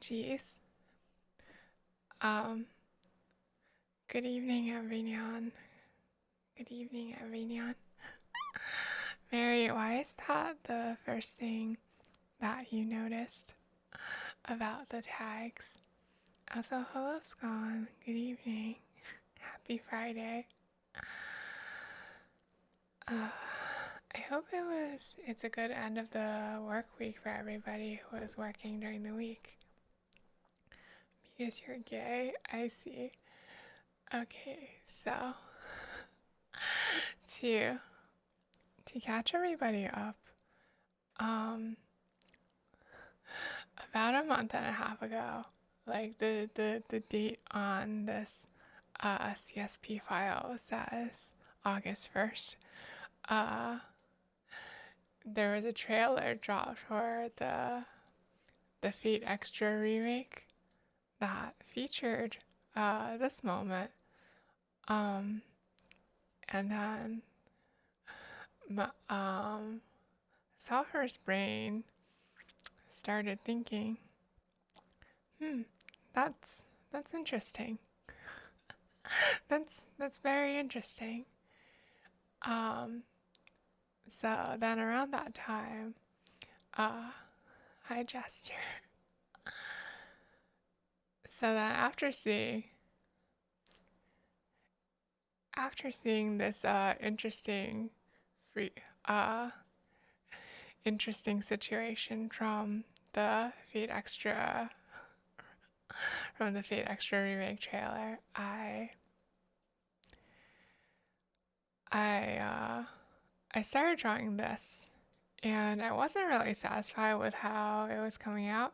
Jeez. Um, Good evening, everyone. Good evening, everyone. Mary, why is that the first thing that you noticed about the tags? Also, hello, Scon. Good evening. Happy Friday. I hope it's a good end of the work week for everybody who is working during the week. Because you're gay, I see. Okay, so to catch everybody up, um, about a month and a half ago, like the date on this CSP file says August 1st. There was a trailer dropped for the Fate Extra remake that featured this moment. And then Sulfur's brain started thinking, that's interesting. That's very interesting. Um, so then around that time, hi Jester. So then after seeing this free uh interesting situation from the Fate Extra remake trailer, I I started drawing this, and I wasn't really satisfied with how it was coming out,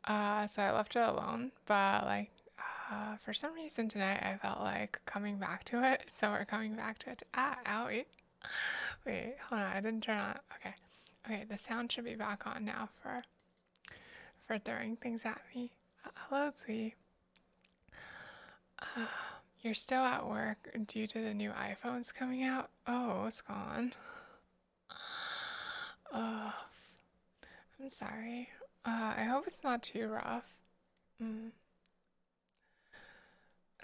so I left it alone. But like, for some reason tonight, I felt like coming back to it, so we're coming back to it. Owie. Wait, hold on, I didn't turn on. Okay, okay, the sound should be back on now for throwing things at me. Hello, sweetie. You're still at work due to the new iPhones coming out? Oh, it's gone. Oh, I'm sorry. I hope it's not too rough. Mm.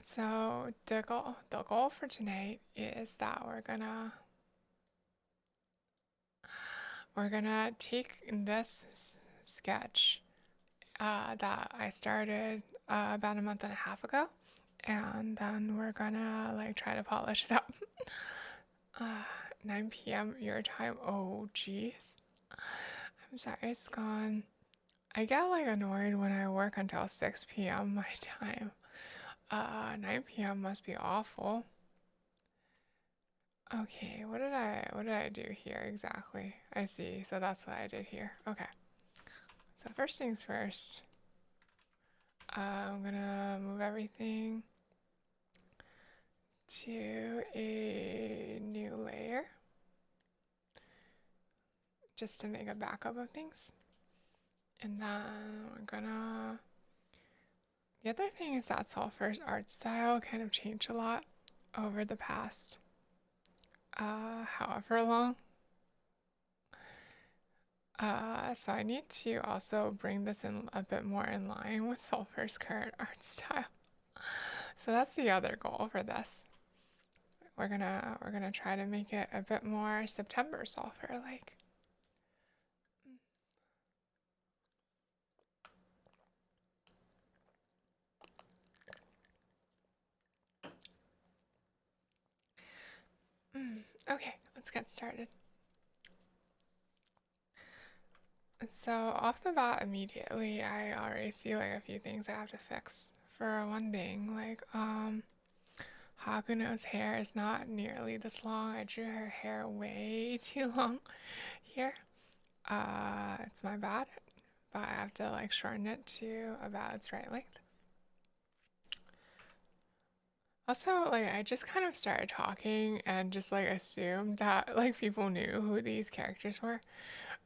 So the goal for tonight is that we're gonna take this sketch that I started about a month and a half ago, and then we're gonna like try to polish it up. 9 p.m. your time. Oh, jeez. I'm sorry, it's gone. I get like annoyed when I work until 6 p.m. my time. 9 p.m. must be awful. Okay, what did I do here exactly? I see, so that's what I did here. Okay. So first things first, I'm gonna move everything to a new layer just to make a backup of things. And then we're gonna the other thing is that Sulfur's art style kind of changed a lot over the past however long. So I need to also bring this in a bit more in line with Sulfur's current art style. So that's the other goal for this. We're gonna try to make it a bit more September Sulfur like. Okay, let's get started. So off the bat immediately, I already see like a few things I have to fix. For one thing, like Hakuno's hair is not nearly this long. I drew her hair way too long here. It's my bad, but I have to like shorten it to about its right length. Also, like I just kind of started talking and just like assumed that like people knew who these characters were.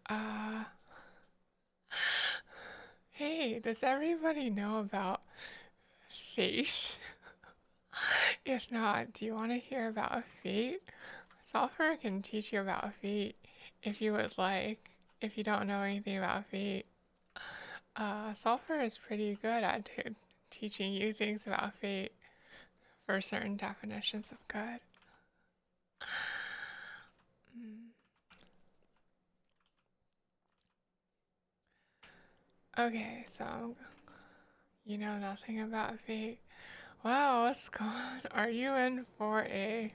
Uh, hey, does everybody know about Fate? If not, do you want to hear about Fate? Sulfur can teach you about Fate if you would like. If you don't know anything about Fate, Sulfur is pretty good at teaching you things about fate for certain definitions of good. Mm. Okay, so you know nothing about fate. Wow, what's going on? Are you in for a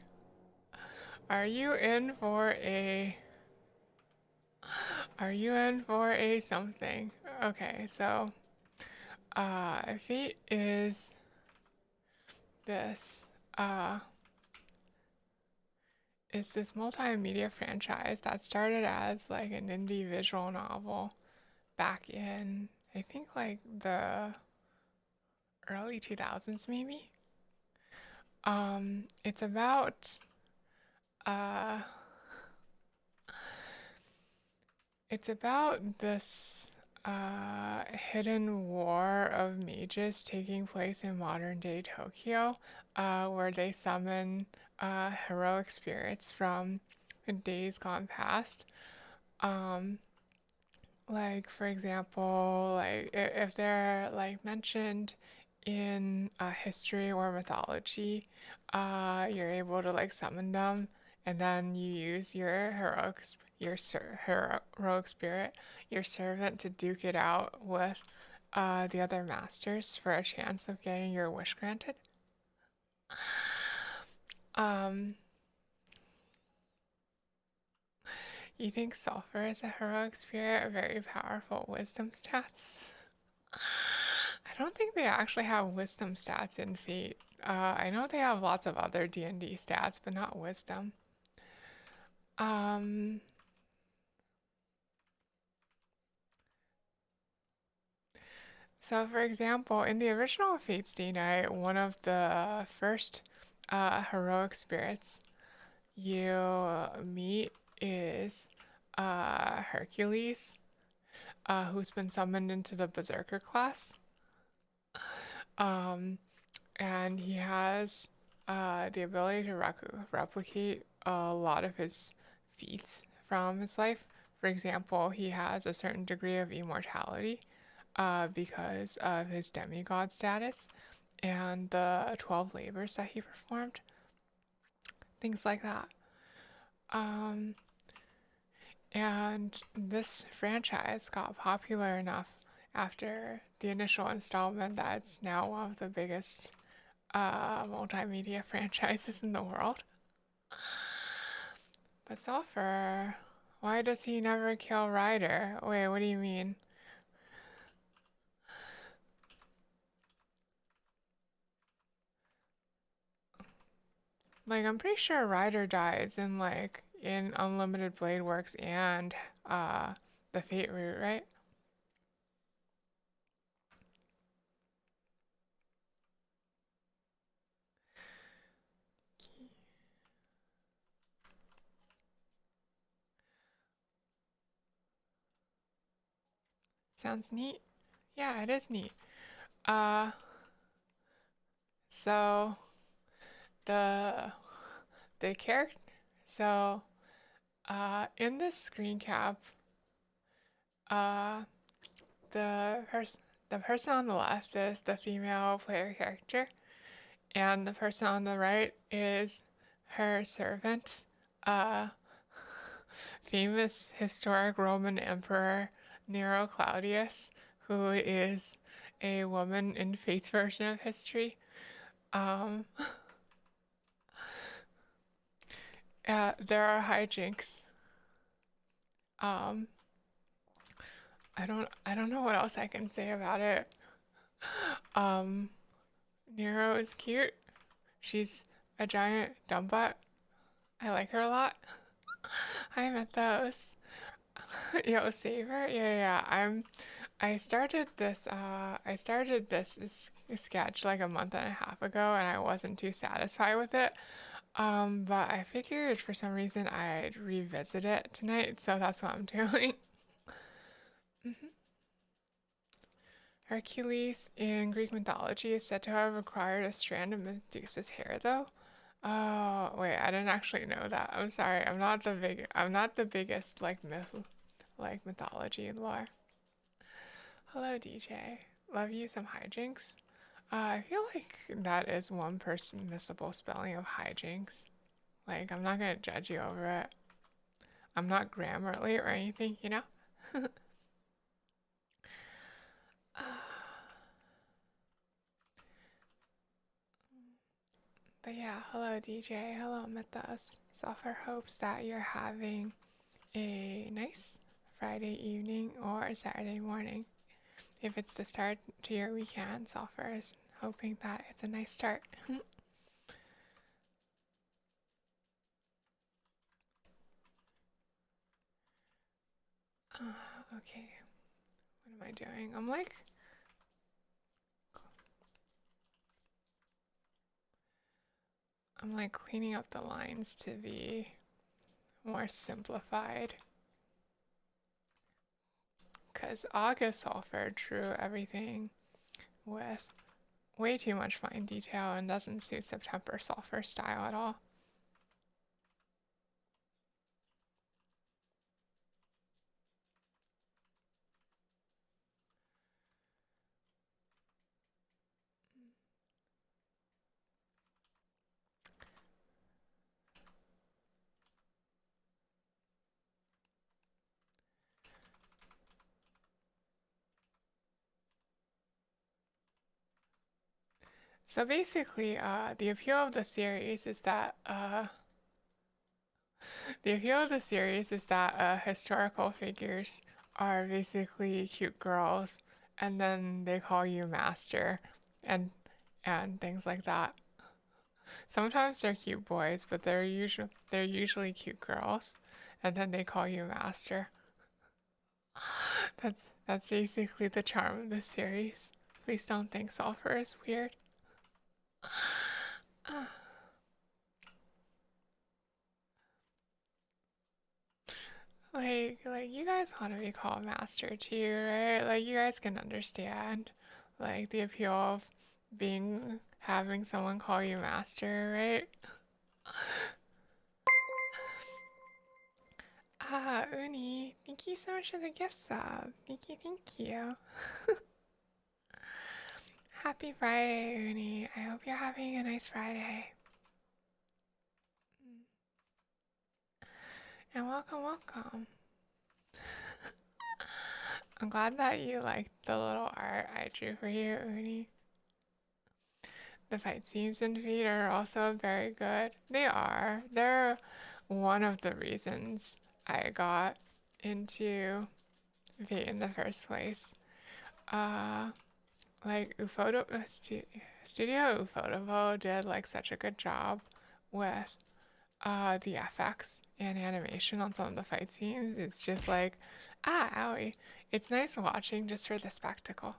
are you in for a something? Okay, so fate this uh is this multimedia franchise that started as like an indie visual novel back in I think like the early 2000s maybe. It's about uh it's about this hidden war of mages taking place in modern day Tokyo, where they summon heroic spirits from days gone past. Um, like for example, like if they're like mentioned in history or mythology, you're able to like summon them, and then you use your heroic spirit, your servant, to duke it out with the other masters for a chance of getting your wish granted. Um, you think Sulfur is a heroic spirit, a very powerful wisdom stats? I don't think they actually have wisdom stats in Fate. I know they have lots of other D&D stats, but not wisdom. Um, so for example, in the original Fate Stay Night, one of the first heroic spirits you meet is Hercules, who's been summoned into the Berserker class. Um, and he has the ability to replicate a lot of his feats from his life. For example, he has a certain degree of immortality because of his demigod status and the 12 labors that he performed, things like that. Um, and this franchise got popular enough after the initial installment that it's now one of the biggest multimedia franchises in the world. But Sulfur, why does he never kill Ryder? Wait, what do you mean? Like, I'm pretty sure Ryder dies in like in Unlimited Blade Works and uh the Fate route, right? Sounds neat. Yeah, it is neat. Uh, so the the character, so in this screen cap, uh, the person on the left is the female player character, and the person on the right is her servant, uh, famous historic Roman emperor Nero Claudius, who is a woman in Fate's version of history. Um, there are hijinks. Um, I don't know what else I can say about it. Um, Nero is cute. She's a giant dumb butt. I like her a lot. I met those. Yo, Saver? Yeah. I started this sketch like a month and a half ago and I wasn't too satisfied with it. But I figured for some reason I'd revisit it tonight, so that's what I'm doing. Mhm. Hercules in Greek mythology is said to have acquired a strand of Medusa's hair, though. Oh, wait, I didn't actually know that. I'm sorry. I'm not the biggest like mythology lore. Hello, DJ. Love you some hijinks. I feel like that is one permissible spelling of hijinks. Like, I'm not gonna judge you over it. I'm not Grammarly or anything, you know? But yeah, hello, DJ. Hello, Mythos. Sulfur hopes that you're having a nice Friday evening or Saturday morning. If it's the start to your weekend, Sulfur is hoping that it's a nice start. Okay, what am I doing? I'm like cleaning up the lines to be more simplified. Because August Sulfur drew everything with way too much fine detail and doesn't suit September Sulfur style at all. So basically, the appeal of the series is that historical figures are basically cute girls, and then they call you master, and things like that. Sometimes they're cute boys, but they're usually cute girls, and then they call you master. That's basically the charm of the series. Please don't think Sulfur is weird. Like you guys want to be called master too, right? Like you guys can understand like the appeal of being having someone call you master, right? Uni, thank you so much for the gift sub. Thank you, thank you. Happy Friday, Uni. I hope you're having a nice Friday. And welcome, welcome. I'm glad that you liked the little art I drew for you, Uni. The fight scenes in Feed are also very good. They are. They're one of the reasons I got into Fate in the first place. Uh, like Studio Ufotable did like such a good job with the FX and animation on some of the fight scenes. It's just like, owie. It's nice watching just for the spectacle.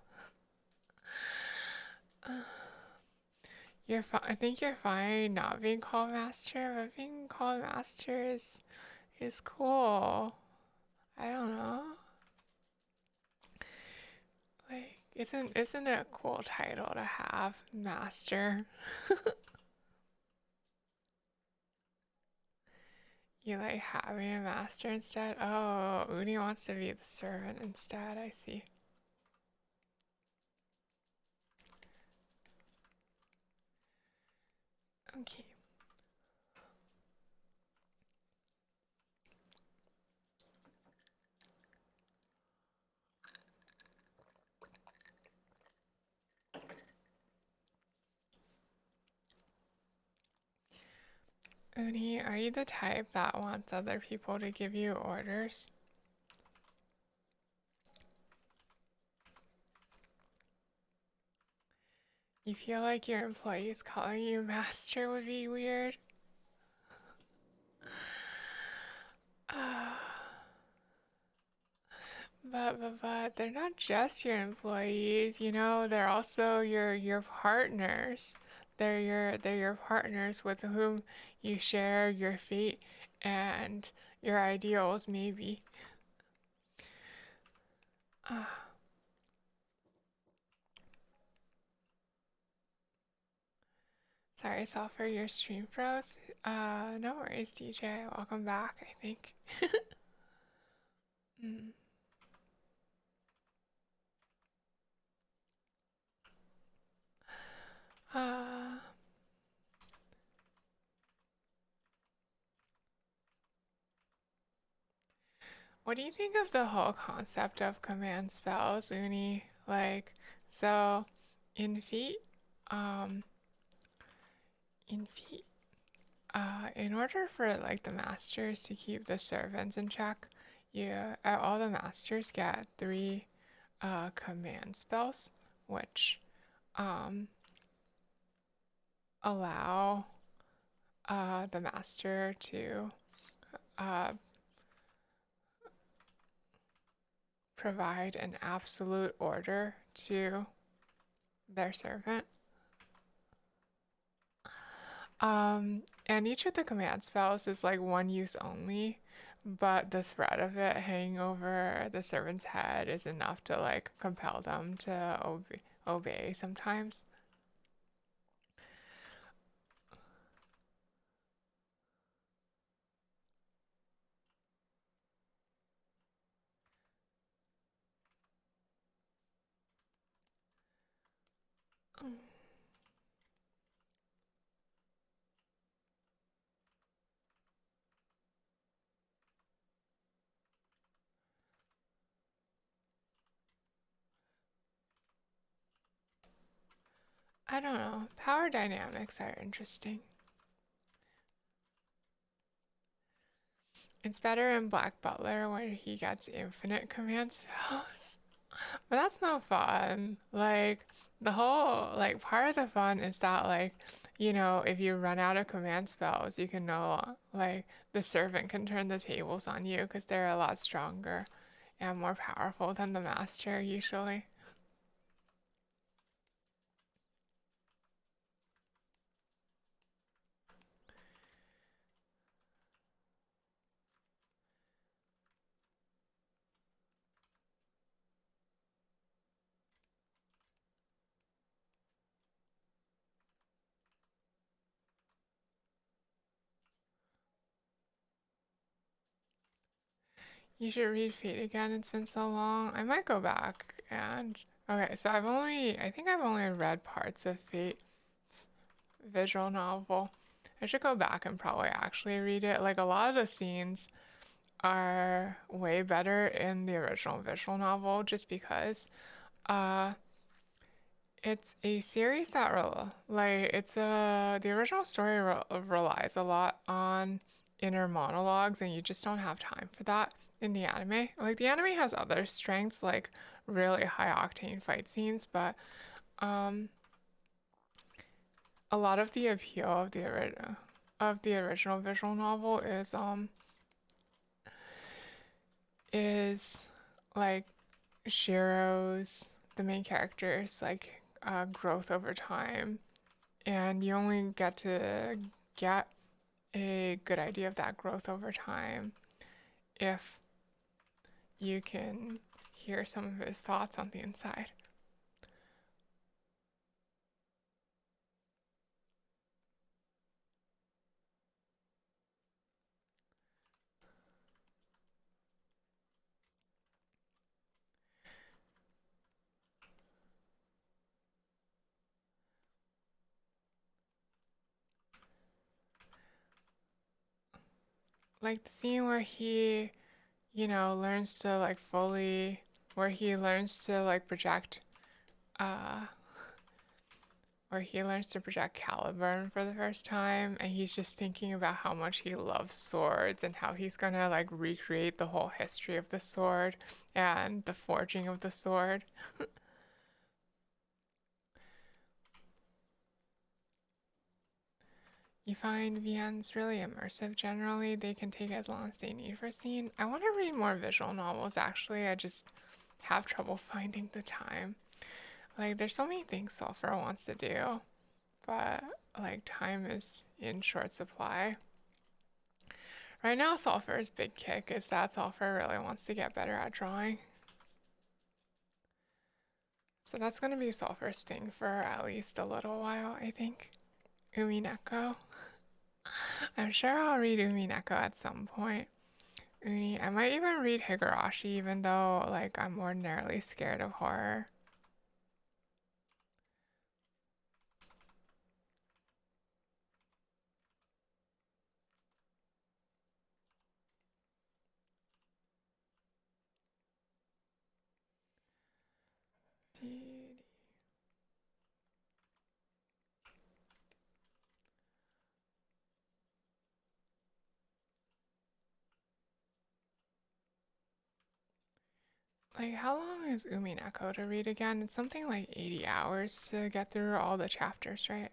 I think you're fine not being called master, but being called master is cool. I don't know. Like, isn't it a cool title to have, master? You like having a master instead? Oh, Uni wants to be the servant instead. I see. Okay. Uni, are you the type that wants other people to give you orders? You feel like your employees calling you master would be weird? But they're not just your employees, you know, they're also your partners. They're your partners with whom you share your fate and your ideals, maybe. Sorry, Sulfur, your stream froze. No worries, DJ. Welcome back, I think. Mm. Uh, what do you think of the whole concept of command spells, Uni? Like, so in feat, um, in feat, in order for like the masters to keep the servants in check, all the masters get three command spells, which um allow the master to uh, provide an absolute order to their servant. And each of the command spells is like one use only, but the threat of it hanging over the servant's head is enough to like compel them to obey sometimes. I don't know. Power dynamics are interesting. It's better in Black Butler where he gets infinite command spells. But that's no fun. Like the whole like part of the fun is that like if you run out of command spells, you can like the servant can turn the tables on you because they're a lot stronger and more powerful than the master usually. You should read Fate again. It's been so long. I might go back and okay. So I think I've only read parts of Fate's visual novel. I should go back and probably actually read it. Like a lot of the scenes are way better in the original visual novel just because uh it's a series that the original story relies a lot on inner monologues and you just don't have time for that in the anime. Like the anime has other strengths like really high octane fight scenes, but um a lot of the appeal of the original visual novel is like Shiro's the main character's like growth over time, and you only get to get a good idea of that growth over time if you can hear some of his thoughts on the inside. Like the scene where learns to like fully, where he learns to like project, uh, where he learns to project Caliburn for the first time, and he's just thinking about how much he loves swords and how he's gonna like recreate the whole history of the sword and the forging of the sword. You find VNs really immersive generally. They can take as long as they need for a scene. I want to read more visual novels actually. I just have trouble finding the time. Like, there's so many things Sulfur wants to do, but like, time is in short supply. Right now, Sulfur's big kick is that Sulfur really wants to get better at drawing. So that's going to be Sulfur's thing for at least a little while, I think. Umineko. I'm sure I'll read Umineko at some point. I might even read Higurashi, even though like I'm ordinarily scared of horror. Like, how long is Umineko to read again? It's something like 80 hours to get through all the chapters, right?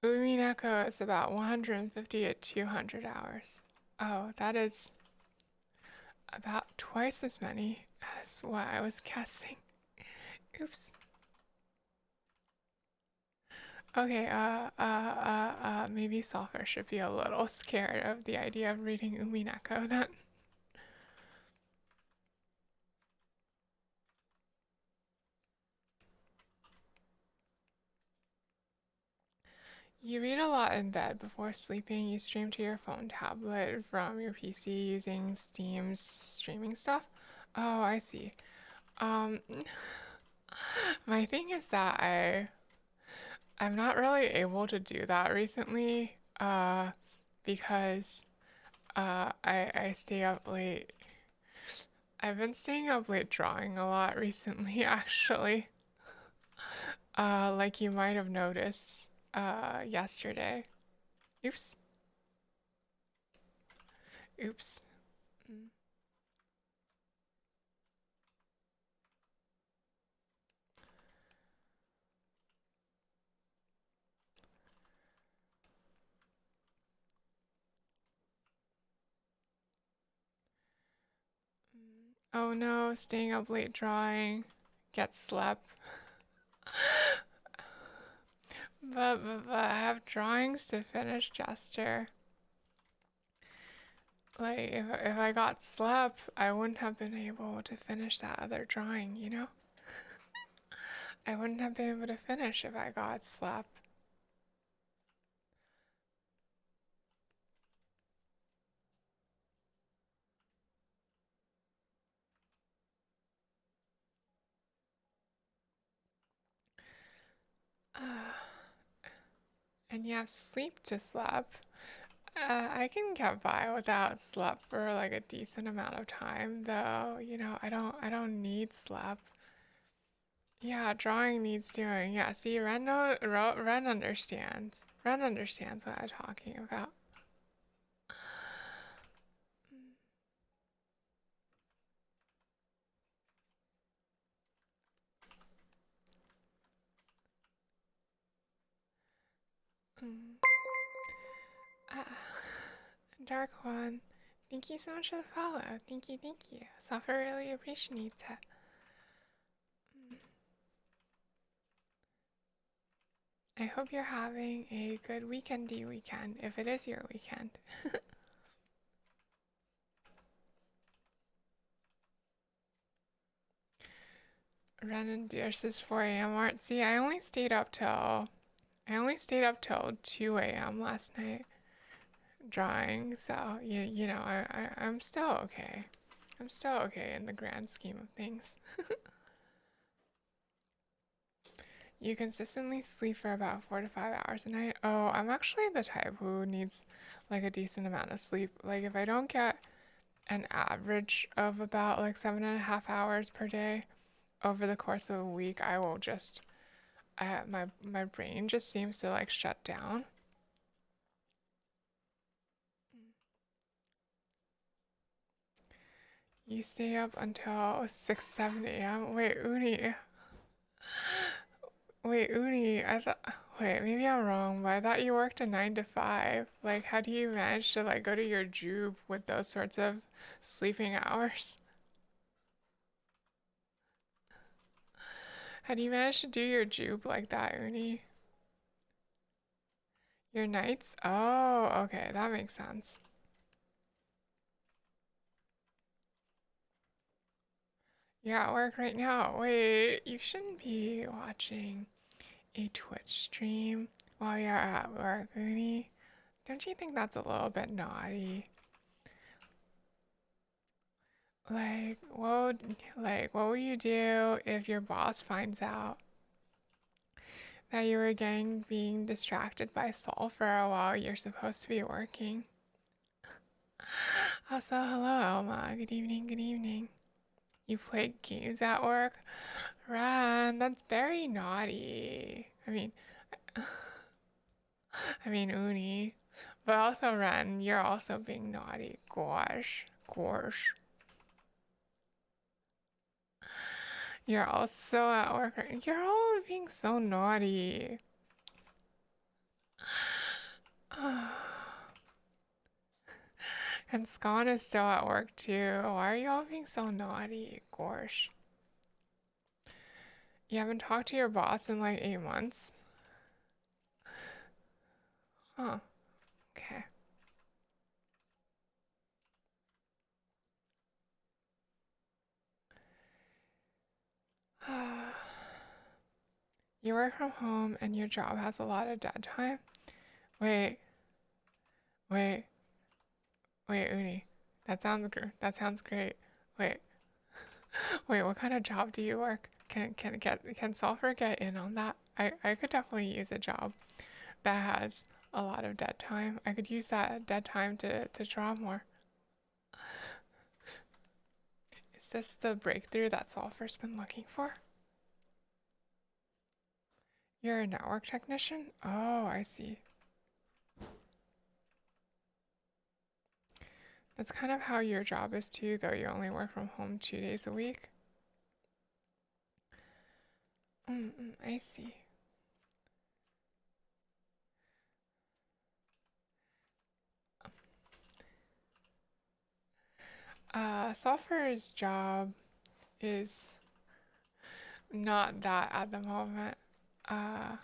Umineko is about 150 to 200 hours. Oh, that is about twice as many as what I was guessing. Oops. Okay, maybe Sulfur should be a little scared of the idea of reading Umineko then. You read a lot in bed before sleeping. You stream to your phone tablet from your PC using Steam's streaming stuff. Oh, I see. Um, my thing is that I'm not really able to do that recently, because I stay up late. I've been staying up late drawing a lot recently, actually. Like you might have noticed, yesterday. Oops. Oops. Mm. Oh no, staying up late drawing. Get slept. But I have drawings to finish, Jester. Like, if I got slept, I wouldn't have been able to finish that other drawing, you know? I wouldn't have been able to finish if I got slept. Uh, and you have sleep to sleep. I can get by without sleep for like a decent amount of time, though. You know, I don't need sleep. Yeah, drawing needs doing. Yeah, see, Ren understands. Ren understands what I'm talking about. Mm. Ah, Dark One, thank you so much for the follow. Thank you, thank you. Sulfur really appreciates it. Mm. I hope you're having a good weekendy weekend, if it is your weekend. Ren and Dear's 4 a.m. art. See, I only stayed up till 2 a.m. last night drawing, so you know, I'm still okay. I'm still okay in the grand scheme of things. You consistently sleep for about 4 to 5 hours a night. Oh, I'm actually the type who needs like a decent amount of sleep. Like if I don't get an average of about like 7.5 hours per day over the course of a week, I will just my brain just seems to like shut down. You stay up until 6, 7 a.m. Wait, Uni, I thought, wait, maybe I'm wrong, but I thought you worked a 9 to 5. Like, how do you manage to like go to your job with those sorts of sleeping hours? How do you manage to do your job like that, Uni? Your nights? Oh, okay, that makes sense. You're at work right now. Wait, you shouldn't be watching a Twitch stream while you're at work, Uni. Don't you think that's a little bit naughty? Like, what will you do if your boss finds out that you were being distracted by sulfur while you're supposed to be working. Also, hello, Elma. Good evening, good evening. You played games at work? Ren, that's very naughty. Uni. But also, Ren, you're also being naughty. Gosh. Gosh. You're also at work. You're all being so naughty. And Scon is still at work too. Why are you all being so naughty? Gosh. You haven't talked to your boss in like 8 months? Huh. Okay. You work from home and your job has a lot of dead time? Wait, wait, wait, Uni. That sounds great. Wait, wait, what kind of job do you work? Can Sulfur get in on that? I could definitely use a job that has a lot of dead time. I could use that dead time to draw more. Is this the breakthrough that Sulfur's been looking for? You're a network technician? Oh, I see. That's kind of how your job is too, though you only work from home 2 days a week. I see. Sulfur's job is not that at the moment. Uh,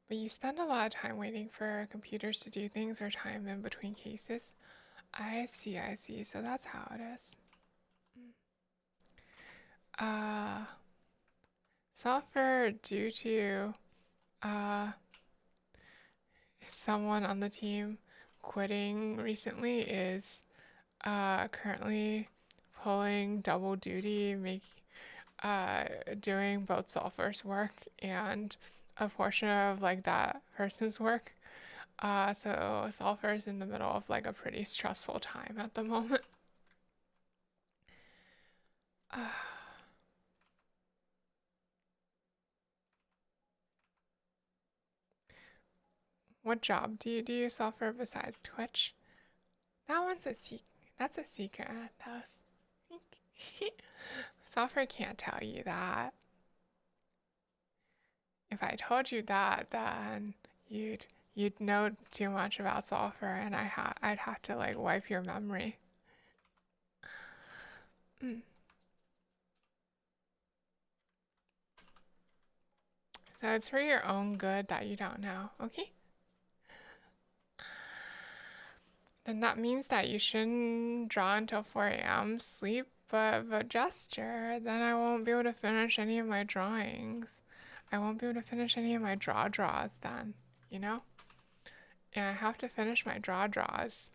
but you spend a lot of time waiting for computers to do things or time in between cases. I see, I see. So that's how it is. Uh, Sulfur, due to uh, someone on the team quitting recently, is currently pulling double duty, uh, doing both Sulfur's work and a portion of like that person's work. So Sulfur's in the middle of like a pretty stressful time at the moment. Uh, what job do you do, Sulfur, besides Twitch? That one's a secret. That's a secret. That was. Sulfur can't tell you that. If I told you that, then you'd know too much about Sulfur, and I'd have to like wipe your memory. Mm. So it's for your own good that you don't know, okay? Then that means that you shouldn't draw until 4 a.m. sleep, but gesture. Then I won't be able to finish any of my drawings. I won't be able to finish any of my draws then, you know? And I have to finish my draws.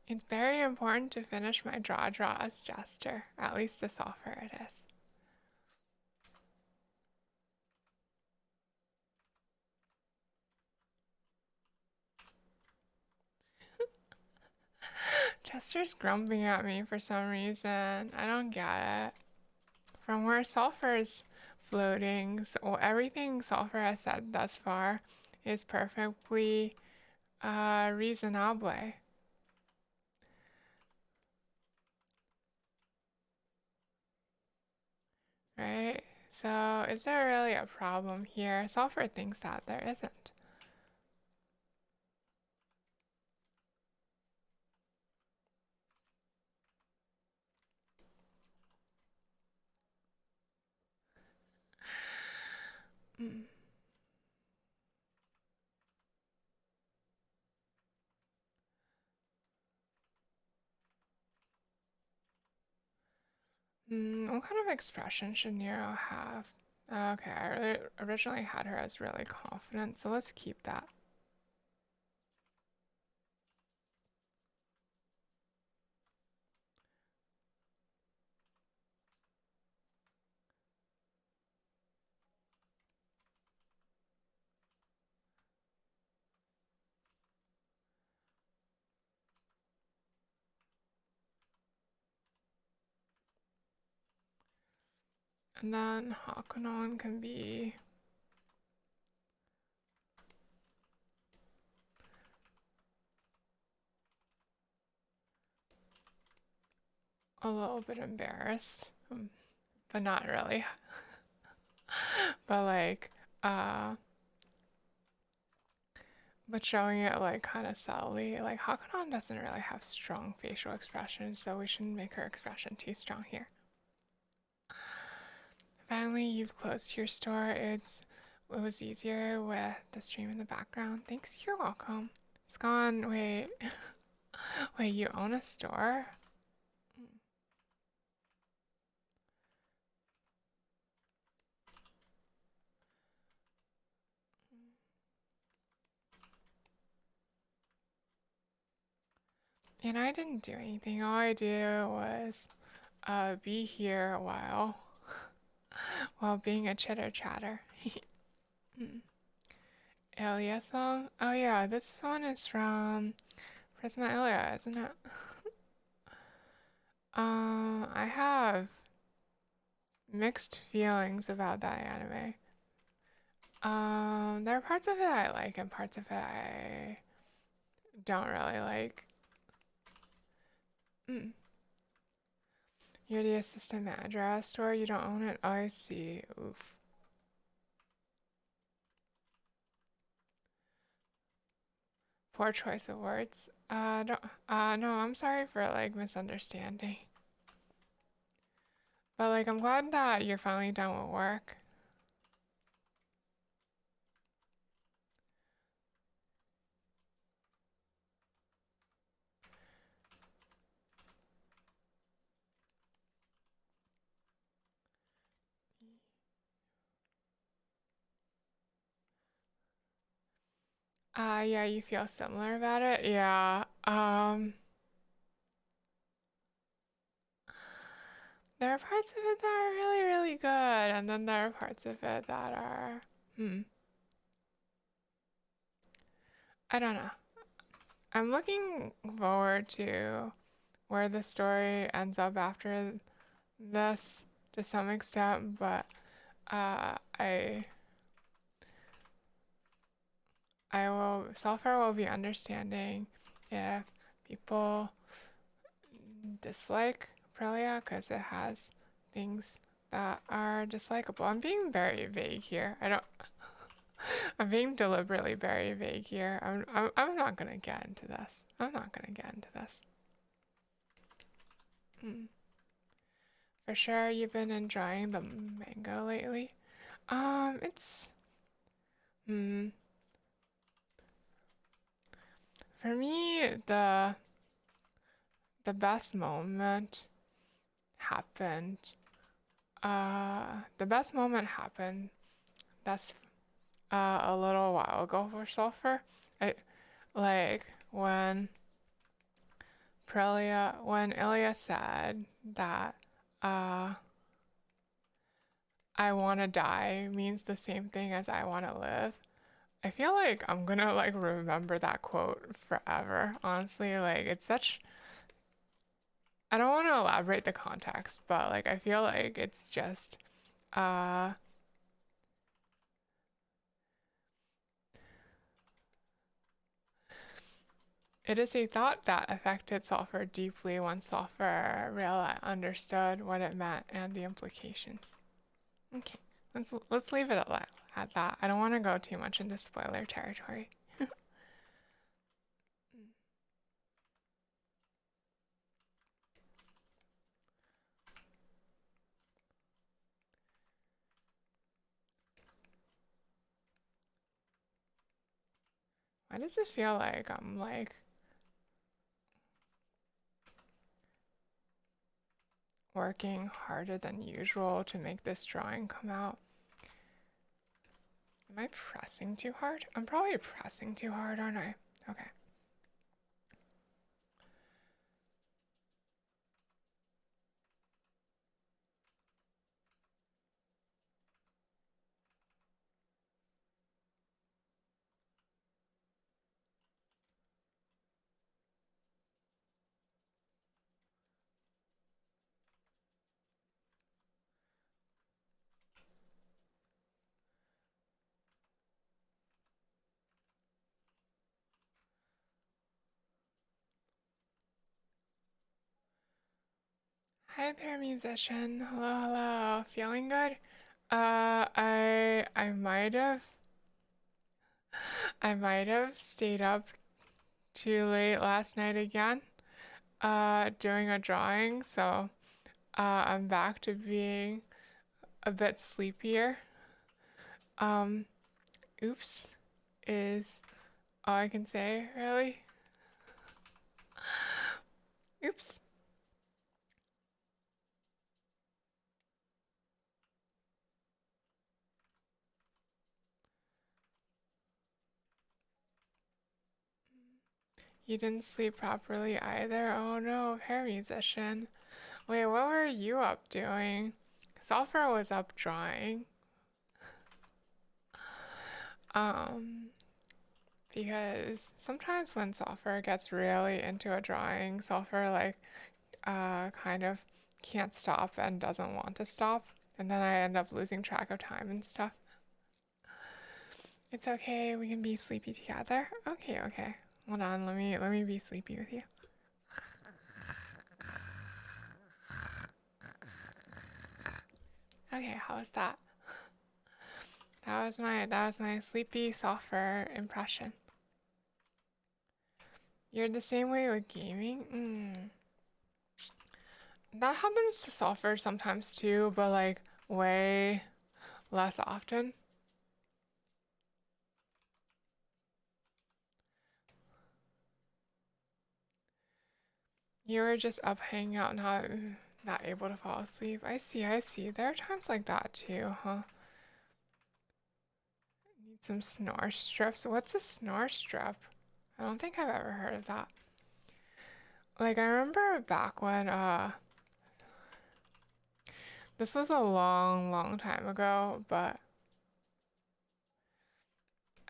It's very important to finish my draws, Jester. At least to Sulfur it is. Jester's grumping at me for some reason. I don't get it. From where Sulfur's floating, so everything Sulfur has said thus far is perfectly reasonable. Right? So is there really a problem here? Sulfur thinks that there isn't. Mm. What kind of expression should Nero have? Okay, originally had her as really confident, so let's keep that. And then Hakunon can be a little bit embarrassed, but not really. But like, uh, but showing it like kind of subtly. Like Hakunon doesn't really have strong facial expressions, so we shouldn't make her expression too strong here. Finally, you've closed your store. It was easier with the stream in the background. Thanks, you're welcome. It's gone. Wait, wait, you own a store? And I didn't do anything. All I did was be here a while being a chitter chatter. Elia song? Oh yeah, this one is from Prisma Elia, isn't it? I have mixed feelings about that anime. There are parts of it I like and parts of it I don't really like. Mm. You're the assistant manager at a store, you don't own it? Oh, I see. Oof. Poor choice of words. Don't, no, I'm sorry for like misunderstanding. But like, I'm glad that you're finally done with work. Yeah, you feel similar about it? Yeah. There are parts of it that are really, really good, and then there are parts of it that are, I don't know. I'm looking forward to where the story ends up after this to some extent, but uh, I Sulfur will be understanding if people dislike Aprilia because it has things that are dislikable. I'm being very vague here. I'm being deliberately very vague here. I'm not gonna get into this. I'm not gonna get into this. For sure, you've been enjoying the mango lately. It's hmm. For me, the best moment happened. The best moment happened. That's a little while ago for Sulfur. I like when Ilya said that uh I wanna die means the same thing as I wanna live. I feel like I'm gonna like remember that quote forever. Honestly, like it's such I don't want to elaborate the context, but like I feel like it's just uh it is a thought that affected Sulfur deeply once Sulfur really understood what it meant and the implications. Okay, let's leave it at that. I don't want to go too much into spoiler territory. Why does it feel like I'm like working harder than usual to make this drawing come out. Am I pressing too hard? I'm probably pressing too hard, aren't I? Okay. Hi, pair musician. Hello, hello. Feeling good? I might have stayed up too late last night again, doing a drawing, so I'm back to being a bit sleepier. Um, oops is all I can say, really. Oops. You didn't sleep properly either? Oh no, hair musician. Wait, what were you up doing? Sulfur was up drawing. Um, because sometimes when Sulfur gets really into a drawing, Sulfur like kind of can't stop and doesn't want to stop, and then I end up losing track of time and stuff. It's okay, we can be sleepy together. Okay, okay. Hold on, let me be sleepy with you. Okay, how was that? That was my sleepy Sulfur impression. You're the same way with gaming? That happens to Sulfur sometimes too, but like way less often. You were just up hanging out, not able to fall asleep. I see, I see. There are times like that too, huh? Need some snore strips. What's a snore strip? I don't think I've ever heard of that. Like I remember back when this was a long, long time ago, but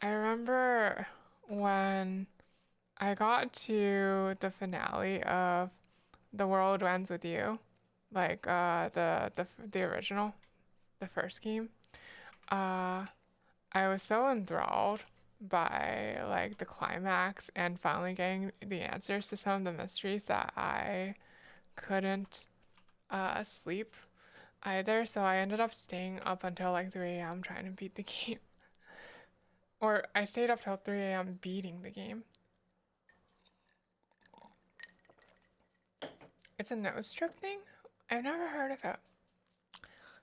I remember when I got to the finale of The World Ends With You, like the original, the first game. Uh I was so enthralled by like the climax and finally getting the answers to some of the mysteries that I couldn't sleep either, so I ended up staying up until like 3 a.m. trying to beat the game. Or I stayed up till 3 a.m. beating the game. It's a nose strip thing? I've never heard of it.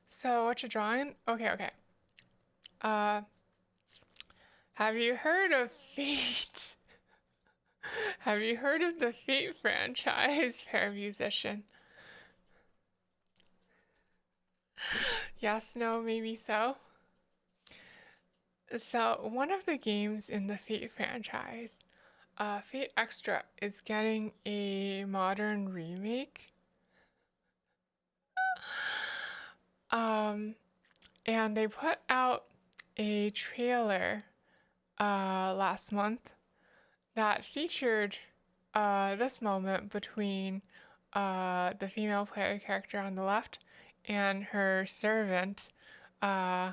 So what you drawing? Okay, okay. Uh, have you heard of Fate? Have you heard of the Fate franchise, Fair Musician? Yes, no, maybe so. So, one of the games in the Fate franchise, Fate Extra, is getting a modern remake. Um, and they put out a trailer last month that featured this moment between the female player character on the left and her servant, uh,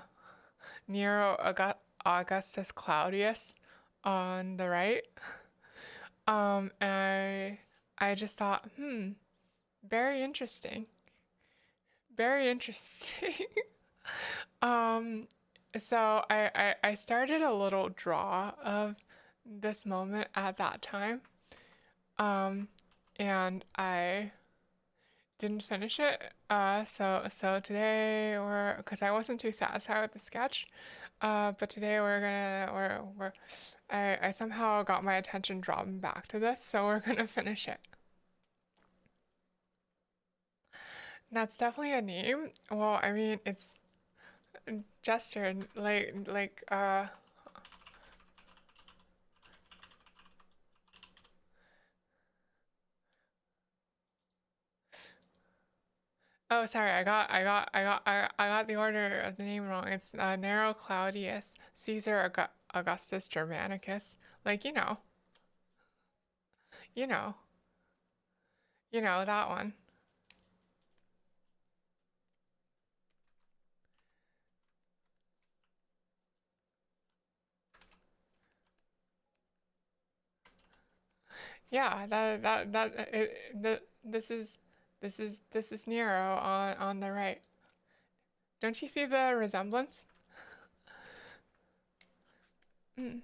Nero Augustus Claudius, on the right. And I just thought, very interesting. Very interesting. um, so I started a little draw of this moment at that time. Um, and I didn't finish it. So today because I wasn't too satisfied with the sketch. But today I somehow got my attention drawn back to this, so we're gonna finish it. That's definitely a name. Well, I mean, it's Jester, oh, sorry, I got the order of the name wrong. It's Nero Claudius Caesar Augustus Germanicus. Like, you know, that one. Yeah, this is Nero on the right. Don't you see the resemblance? Mm.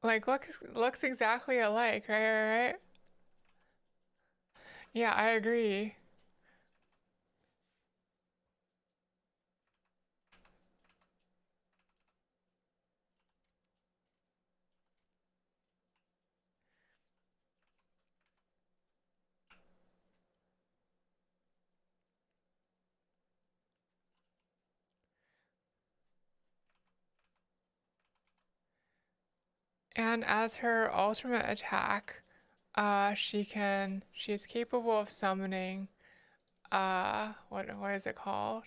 Like looks exactly alike, right? Yeah, I agree. And as her ultimate attack, she's capable of summoning what is it called?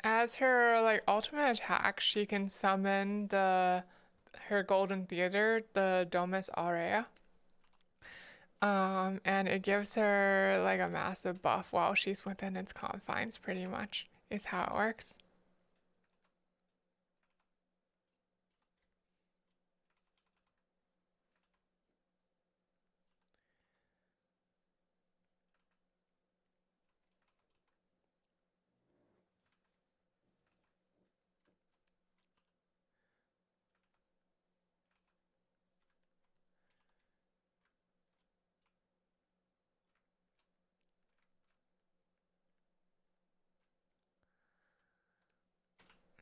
As her like ultimate attack, she can summon the her golden theater, the Domus Aurea. And it gives her like a massive buff while she's within its confines, pretty much, is how it works.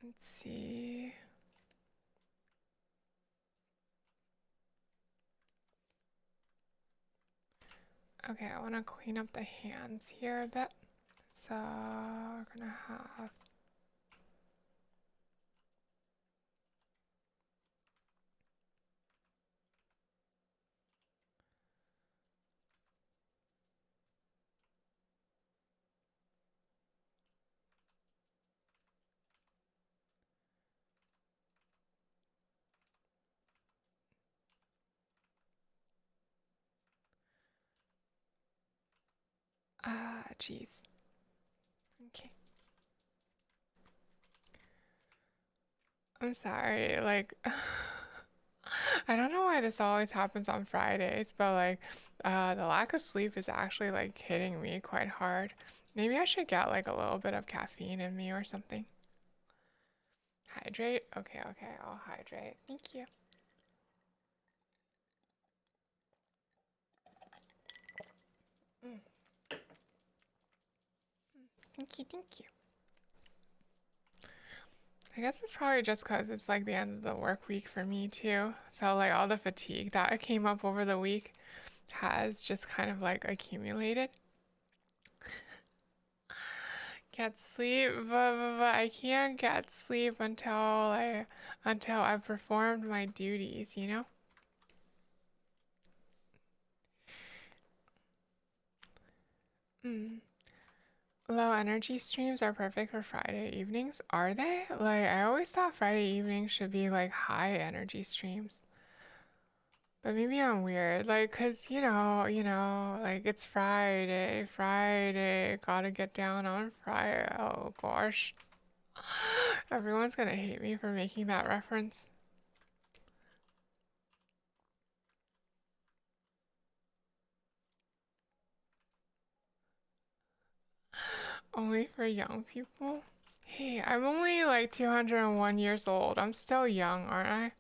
Let's see. Okay, I want to clean up the hands here a bit. So we're gonna have geez. Okay. I'm sorry. Like, I don't know why this always happens on Fridays, but like, the lack of sleep is actually like hitting me quite hard. Maybe I should get like a little bit of caffeine in me or something. Hydrate? Okay, okay, I'll hydrate. Thank you. Mm, thank you, thank you. I guess it's probably just because it's like the end of the work week for me too. So like all the fatigue that came up over the week has just kind of like accumulated. Get sleep, but I can't get sleep until I've performed my duties, you know? Mm. Low energy streams are perfect for Friday evenings, are they? Like I always thought Friday evenings should be like high energy streams. But maybe I'm weird, like, 'cause like it's Friday, gotta get down on Friday. Oh gosh. Everyone's gonna hate me for making that reference. Only for young people? Hey, I'm only like 201 years old. I'm still young, aren't I?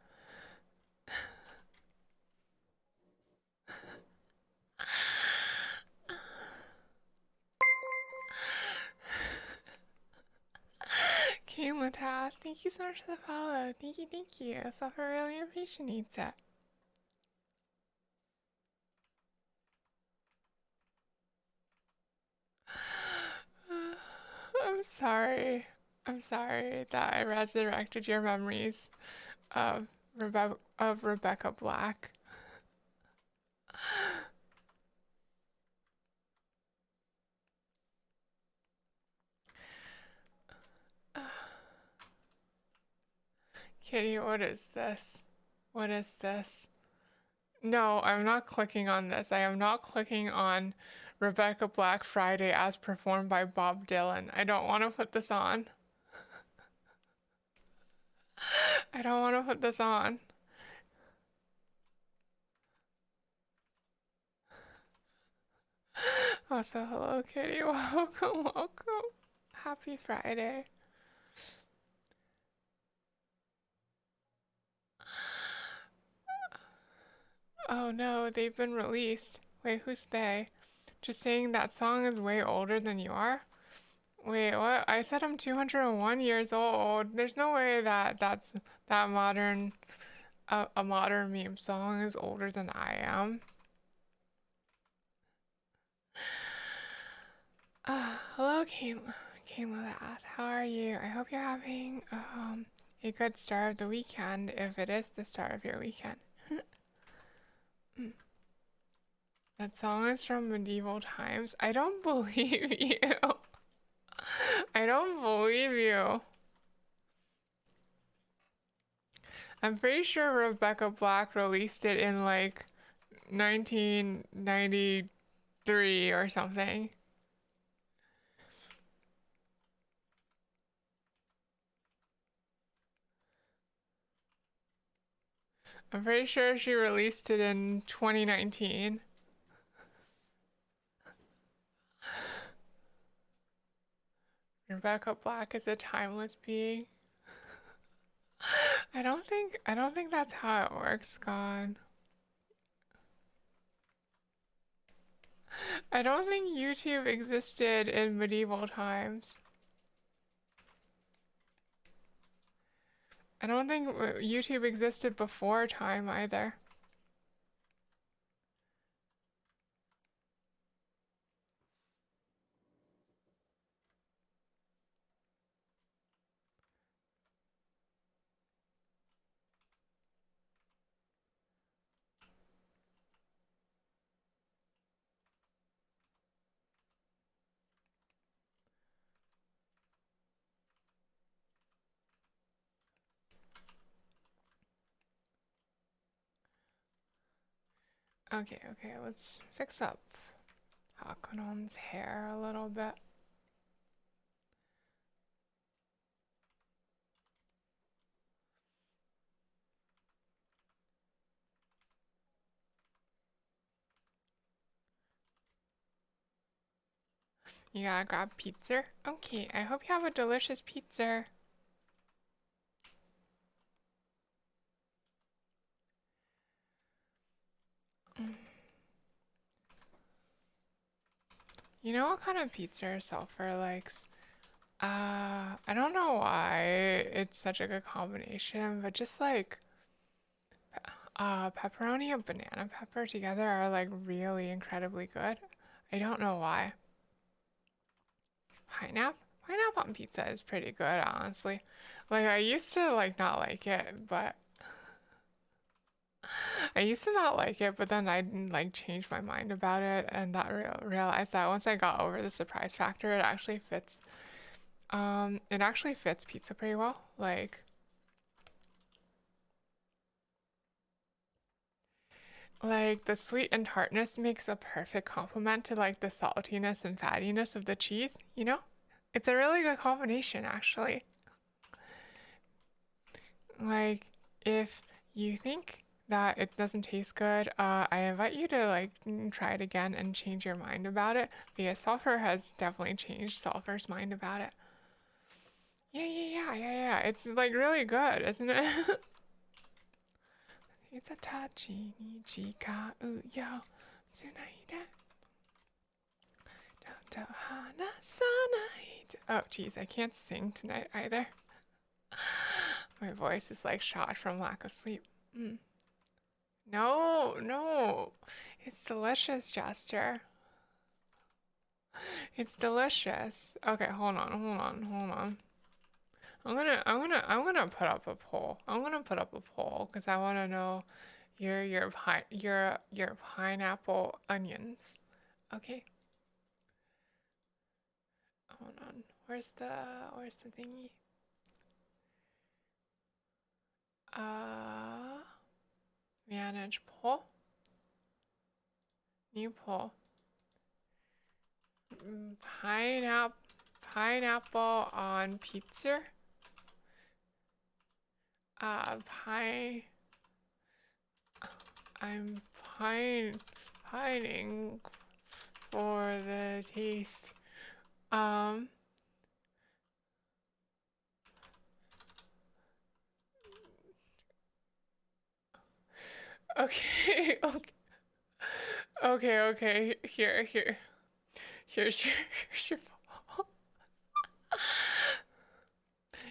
Kayla Tath, thank you so much for the follow. Thank you, thank you. Sulfur really appreciates it. I'm sorry. I'm sorry that I resurrected your memories of Rebecca Black. Kitty, what is this? What is this? No, I'm not clicking on this. I am not clicking on Rebecca Black Friday as performed by Bob Dylan. I don't want to put this on. I don't want to put this on. Also, hello, Kitty. Welcome, welcome. Happy Friday. Oh no, they've been released. Wait, who's they? Just saying that song is way older than you are? Wait, what? I said I'm 201 years old. There's no way that that modern a modern meme song is older than I am. Hello, Kayla. How are you? I hope you're having a good start of the weekend, if it is the start of your weekend. That song is from medieval times. I don't believe you. I don't believe you. I'm pretty sure Rebecca Black released it in like 1993 or something. I'm pretty sure she released it in 2019. Rebecca Black is a timeless being. I don't think that's how it works, God. I don't think YouTube existed in medieval times. I don't think YouTube existed before time either. Okay, okay, let's fix up Hakonon's hair a little bit. You gotta grab pizza? Okay, I hope you have a delicious pizza. You know what kind of pizza Sulfur likes? I don't know why it's such a good combination, but just like pepperoni and banana pepper together are like really incredibly good. I don't know why. Pineapple on pizza is pretty good, honestly. Like I used to like not like it, but I used to not like it, but then I like changed my mind about it and that realized that once I got over the surprise factor, it actually fits pizza pretty well. Like the sweet and tartness makes a perfect complement to like the saltiness and fattiness of the cheese, you know? It's a really good combination actually. Like if you think that it doesn't taste good, I invite you to like try it again and change your mind about it because Sulfur has definitely changed Sulfur's mind about it. Yeah. It's like really good, isn't it? It's a tachi ni chika uyo tsunaide to hana sanai. Oh, geez, I can't sing tonight either. My voice is like shot from lack of sleep. Mm. No. It's delicious, Jester. It's delicious. Okay, hold on. I'm gonna put up a poll. I'm gonna put up a poll because I want to know your pineapple onions. Okay, hold on. Where's the thingy? Uh, manage poll. New poll. Pineapple pineapple on pizza. Pine. I'm pining for the taste. Um. Okay. Okay. Here. Here's your fault.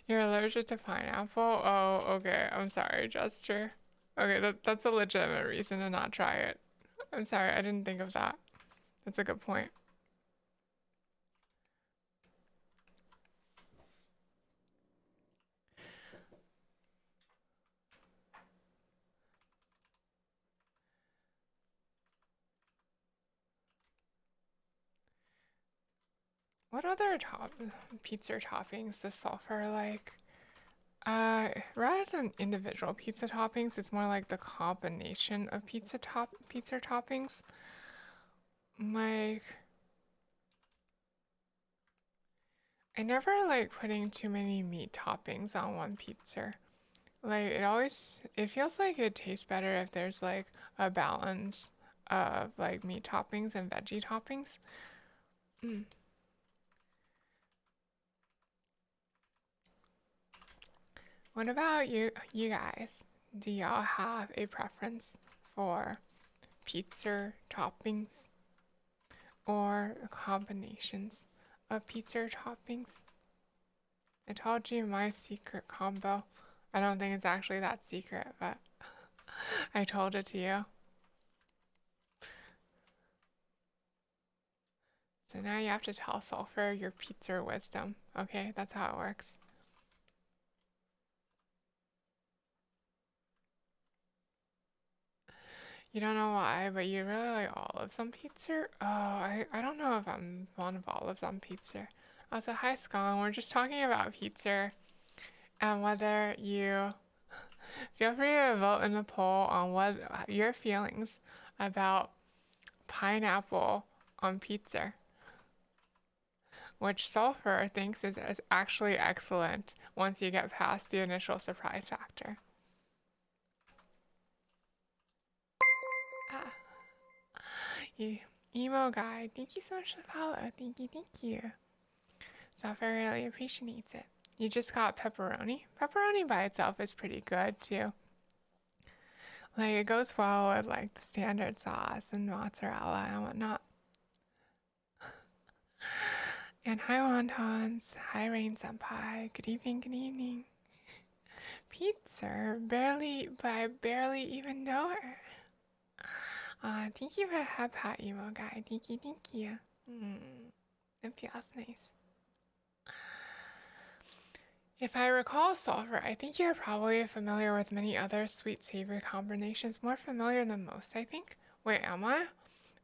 You're allergic to pineapple? Oh, okay. I'm sorry, Jester. Okay, that's a legitimate reason to not try it. I'm sorry, I didn't think of that. That's a good point. What other pizza toppings does Sulfur like? Rather than individual pizza toppings, it's more like the combination of pizza toppings. Like, I never like putting too many meat toppings on one pizza. Like, it feels like it tastes better if there's like a balance of like meat toppings and veggie toppings. Mm. What about you guys? Do y'all have a preference for pizza toppings or combinations of pizza toppings? I told you my secret combo. I don't think it's actually that secret, but I told it to you. So now you have to tell Sulfur your pizza wisdom. Okay, that's how it works. You don't know why, but you really like olives on pizza? Oh, I don't know if I'm fond of olives on pizza. Also, hi Scone, we're just talking about pizza and whether you feel free to vote in the poll on what your feelings about pineapple on pizza, which Sulfur thinks is actually excellent once you get past the initial surprise factor. Ah, you emo guy, thank you so much for the follow. Thank you. Sulfur really appreciates it. You just got pepperoni. Pepperoni by itself is pretty good too. Like it goes well with like the standard sauce and mozzarella and whatnot. And hi wontons, hi Rain Senpai. Good evening, good evening. Pizza, barely, but I barely even know her. Thank you for the pat emo guy. Thank you. It feels nice. If I recall, Sulfur, I think you're probably familiar with many other sweet savory combinations, more familiar than most, I think. Wait, am I?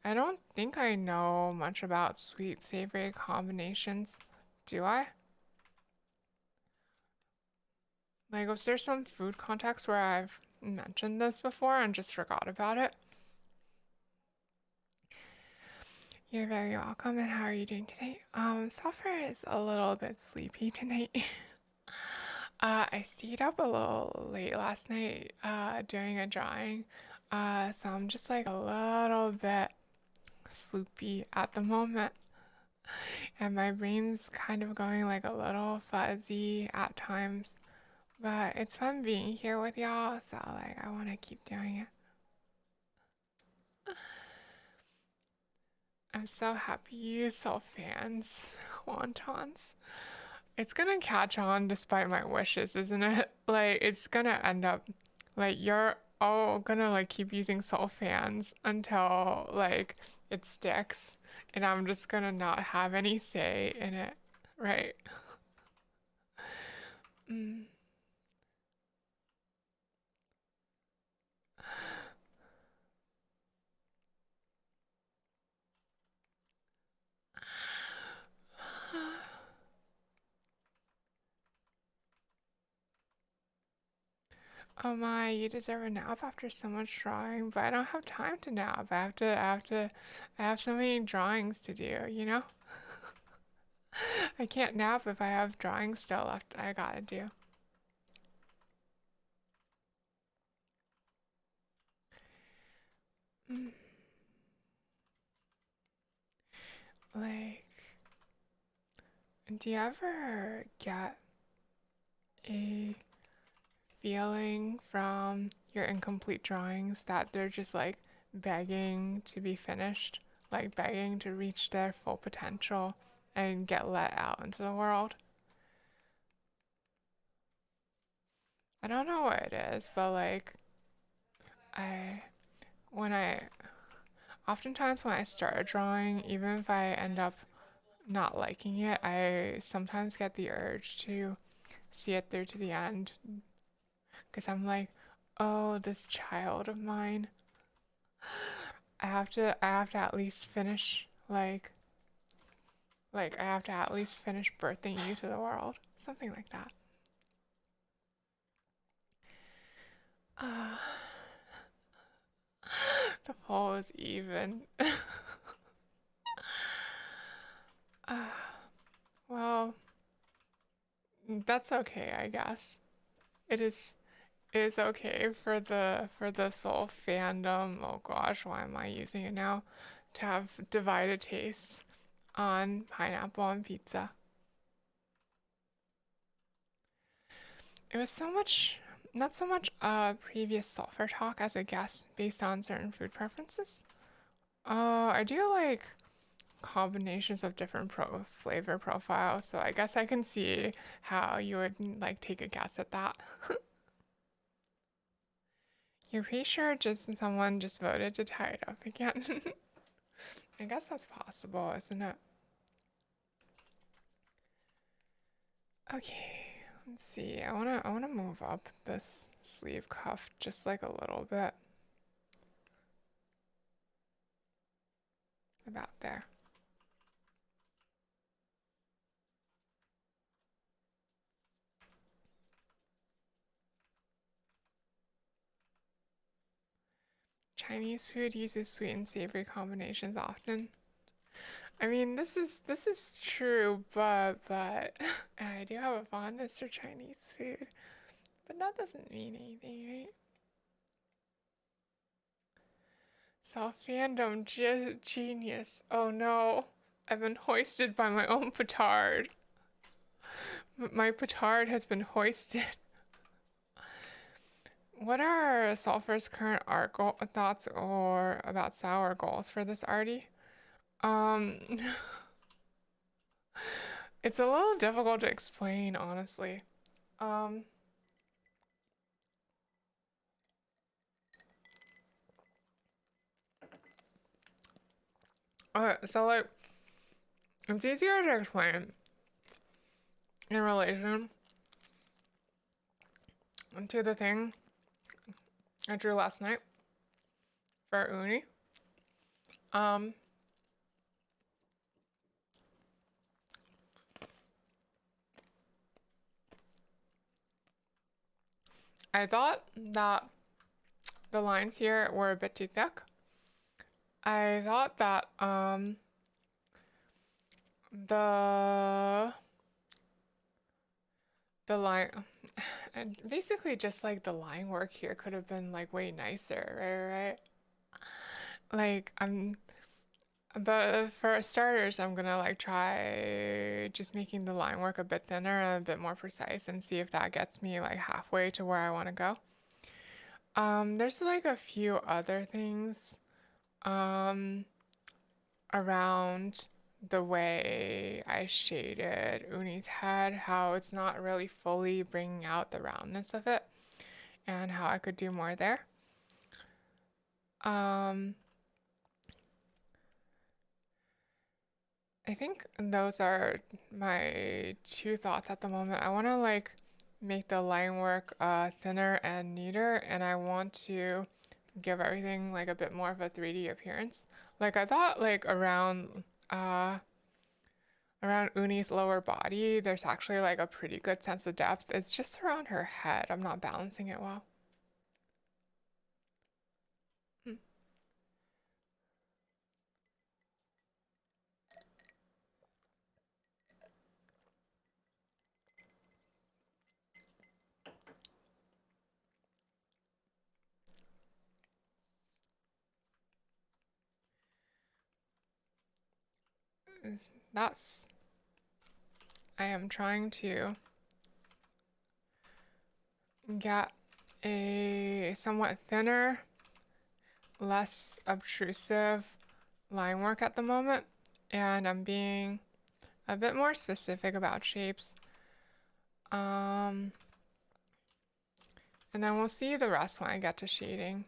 I don't think I know much about sweet savory combinations. Do I? Like, was there some food context where I've mentioned this before and just forgot about it? You're very welcome, and how are you doing today? Sulfur is a little bit sleepy tonight. I stayed up a little late last night doing a drawing. So I'm just like a little bit sleepy at the moment. And my brain's kind of going like a little fuzzy at times. But it's fun being here with y'all, so like I want to keep doing it. I'm so happy you saw fans, wontons. It's gonna catch on despite my wishes, isn't it? Like it's gonna end up like you're all gonna like keep using soul fans until like it sticks, and I'm just gonna not have any say in it, right? Mm. Oh my, you deserve a nap after so much drawing, but I don't have time to nap. I have so many drawings to do, you know? I can't nap if I have drawings still left I gotta do. Mm. Like, do you ever get a feeling from your incomplete drawings that they're just like begging to be finished, like begging to reach their full potential and get let out into the world? I don't know what it is, but like I when I oftentimes when I start a drawing, even if I end up not liking it, I sometimes get the urge to see it through to the end because I'm like, oh, this child of mine, I have to at least finish like I have to at least finish birthing you to the world, something like that. Uh, the poll is even. uh, well, that's okay, I guess. It is okay for the soul fandom. Oh gosh, why am I using it now? To have divided tastes on pineapple on pizza. It was so much, not so much previous sulfur talk as a guest based on certain food preferences. I do like combinations of different flavor profiles, so I guess I can see how you would like take a guess at that. You're pretty sure just someone just voted to tie it up again. I guess that's possible, isn't it? Okay, let's see. I wanna move up this sleeve cuff just like a little bit. About there. Chinese food uses sweet and savory combinations often. I mean, this is true, but I do have a fondness for Chinese food, but that doesn't mean anything, right? Self fandom genius. Oh no, I've been hoisted by my own petard. My petard has been hoisted. What are Sulfur's current art thoughts or about sour goals for this arty? Um, it's a little difficult to explain, honestly. Um, so like, it's easier to explain in relation to the thing I drew last night for Uni. Um, I thought that the lines here were a bit too thick. I thought that the the line and basically just like the line work here could have been like way nicer, right? Like but for starters, I'm gonna like try just making the line work a bit thinner and a bit more precise and see if that gets me like halfway to where I want to go. There's like a few other things um around the way I shaded Uni's head, how it's not really fully bringing out the roundness of it, and how I could do more there. Um, I think those are my two thoughts at the moment. I want to like make the line work thinner and neater, and I want to give everything like a bit more of a 3D appearance. Like I thought like around Uni's lower body, there's actually like a pretty good sense of depth. It's just around her head. I'm not balancing it well. Hmm. That's I am trying to get a somewhat thinner, less obtrusive line work at the moment, and I'm being a bit more specific about shapes. Um, and then we'll see the rest when I get to shading.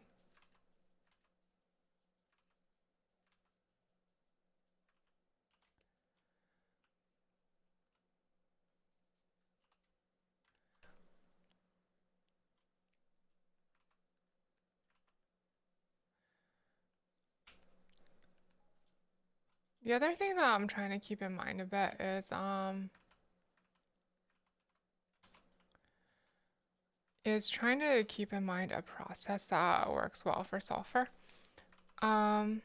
The other thing that I'm trying to keep in mind a bit is trying to keep in mind a process that works well for Sulfur. Um,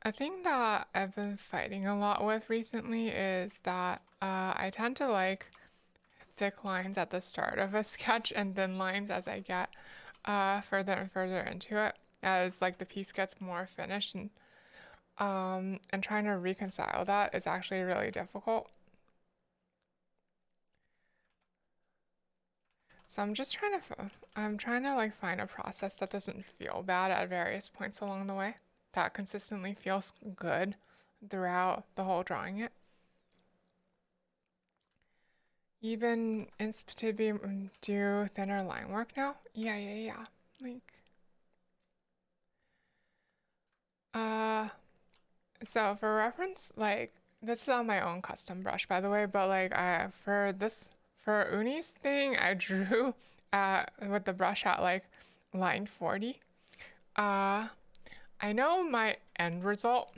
a thing that I've been fighting a lot with recently is that I tend to like thick lines at the start of a sketch and thin lines as I get further and further into it, as like the piece gets more finished, and trying to reconcile that is actually really difficult. So I'm trying to like find a process that doesn't feel bad at various points along the way, that consistently feels good throughout the whole drawing it. Even to be do thinner line work now? Yeah. Like, uh, so for reference, like this is on my own custom brush, by the way, but like for Uni's thing, I drew with the brush at like line 40. Uh, I know my end result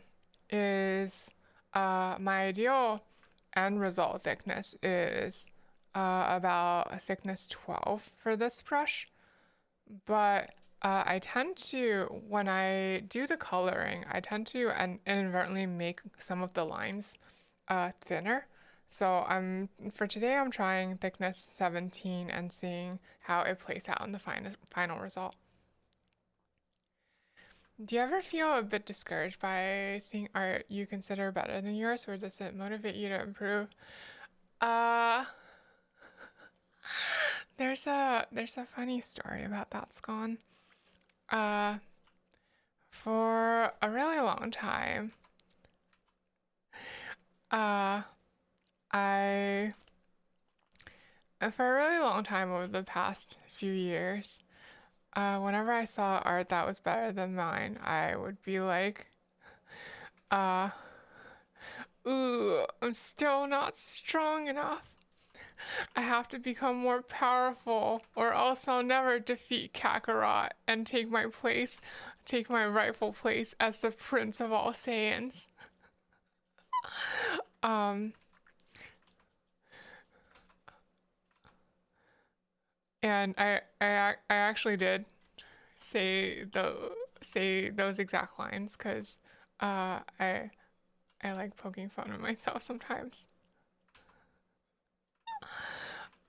is my ideal end result thickness is about a thickness 12 for this brush, but I tend to, when I do the coloring, I tend to inadvertently make some of the lines thinner. So for today I'm trying thickness 17 and seeing how it plays out in the final result. Do you ever feel a bit discouraged by seeing art you consider better than yours, or does it motivate you to improve? Uh, there's a funny story about that scone. Uh, for a really long time, uh, I for a really long time over the past few years, whenever I saw art that was better than mine, I would be like, uh, ooh, I'm still not strong enough. I have to become more powerful, or else I'll never defeat Kakarot and take my rightful place as the Prince of all Saiyans. Um, and I actually did say those exact lines because I I like poking fun at myself sometimes.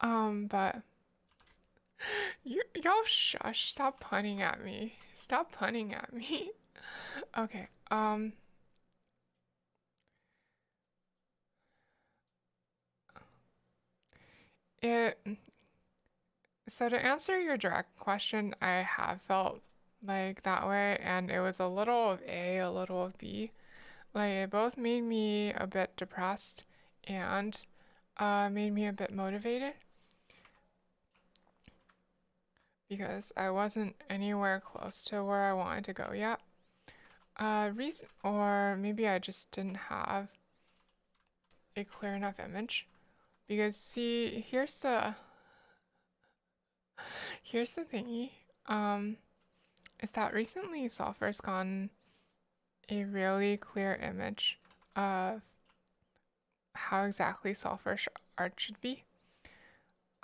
But y'all shush. Stop punning at me. Stop punning at me. Okay. It So to answer your direct question, I have felt like that way, and it was a little of A, a little of B. Like it both made me a bit depressed and made me a bit motivated because I wasn't anywhere close to where I wanted to go yet. Reason, or maybe I just didn't have a clear enough image. Because see, here's the thingy. Is that recently Sulfur's gotten a really clear image of how exactly Sulfur art should be.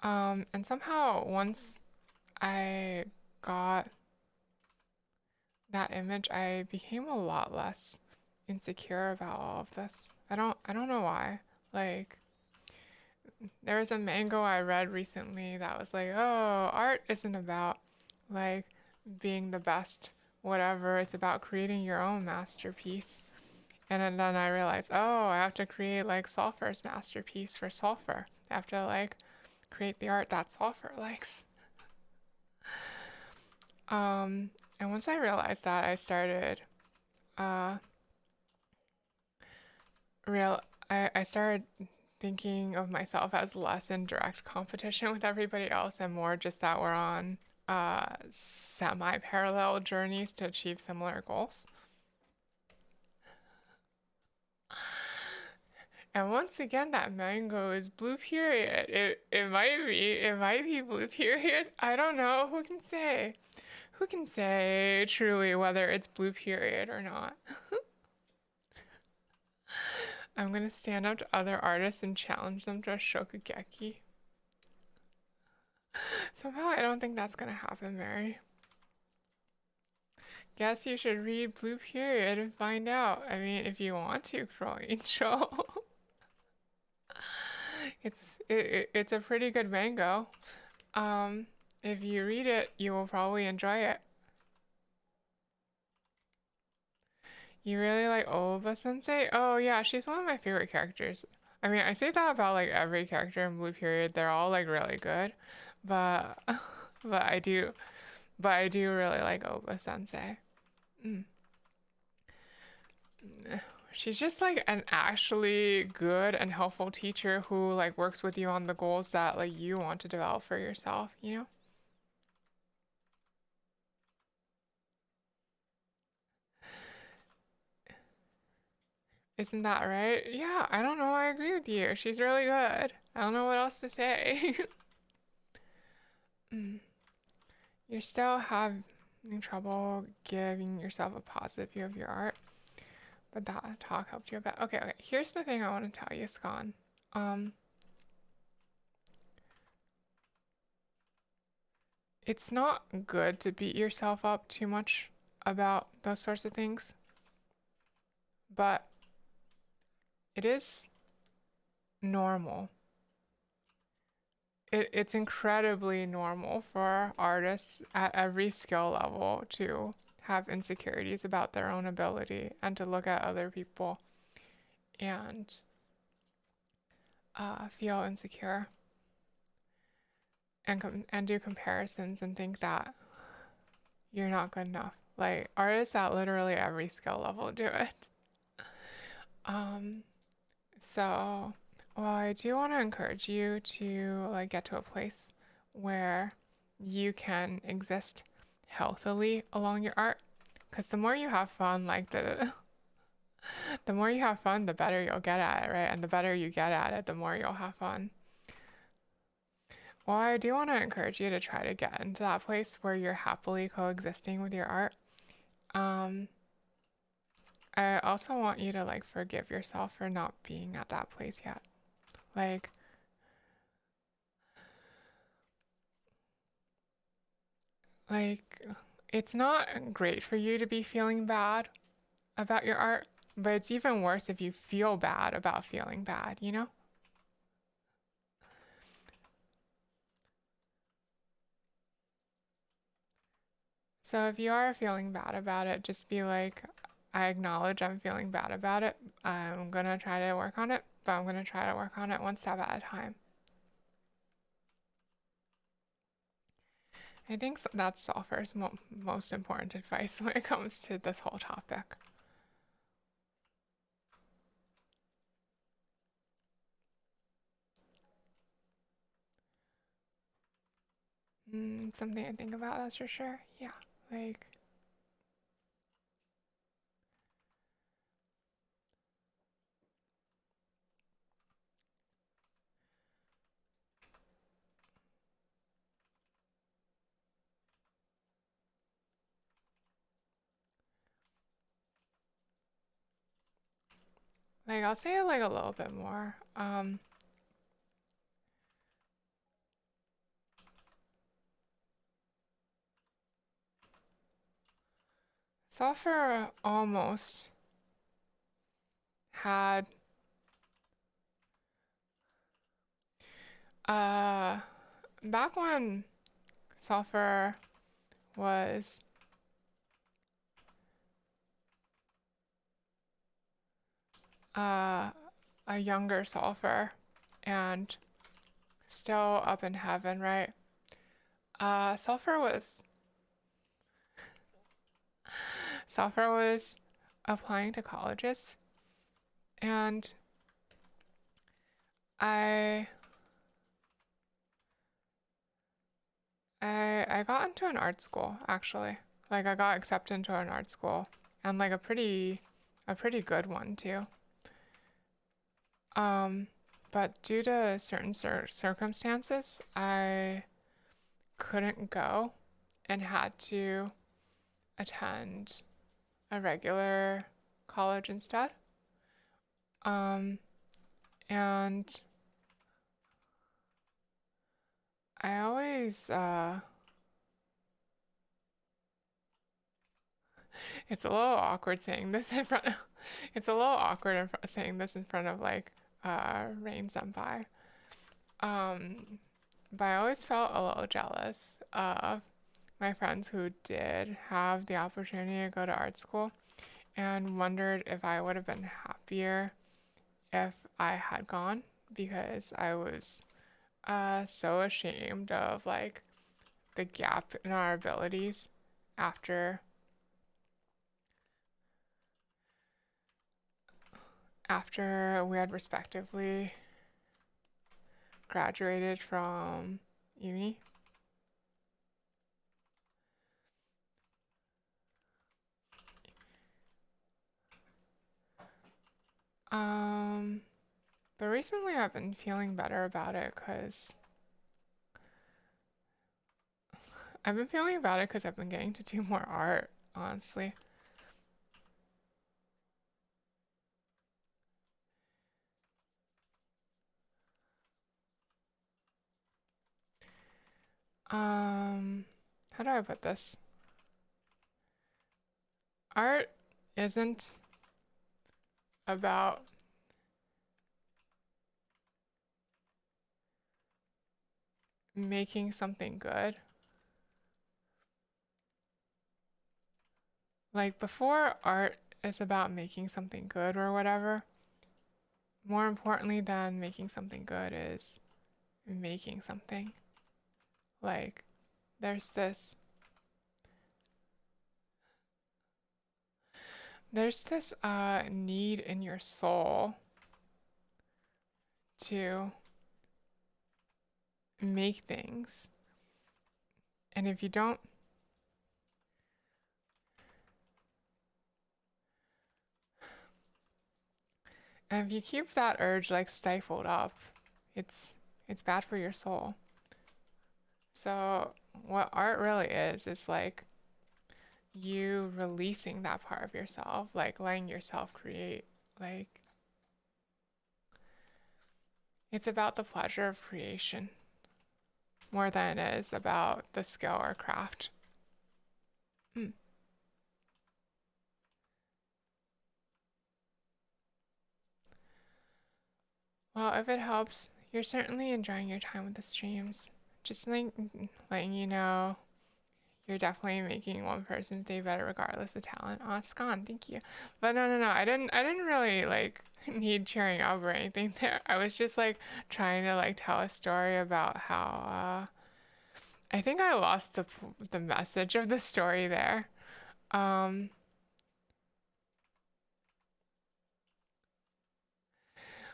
And somehow once I got that image, I became a lot less insecure about all of this. I don't know why. Like there was a mango I read recently that was like, "Oh, art isn't about like being the best whatever. It's about creating your own masterpiece." And then I realized, oh, I have to create like Sulfur's masterpiece for Sulfur. I have to like create the art that Sulfur likes. And once I realized that, I started uh real I started thinking of myself as less in direct competition with everybody else and more just that we're on semi-parallel journeys to achieve similar goals. And once again, that mango is blue period. It might be blue period. I don't know. Who can say? Who can say truly whether it's blue period or not? I'm gonna stand up to other artists and challenge them to a shokugeki. Somehow I don't think that's gonna happen, Mary. Guess you should read Blue Period and find out. I mean, if you want to, Crow Angel. It's a pretty good mango. If you read it, you will probably enjoy it. You really like Oliva Sensei? Oh yeah, she's one of my favorite characters. I mean, I say that about like every character in Blue Period. They're all like really good, but but I do really like Oliva Sensei. Mm. She's just like an actually good and helpful teacher who like works with you on the goals that like you want to develop for yourself, you know? Isn't that right? Yeah, I don't know. I agree with you. She's really good. I don't know what else to say. Mm. You're still having trouble giving yourself a positive view of your art, but that talk helped you a bit. Okay, okay. Here's the thing I want to tell you, Scon. Um, it's not good to beat yourself up too much about those sorts of things, but it is normal. It's incredibly normal for artists at every skill level to have insecurities about their own ability and to look at other people and feel insecure and do comparisons and think that you're not good enough. Like artists at literally every skill level do it. Um, so, well, I do want to encourage you to like get to a place where you can exist healthily along your art. Because the more you have fun, like the more you have fun, the better you'll get at it, right? And the better you get at it, the more you'll have fun. Well, I do want to encourage you to try to get into that place where you're happily coexisting with your art. Um, I also want you to like forgive yourself for not being at that place yet. Like, like it's not great for you to be feeling bad about your art, But it's even worse if you feel bad about feeling bad, you know? So if you are feeling bad about it, just be like, I acknowledge I'm feeling bad about it. I'm gonna try to work on it, but I'm gonna try to work on it one step at a time. I think that's Sulfur's most important advice when it comes to this whole topic. Something I think about, that's for sure. Yeah, like, I'll say it like a little bit more. Sulfur almost had uh back when Sulfur was uh a younger Sulfur and still up in heaven, right? Sulfur was Sulfur was applying to colleges, and I I got into an art school actually. Like I got accepted into an art school and like a pretty good one too. Um, but due to certain circumstances, I couldn't go and had to attend a regular college instead. Um, and I always it's a little awkward saying this in front of, it's a little awkward saying this in front of like Rain Senpai. Um, but I always felt a little jealous of my friends who did have the opportunity to go to art school and wondered if I would have been happier if I had gone because I was so ashamed of like the gap in our abilities after we had respectively graduated from uni. Um, but recently I've been feeling better about it because I've been getting to do more art, honestly. Um, how do I put this? Art isn't about making something good. Like before art is about making something good or whatever, more importantly than making something good is making something. Like there's this need in your soul to make things. And if you don't and if you keep that urge like stifled up, it's bad for your soul. So what art really is like you releasing that part of yourself, like letting yourself create. Like it's about the pleasure of creation more than it is about the skill or craft. Mm. Well, if it helps, you're certainly enjoying your time with the streams. Just like letting you know, you're definitely making one person's day better regardless of talent. Aw, Scon, thank you. But no, I didn't really like need cheering up or anything there. I was just like trying to like tell a story about how I think I lost the message of the story there. Um,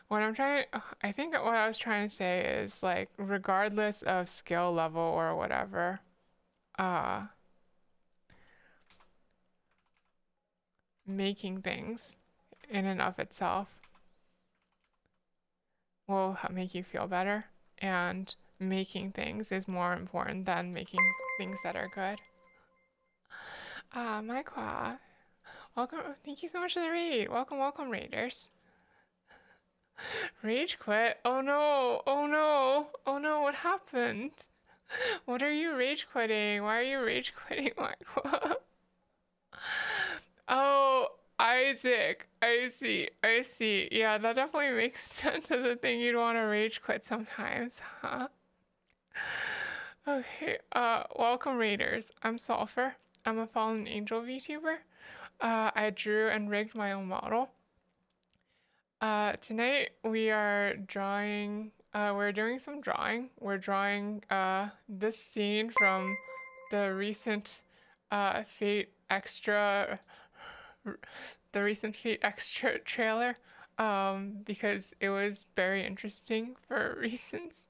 what I'm trying, I think what I was trying to say is like regardless of skill level or whatever, uh, making things in and of itself will make you feel better, and making things is more important than making things that are good. Maikwa, welcome. Thank you so much for the raid. Welcome, raiders. Rage quit? Oh no, oh no, oh no, what happened? What are you rage quitting? Why are you rage quitting, Maikwa? Oh, Isaac. I see. Yeah, that definitely makes sense as a thing you'd want to rage quit sometimes, huh? Okay, welcome raiders. I'm Sulfur. I'm a fallen angel VTuber. I drew and rigged my own model. Tonight we are drawing, we're doing some drawing. We're drawing, this scene from the recent, Fate Extra, the recent Fate Extra trailer, because it was very interesting for reasons.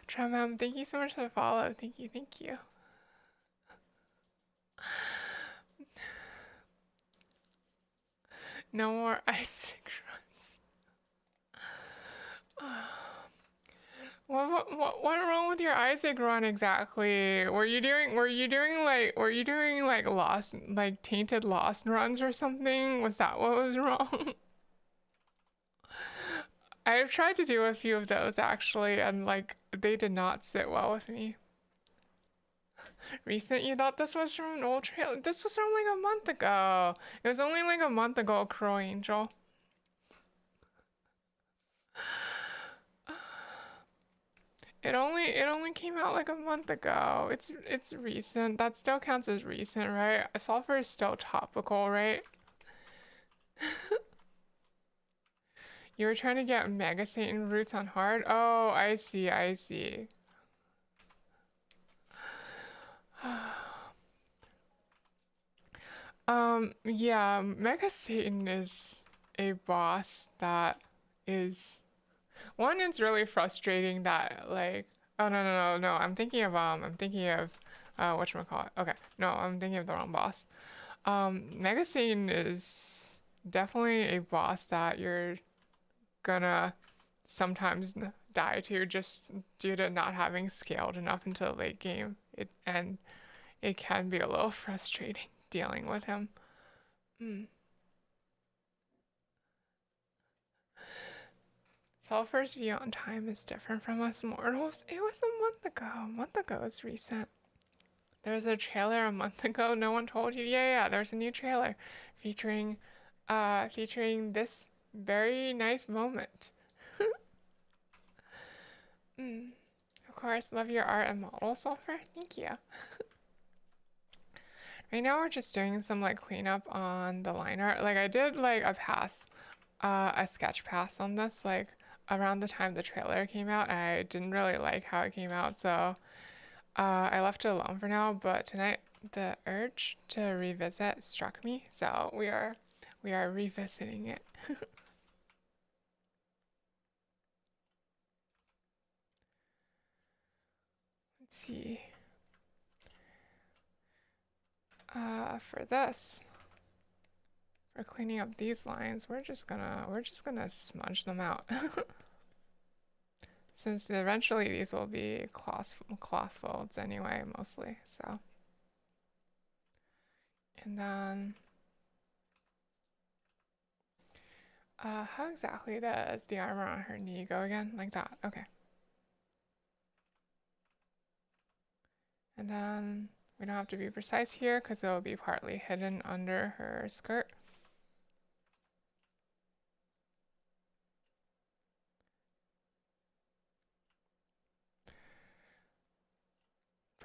Tramam, thank you so much for the follow. Thank you. No more Isaac runs. What went wrong with your Isaac run exactly? Were you doing like lost, like tainted lost runs or something? Was that what was wrong? I've tried to do a few of those actually, and like they did not sit well with me. Recent? You thought this was from an old trailer? This was from like a month ago. It was only like a month ago, Crow Angel. It only came out like a month ago. It's recent. That still counts as recent, right? Sulfur is still topical, right? You were trying to get Mega Satan roots on hard? Oh, I see, I see. Yeah, Mega Satan is a boss that is one, it's really frustrating that like oh no, I'm thinking of whatchamacallit. Okay, no, I'm thinking of the wrong boss. Mega Satan is definitely a boss that you're gonna sometimes die to just due to not having scaled enough into the late game. It can be a little frustrating dealing with him. Mm. Sulfur's view on time is different from us mortals. It was a month ago. A month ago is recent. There was a trailer a month ago. No one told you. Yeah. There's a new trailer featuring, featuring this very nice moment. Mm. Of course, love your art and model, Sulfur. Thank you. Right now we're just doing some like cleanup on the line art. Like I did like a sketch pass on this like around the time the trailer came out. I didn't really like how it came out, so I left it alone for now. But tonight the urge to revisit struck me, so we are revisiting it. Let's see. For this, for cleaning up these lines, we're just gonna smudge them out. Since eventually these will be cloth folds anyway, mostly, so. And then, how exactly does the armor on her knee go again? Like that, okay. And then, we don't have to be precise here because it will be partly hidden under her skirt.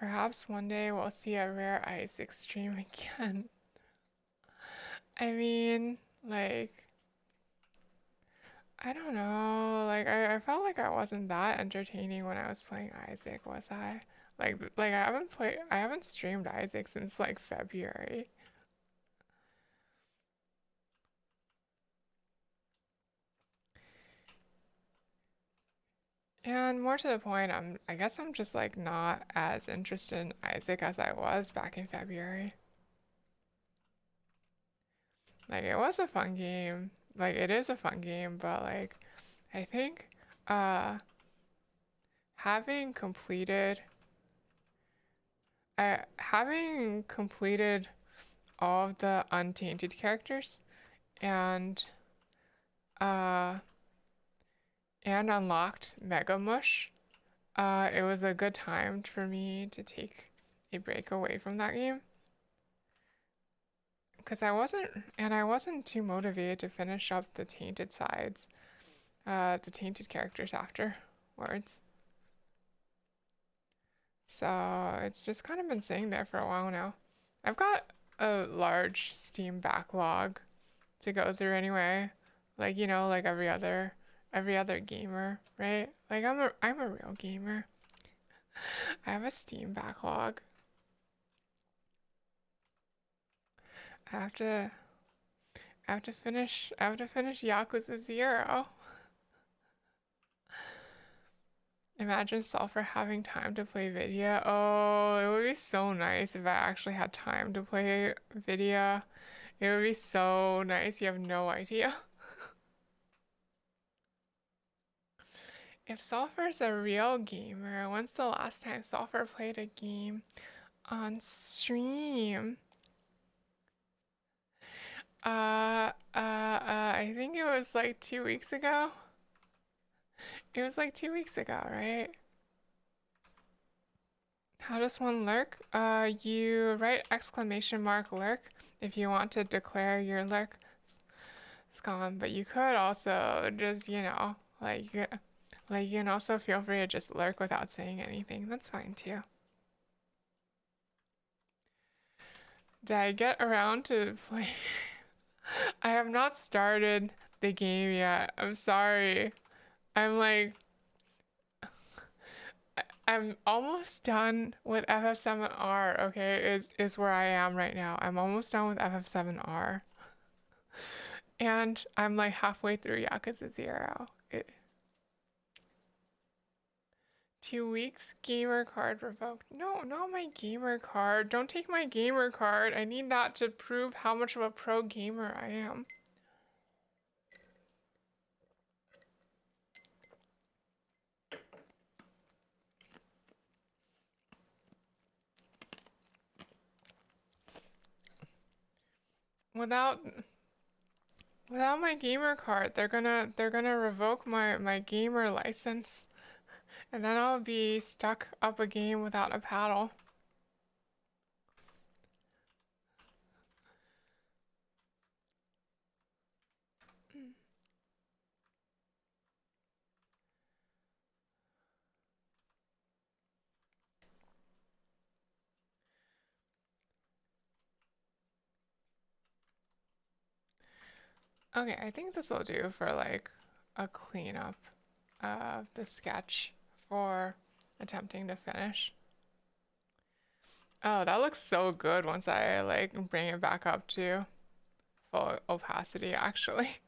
Perhaps one day we'll see a rare ice extreme again. I mean, like, I don't know. Like, I felt like I wasn't that entertaining when I was playing Isaac, was I? Like I haven't streamed Isaac since like February. And more to the point, I guess I'm just like not as interested in Isaac as I was back in February. Like it was a fun game. Like it is a fun game, but like I think uh having completed having completed all of the untainted characters and uh unlocked Mega Mush, it was a good time for me to take a break away from that game. Because I wasn't too motivated to finish up the tainted sides, the tainted characters afterwards. So it's just kind of been sitting there for a while now. I've got a large Steam backlog to go through anyway. Like, you know, like every other gamer, right? Like I'm a real gamer. I have a Steam backlog. I have to I have to finish Yakuza 0. Imagine Sulfur having time to play video. Oh, it would be so nice if I actually had time to play video. It would be so nice. You have no idea. If Sulfur's a real gamer, when's the last time Sulfur played a game on stream? I think it was like 2 weeks ago. It was like 2 weeks ago, right? How does one lurk? You write exclamation mark lurk if you want to declare your lurk scum, but you could also just, you know, like you can also feel free to just lurk without saying anything. That's fine too. Did I get around to play? I have not started the game yet. I'm sorry. I'm like I'm almost done with FF7R, okay? Is where I am right now. I'm almost done with FF7R. And I'm like halfway through Yakuza 0. 2 weeks? Gamer card revoked. No, not my gamer card. Don't take my gamer card. I need that to prove how much of a pro gamer I am. Without my gamer card, they're gonna revoke my gamer license. And then I'll be stuck up a game without a paddle. Okay, I think this will do for like a cleanup of the sketch for attempting to finish. Oh, that looks so good once I like bring it back up to full opacity actually.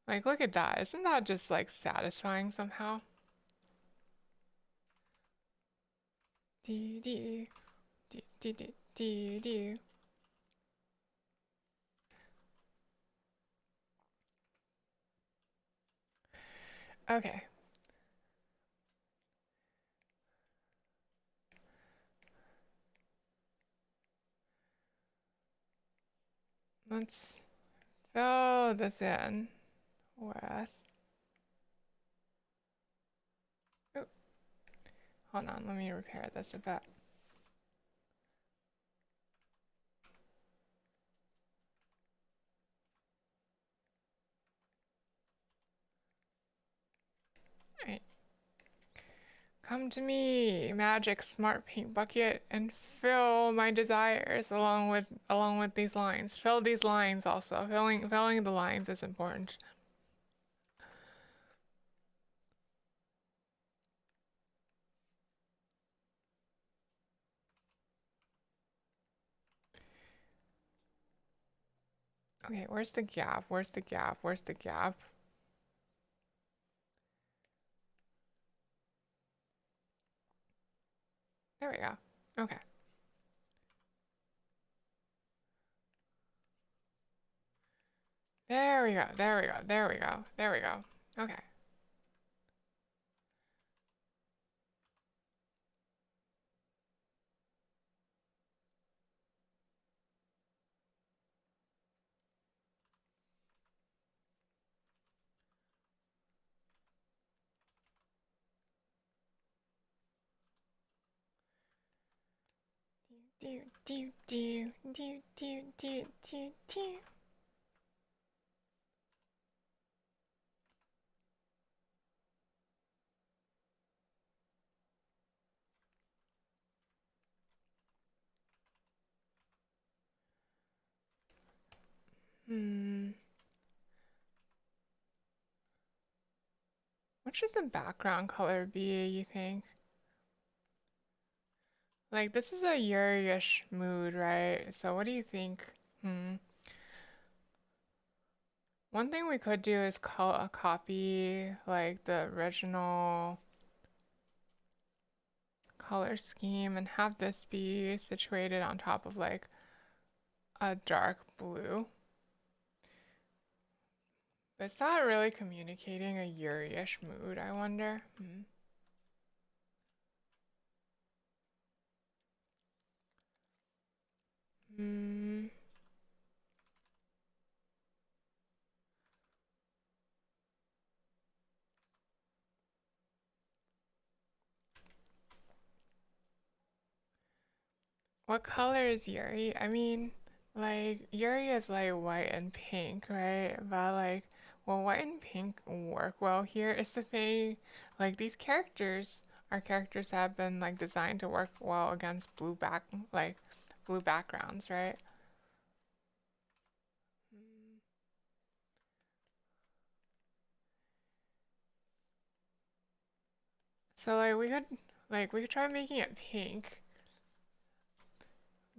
Like look at that. Isn't that just like satisfying somehow? Dee dee dee dee dee dee dee. Okay. Let's fill this in with oh, hold on, let me repair this a bit. Alright. Come to me, magic smart paint bucket, and fill my desires along with these lines. Fill these lines also. Filling the lines is important. Okay, where's the gap? Where's the gap? Where's the gap? There we go. Okay. There we go. There we go. There we go. There we go. Okay. Do do do do do do do do. Hmm. What should the background color be, you think? Like, this is a Yuri-ish mood, right? So what do you think? Hmm. One thing we could do is copy, like, the original color scheme and have this be situated on top of, like, a dark blue. But is that really communicating a Yuri-ish mood, I wonder? Hmm. Hmm. What color is Yuri? I mean, like, Yuri is like white and pink, right? But like, well, white and pink work well here. It's the thing, like, these characters are characters that have been like designed to work well against like, blue backgrounds, right? Mm. So like we could try making it pink,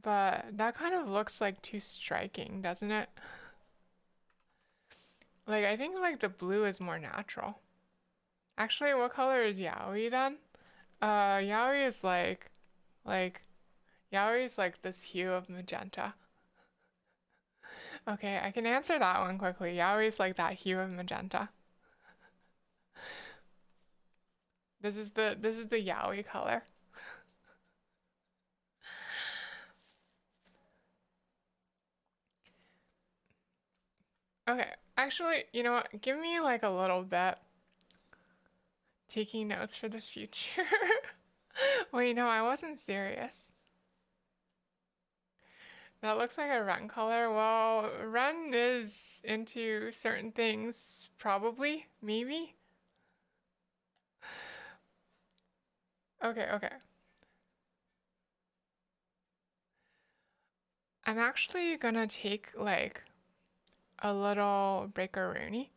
but that kind of looks like too striking, doesn't it? Like, I think like the blue is more natural. Actually, what color is Yaoi then? Yaoi is like Yaoi is like this hue of magenta. Okay, I can answer that one quickly. Yaoi is like that hue of magenta. This is the Yaoi color. Okay, actually, you know what? Give me like a little bit taking notes for the future. Wait, no, I wasn't serious. That looks like a Ren color. Well, Ren is into certain things, probably, maybe. Okay, okay. I'm actually gonna take like a little breakaroonie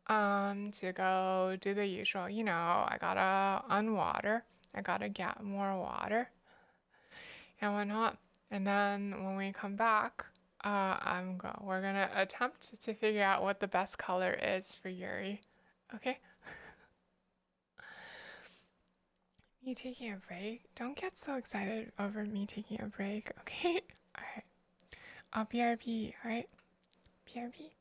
to go do the usual. I gotta unwater. I gotta get more water and whatnot. And then when we come back, we're gonna attempt to figure out what the best color is for Yuri. Okay? Me taking a break? Don't get so excited over me taking a break, okay? Alright. I'll BRB, alright? BRB.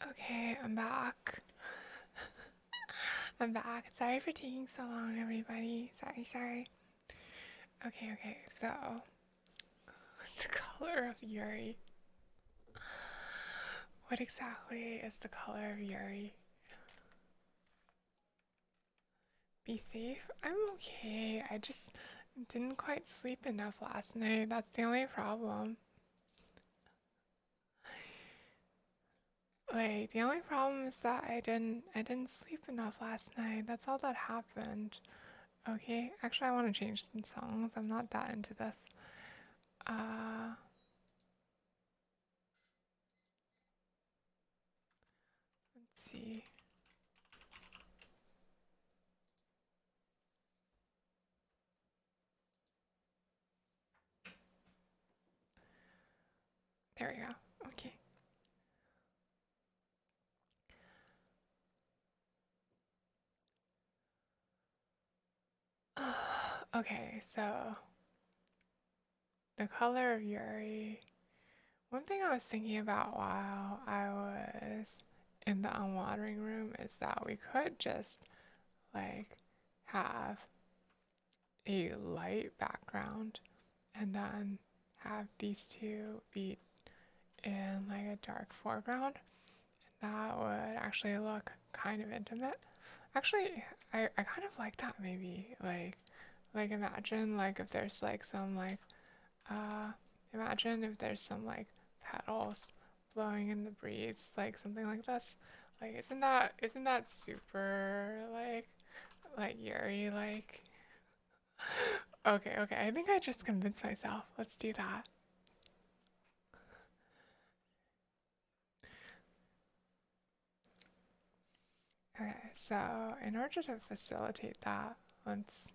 Okay, I'm back. I'm back. Sorry for taking so long, everybody. Sorry. Okay, so the color of Yuri. What exactly is the color of Yuri? Be safe? I'm okay. I just didn't quite sleep enough last night. That's the only problem. Like, the only problem is that I didn't sleep enough last night. That's all that happened. Okay, actually I want to change some songs. I'm not that into this. Uh, let's see. There we go. Okay. Okay, so the color of Yuri. One thing I was thinking about while I was in the unwatering room is that we could just like have a light background and then have these two be in like a dark foreground. That would actually look kind of intimate. Actually, I kind of like that maybe. Like imagine like if there's like some like uh imagine if there's some like petals blowing in the breeze, like something like this. Like isn't that super like Yuri like okay, I think I just convinced myself. Let's do that. Okay, so in order to facilitate that, let's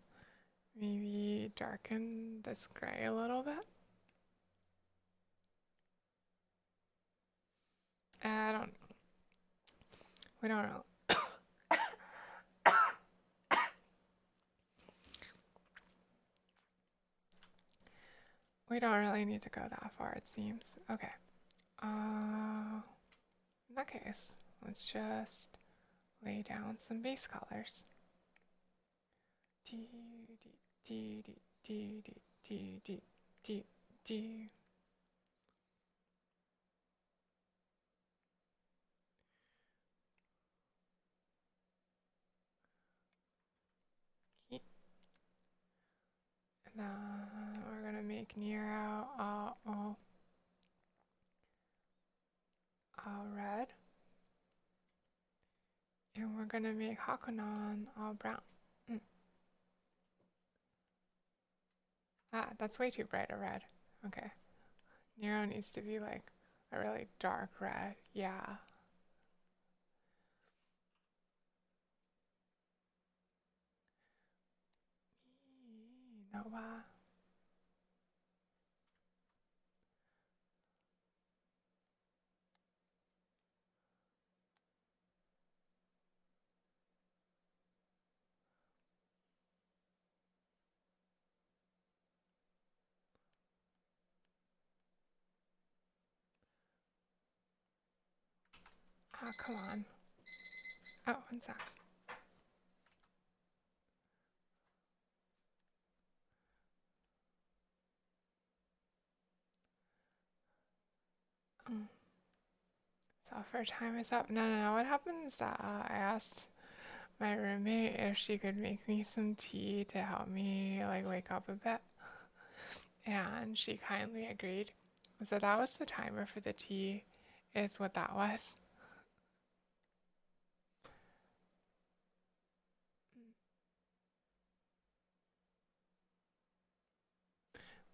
maybe darken this gray a little bit. I don't we don't know. We don't really need to go that far, it seems. Okay. In that case, let's just lay down some base colors. D D D D D D D D D. And then we're gonna make Nero all red. And we're gonna make Hakunan all brown. Mm. Ah, that's way too bright a red. Okay. Nero needs to be like a really dark red. Yeah. Nova. Oh, come on. Oh, one sec. Mm. Sulfur time is up. No. What happened is that I asked my roommate if she could make me some tea to help me like wake up a bit, and she kindly agreed. So that was the timer for the tea, is what that was.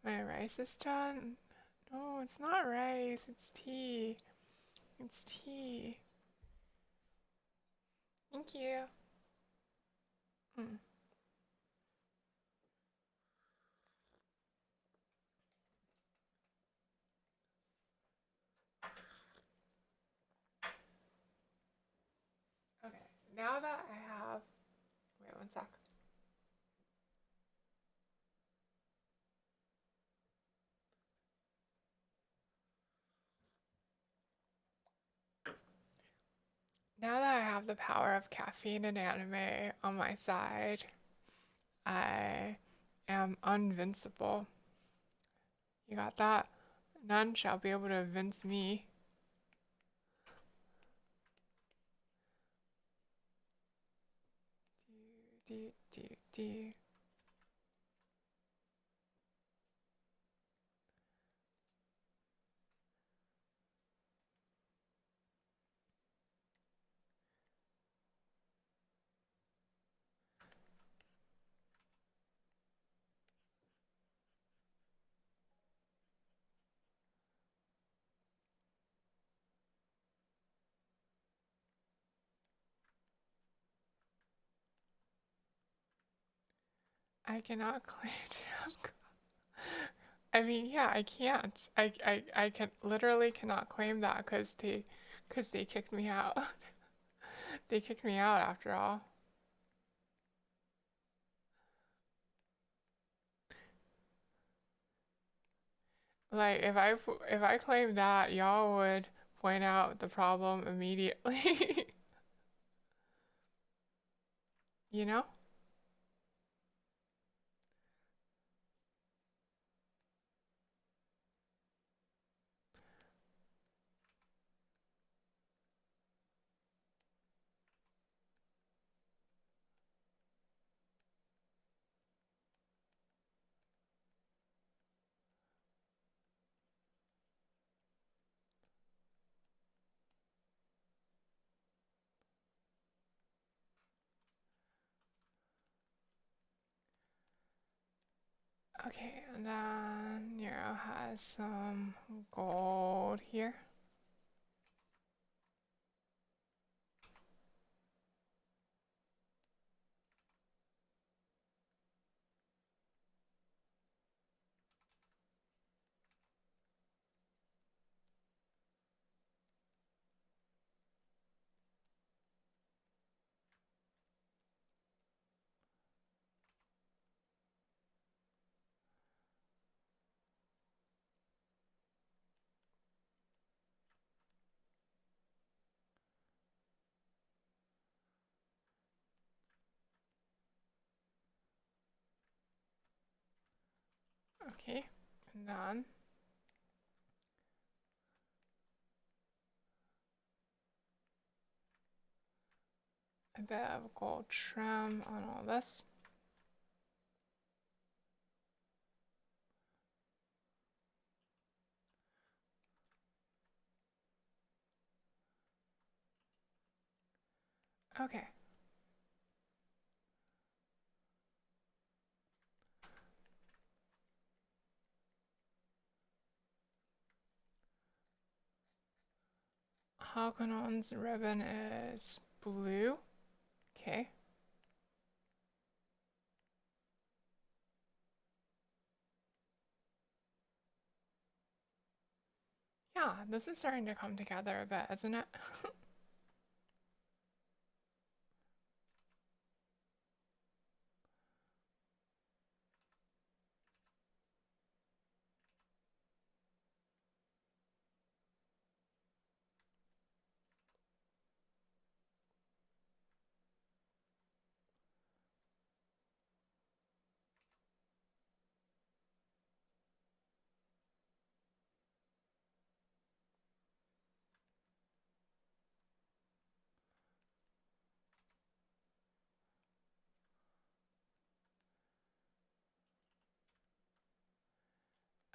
My rice is done. No, it's not rice. It's tea. It's tea. Thank you. Mm. Okay, now that I have. Wait one sec. have the power of caffeine and anime on my side, I am invincible. You got that? None shall be able to evince me. Do, do, do. I cannot claim to I mean, yeah, I can't. I can literally cannot claim that because they kicked me out. They kicked me out after all. Like if I claim that, y'all would point out the problem immediately. You know? Okay, and then Nero has some gold here. Okay, and then a bit of gold trim on all this. Okay. Hakonon's ribbon is blue. Okay. Yeah, this is starting to come together a bit, isn't it?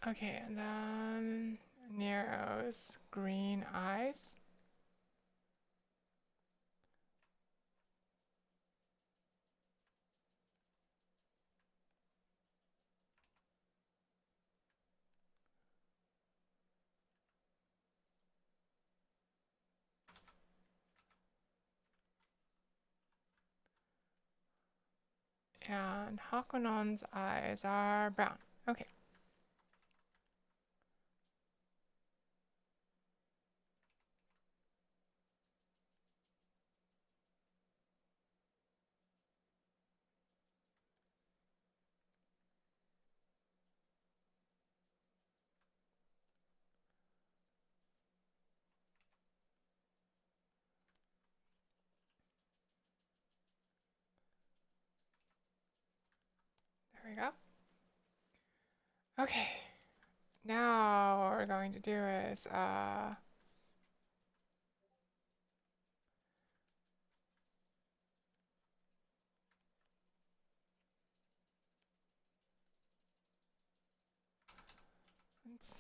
Okay, and then Nero's green eyes. And Hakonon's eyes are brown. Okay. There we go. Okay. Now what we're going to do is let's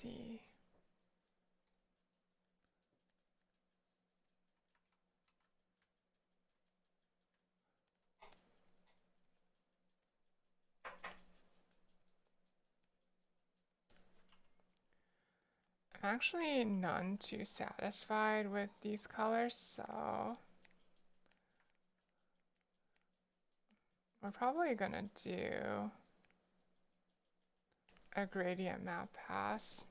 see. I'm actually none too satisfied with these colors, so we're probably gonna do a gradient map pass.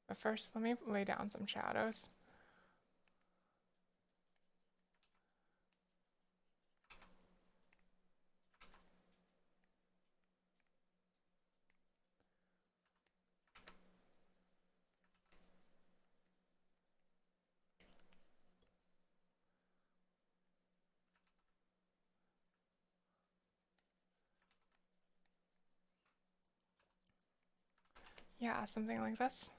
But first, let me lay down some shadows. Yeah, something like this.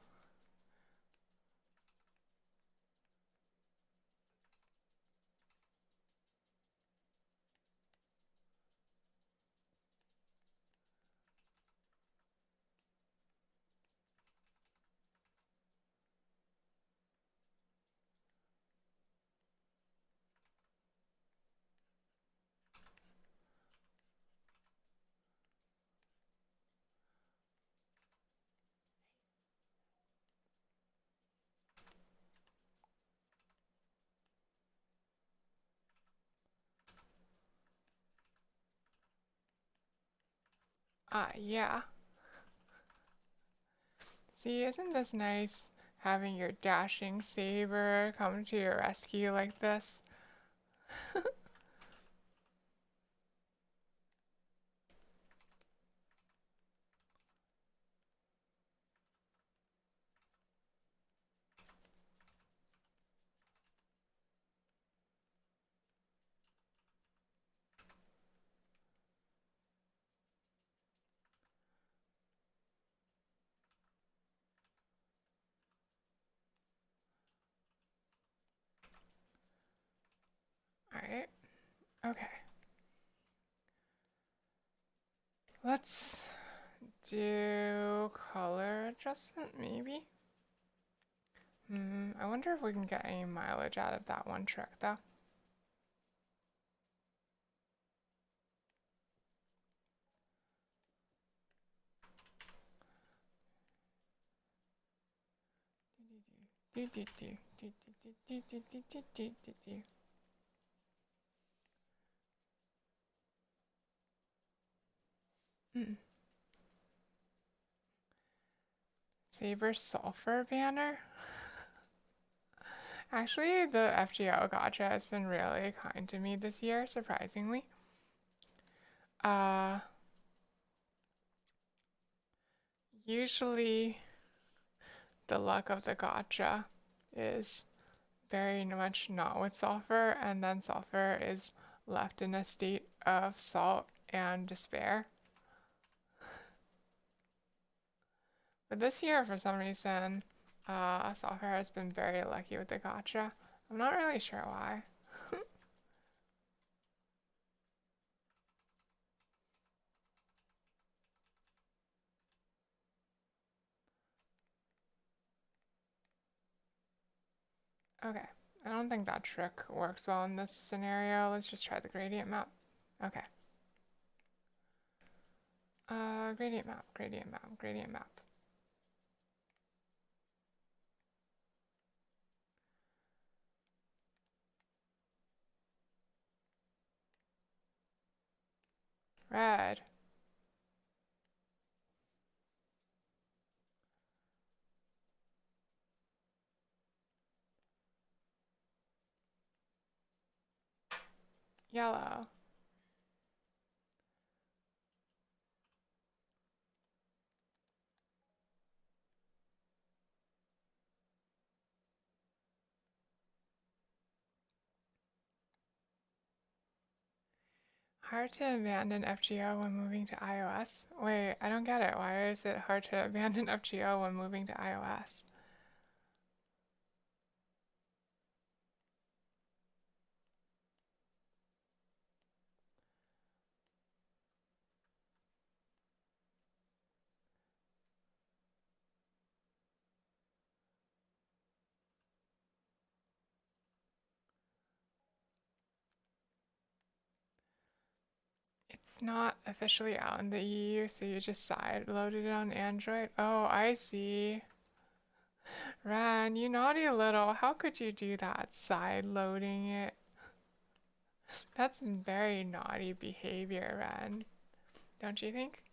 Yeah. See, isn't this nice having your dashing saber come to your rescue like this? Alright, okay. Let's do color adjustment, maybe? I wonder if we can get any mileage out of that one trick, though. Saber Sulfur banner? Actually, the FGO gacha has been really kind to me this year, surprisingly. Uh, Usually the luck of the gacha is very much not with Sulfur, and then Sulfur is left in a state of salt and despair. But this year, for some reason, Sulfur has been very lucky with the gacha. I'm not really sure why. Okay, I don't think that trick works well in this scenario. Let's just try the gradient map. Okay. Gradient map, gradient map, gradient map. Red. Yellow. Hard to abandon FGO when moving to iOS? Wait, I don't get it. Why is it hard to abandon FGO when moving to iOS? It's not officially out in the EU, so you just side loaded it on Android. Oh, I see. Ren, you naughty little. How could you do that? Side loading it. That's very naughty behavior, Ren. Don't you think?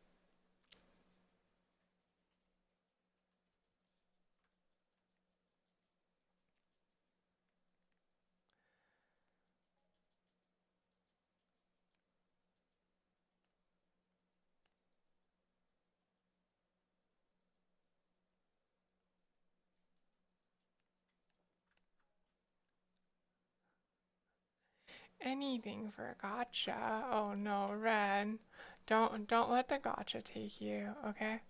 Anything for a gotcha. Oh no, Ren. Don't let the gotcha take you, okay?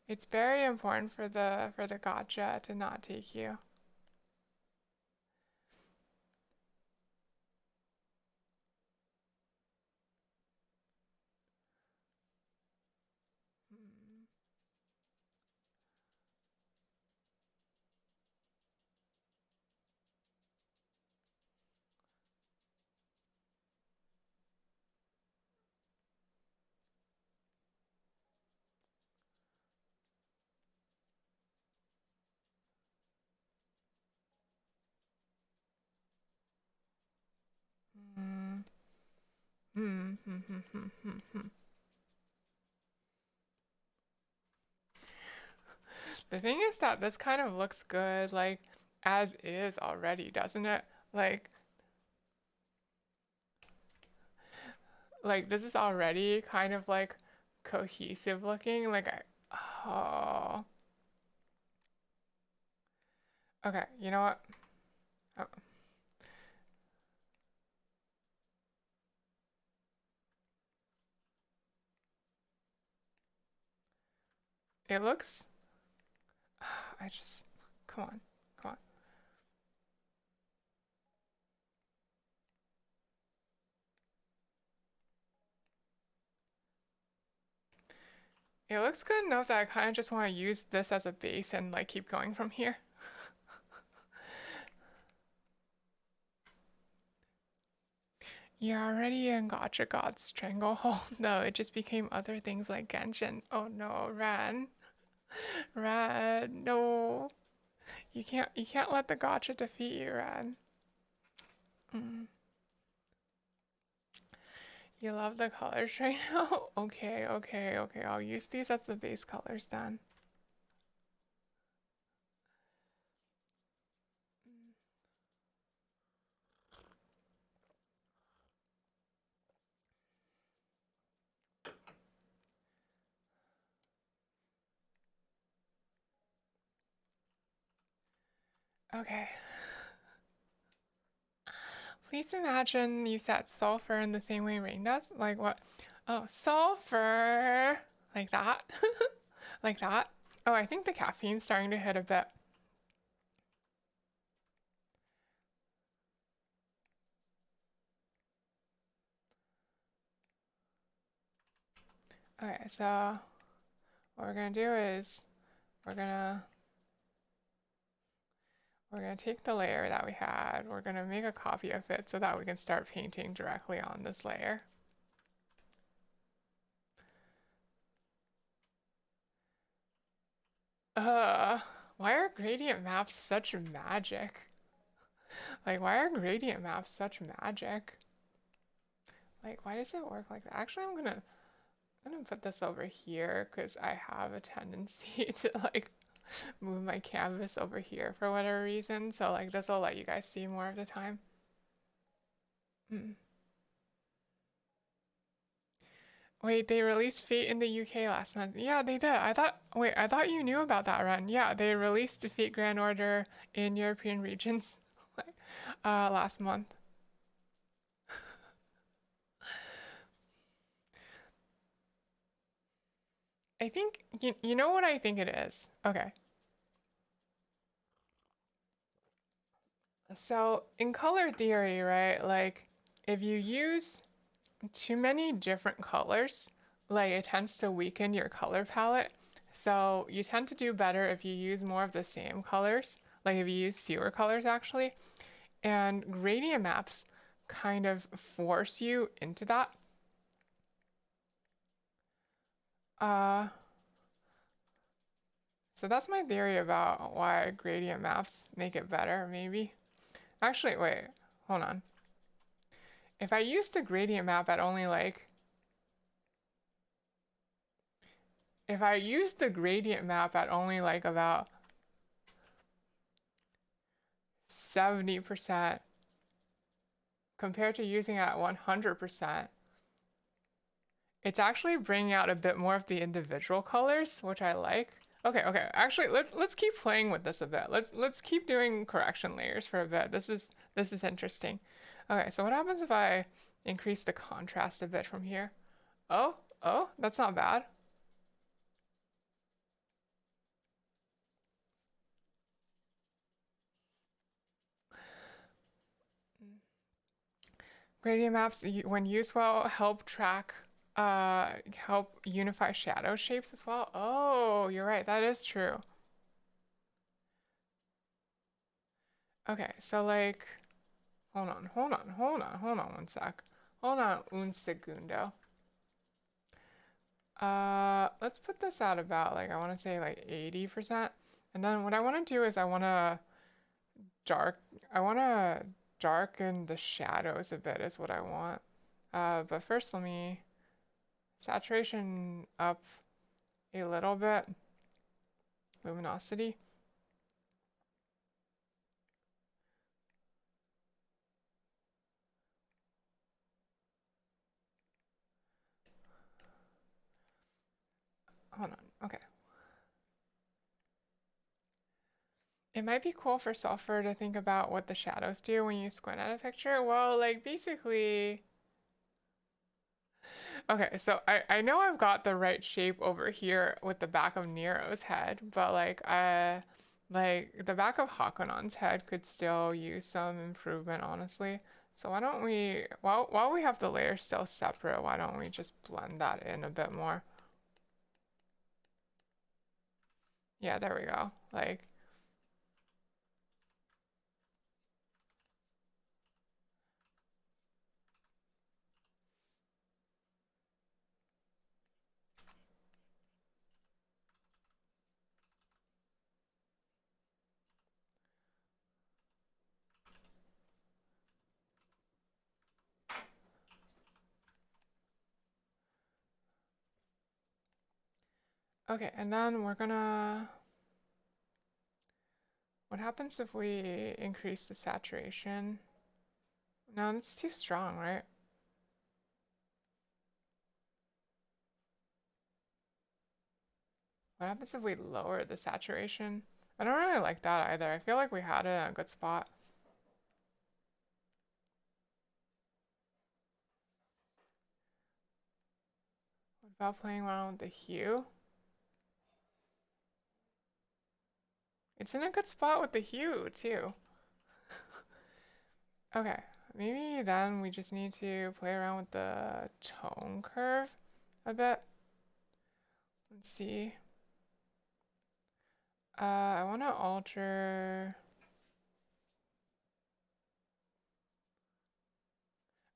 It's very important for the gotcha to not take you. Hmm. Hmm. Hmm. Hmm. Hmm. Hmm. Hmm. Hmm. The thing is that this kind of looks good, like, as is already, doesn't it? Like this is already kind of like cohesive looking. Oh, okay. You know what? Oh, it looks. I just, come on, come on. It looks good enough that I kind of just want to use this as a base and like keep going from here. You're already in Gotcha God's stranglehold. No, it just became other things like Genshin. Oh no, Ran. Ran, no. You can't let the Gotcha defeat you, Ran. Mm. You love the colors right now? Okay, okay, okay. I'll use these as the base colors then. Okay. Please imagine you set sulfur in the same way rain does. Like what? Oh, sulfur! Like that? Like that? Oh, I think the caffeine's starting to hit a bit. Okay, so what we're gonna do is we're gonna we're gonna take the layer that we had, we're gonna make a copy of it so that we can start painting directly on this layer. Uh, why are gradient maps such magic? Like, why are gradient maps such magic? Like, why does it work like that? Actually, I'm gonna put this over here because I have a tendency to like move my canvas over here for whatever reason. So like this will let you guys see more of the time. Mm. Wait, they released Fate in the UK last month. Yeah, they did. I thought you knew about that run. Yeah, they released Fate Grand Order in European regions like last month. I think you know what I think it is. Okay. So in color theory, right? Like if you use too many different colors, like it tends to weaken your color palette. So you tend to do better if you use more of the same colors, like if you use fewer colors actually. And gradient maps kind of force you into that. Uh, so that's my theory about why gradient maps make it better, maybe. Actually, wait, hold on. If I use the gradient map at only like, if I use the gradient map at only like about 70% compared to using it at 100%, it's actually bringing out a bit more of the individual colors, which I like. Okay, okay. Actually, let's keep playing with this a bit. Let's keep doing correction layers for a bit. This is interesting. Okay, so what happens if I increase the contrast a bit from here? Oh, oh, that's not bad. Gradient maps, when used well, help unify shadow shapes as well. Oh, you're right. That is true. Okay, so like, hold on one sec. Hold on un segundo. Let's put this at about like, I want to say like 80%. And then what I want to do is dark, I want to darken the shadows a bit is what I want. But first let me saturation up a little bit, luminosity. Hold on, okay. It might be cool for Sulfur to think about what the shadows do when you squint at a picture. Well, like basically, okay, so I know I've got the right shape over here with the back of Nero's head, but like the back of Hakonon's head could still use some improvement, honestly. So why don't we, while we have the layers still separate, why don't we just blend that in a bit more? Yeah, there we go. Like, okay, and then we're gonna, what happens if we increase the saturation? No, that's too strong, right? What happens if we lower the saturation? I don't really like that either. I feel like we had it in a good spot. What about playing around with the hue? It's in a good spot with the hue, too. Okay, maybe then we just need to play around with the tone curve a bit. Let's see. I want to alter...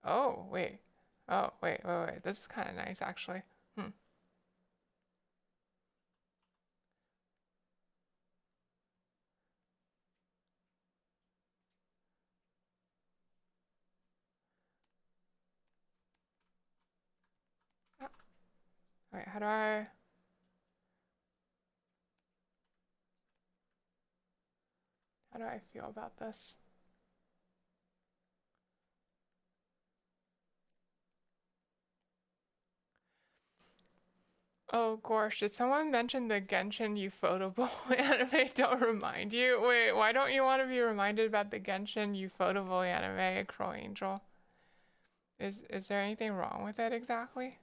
Oh, wait. Oh, wait. This is kind of nice, actually. Hmm. Ah, wait, how do I feel about this? Oh gosh, did someone mention the Genshin Ufotable anime don't remind you? Wait, why don't you want to be reminded about the Genshin Ufotable anime, Crow Angel? Is there anything wrong with it exactly?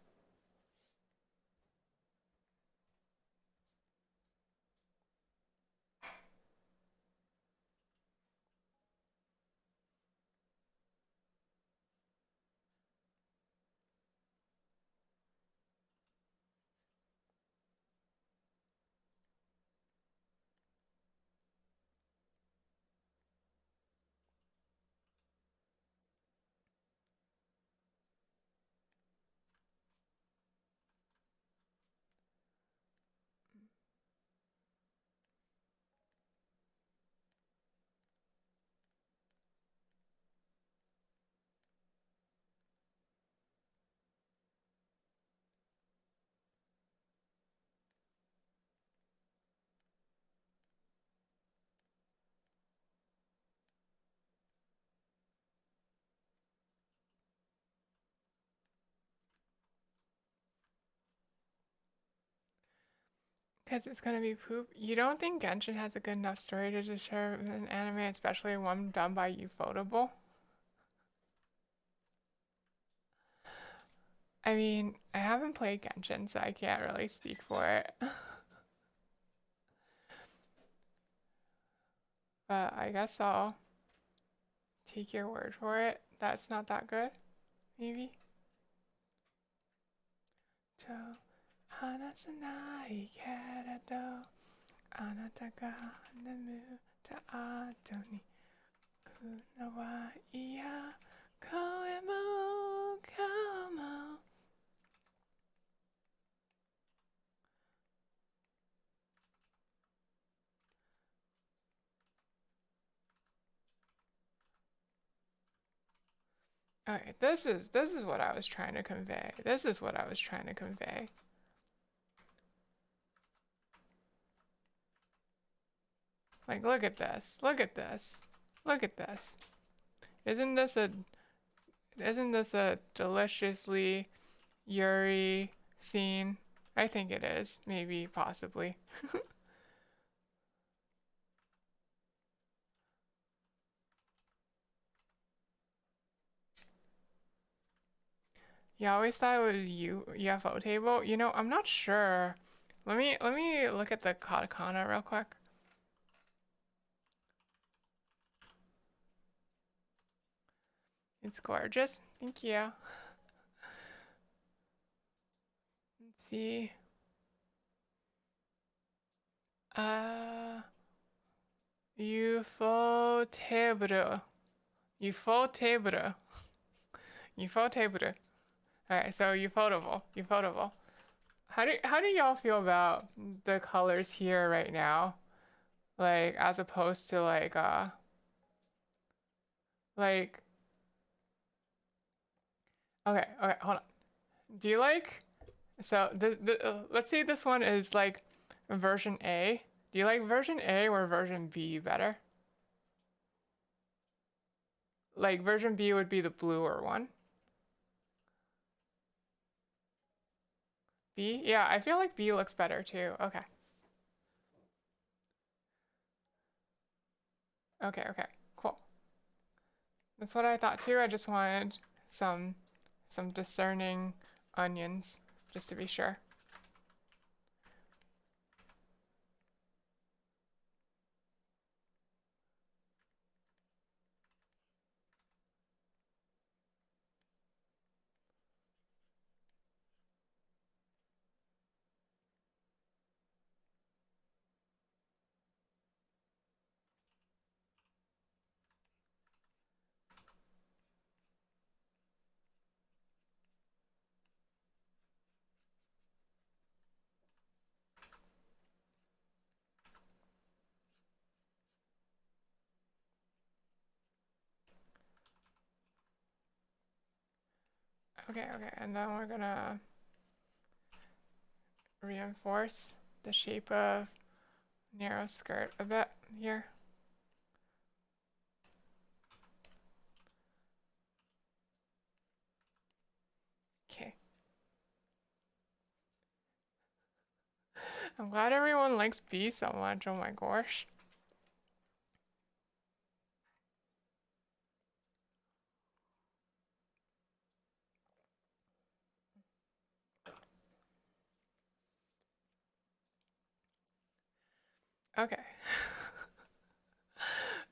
Because it's gonna be poop. You don't think Genshin has a good enough story to deserve an anime, especially one done by Ufotable? I mean, I haven't played Genshin, so I can't really speak for it. But I guess I'll take your word for it. That's not that good, maybe. と話さないけれど、あなたが眠った後に来るのは嫌、声も顔も。Okay, this is what I was trying to convey. This is what I was trying to convey. Like, look at this. Look at this. Look at this. Isn't this a deliciously Yuri scene? I think it is. Maybe, possibly. You always thought it was UFO table? You know, I'm not sure. Let me look at the katakana real quick. It's gorgeous. Thank you. Let's see. UFO table. UFO table. UFO table. Alright, so ufotable. Ufotable. How do y'all feel about the colors here right now? Like, as opposed to like, okay, hold on. Do you like, so let's say this one is like version A. Do you like version A or version B better? Like, version B would be the bluer one. B? Yeah, I feel like B looks better too. Okay. Okay, cool. That's what I thought too. I just wanted some discerning onions, just to be sure. Okay, and then we're gonna reinforce the shape of narrow skirt a bit here. Okay. I'm glad everyone likes B so much, oh my gosh. Okay.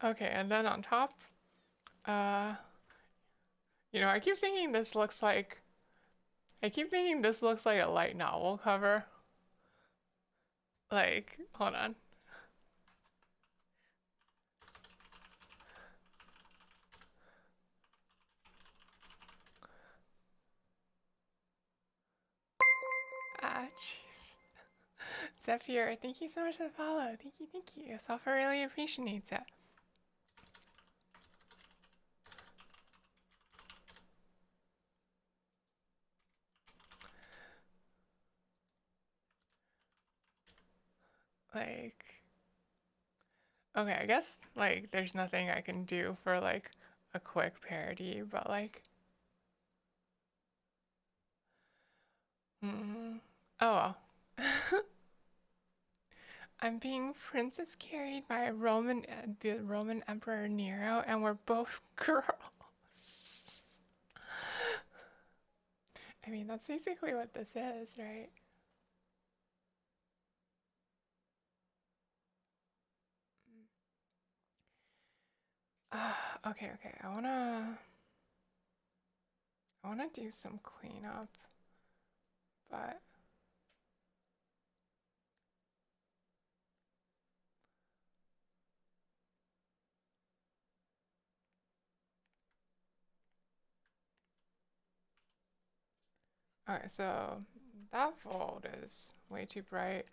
Okay, and then on top, you know, I keep thinking this looks like a light novel cover. Like, hold on. Ah, jeez. Zephyr, thank you so much for the follow. Thank you. Sulfur really appreciates it. Like, okay, I guess, like, there's nothing I can do for, like, a quick parody, but, like, oh well. I'm being princess carried by the Roman Emperor Nero, and we're both girls. I mean, that's basically what this is, right? Okay, okay. I wanna do some cleanup, but okay. So that fold is way too bright.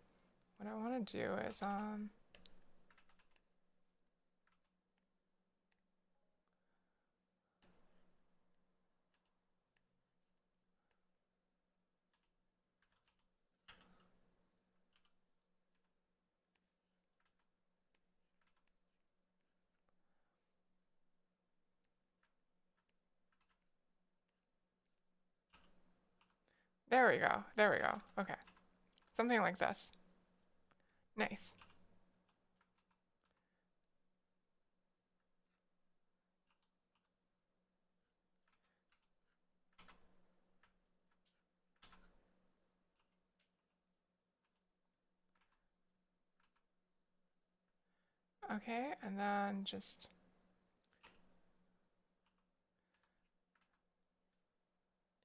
What I want to do is there we go. There we go. Okay, something like this. Nice. Okay, and then just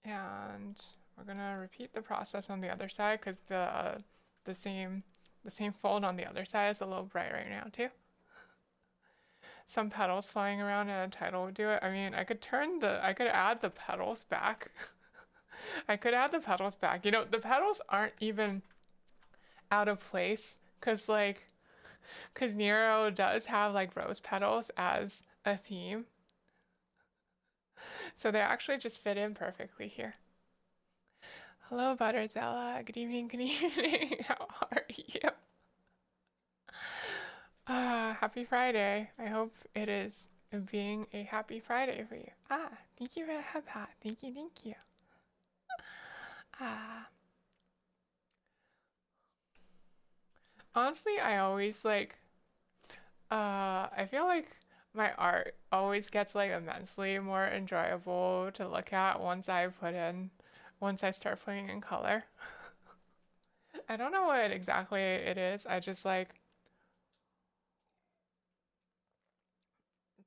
and we're gonna repeat the process on the other side because the same the same fold on the other side is a little bright right now too. Some petals flying around and a title would do it. I mean, I could add the petals back. I could add the petals back. You know, the petals aren't even out of place because Nero does have like rose petals as a theme. So they actually just fit in perfectly here. Hello, Butterzella. Good evening, good evening. How are you? Happy Friday. I hope it is being a happy Friday for you. Thank you for the hub hat. Thank you, thank you. Ah. Honestly, I always I feel like my art always gets like immensely more enjoyable to look at once I start putting in color. I don't know what exactly it is. I just like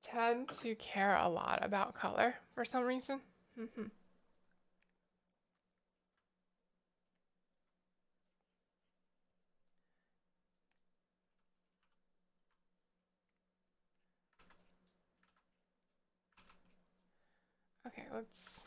tend to care a lot about color for some reason. Okay, let's.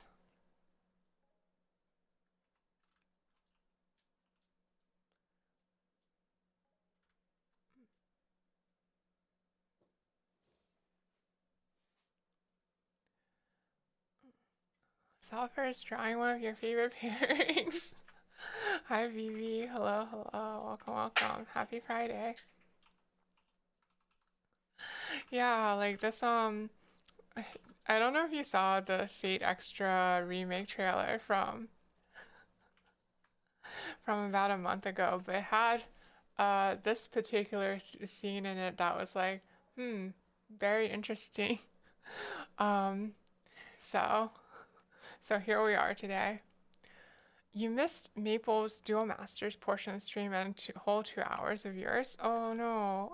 Sulfur is drawing one of your favorite pairings. Hi, Vivi. Hello, hello. Welcome, welcome. Happy Friday. Yeah, like this, I don't know if you saw the Fate Extra remake trailer from about a month ago, but it had this particular scene in it that was like, very interesting. Um, so so here we are today. You missed Maple's Dual Masters portion of the stream and whole 2 hours of yours. Oh no.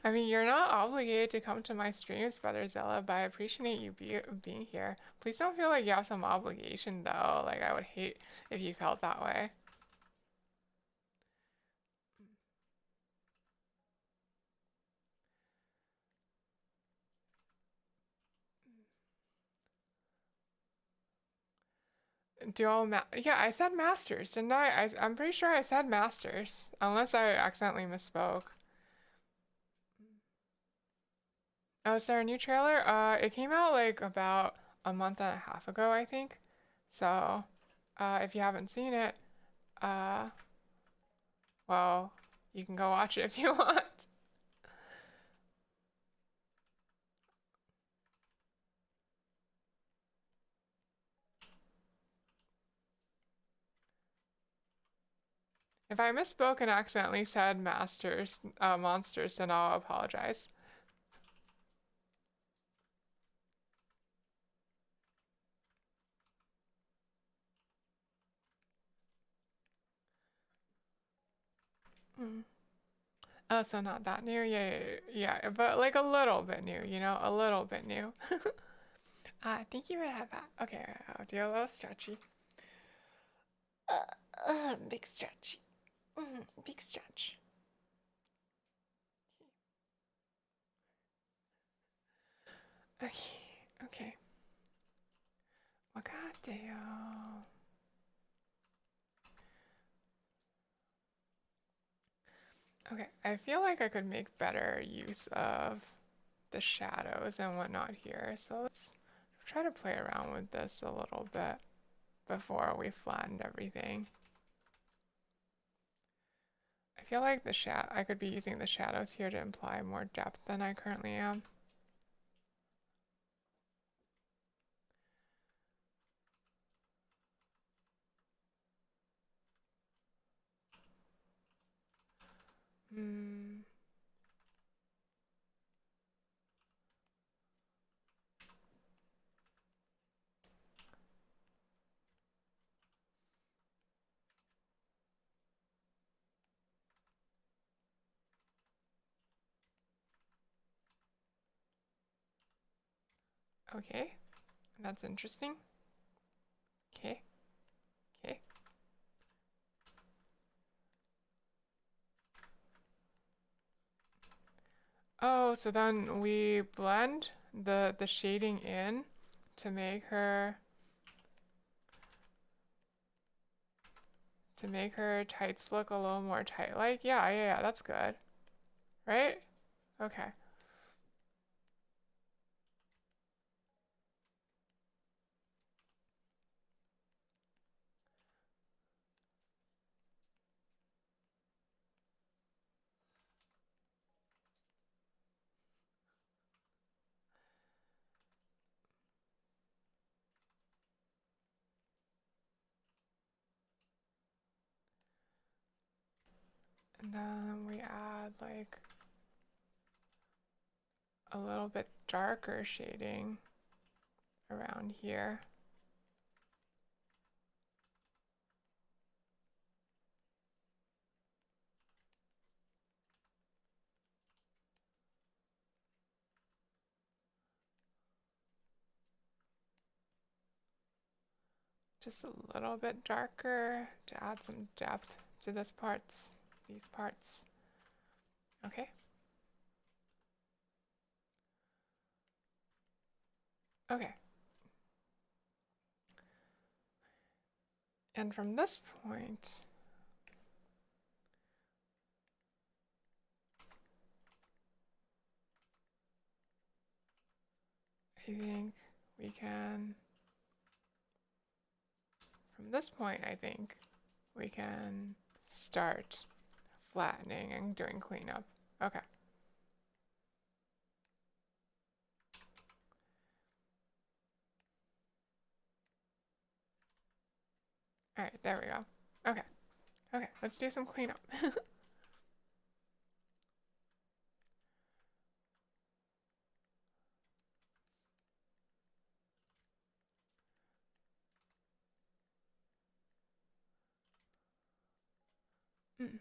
I mean, you're not obligated to come to my streams, Brother Zella, but I appreciate you being here. Please don't feel like you have some obligation, though. Like, I would hate if you felt that way. Yeah, I said masters, didn't I'm pretty sure I said masters, unless I accidentally misspoke. Oh, is there a new trailer? It came out like about a month and a half ago, I think. So, if you haven't seen it, uh, well, you can go watch it if you want. If I misspoke and accidentally said masters, monsters, then I'll apologize. Mm. Oh, so not that new? Yeah, but like a little bit new, you know, a little bit new. Thank you for that. Okay, I'll do a little stretchy. Big stretchy. Big stretch. Okay, okay. Wakateo. Okay, I feel like I could make better use of the shadows and whatnot here. So let's try to play around with this a little bit before we flattened everything. I feel like I could be using the shadows here to imply more depth than I currently am. Hmm. Okay, that's interesting. Okay, okay. Oh, so then we blend the shading in to make her tights look a little more tight. Like, yeah, that's good. Right? Okay. And then we add like a little bit darker shading around here. Just a little bit darker to add some depth to these parts. Okay. Okay. And from this point, I think we can, from this point, I think we can start flattening and doing cleanup. Okay. All right, there we go. Okay. Okay, let's do some cleanup. Mm.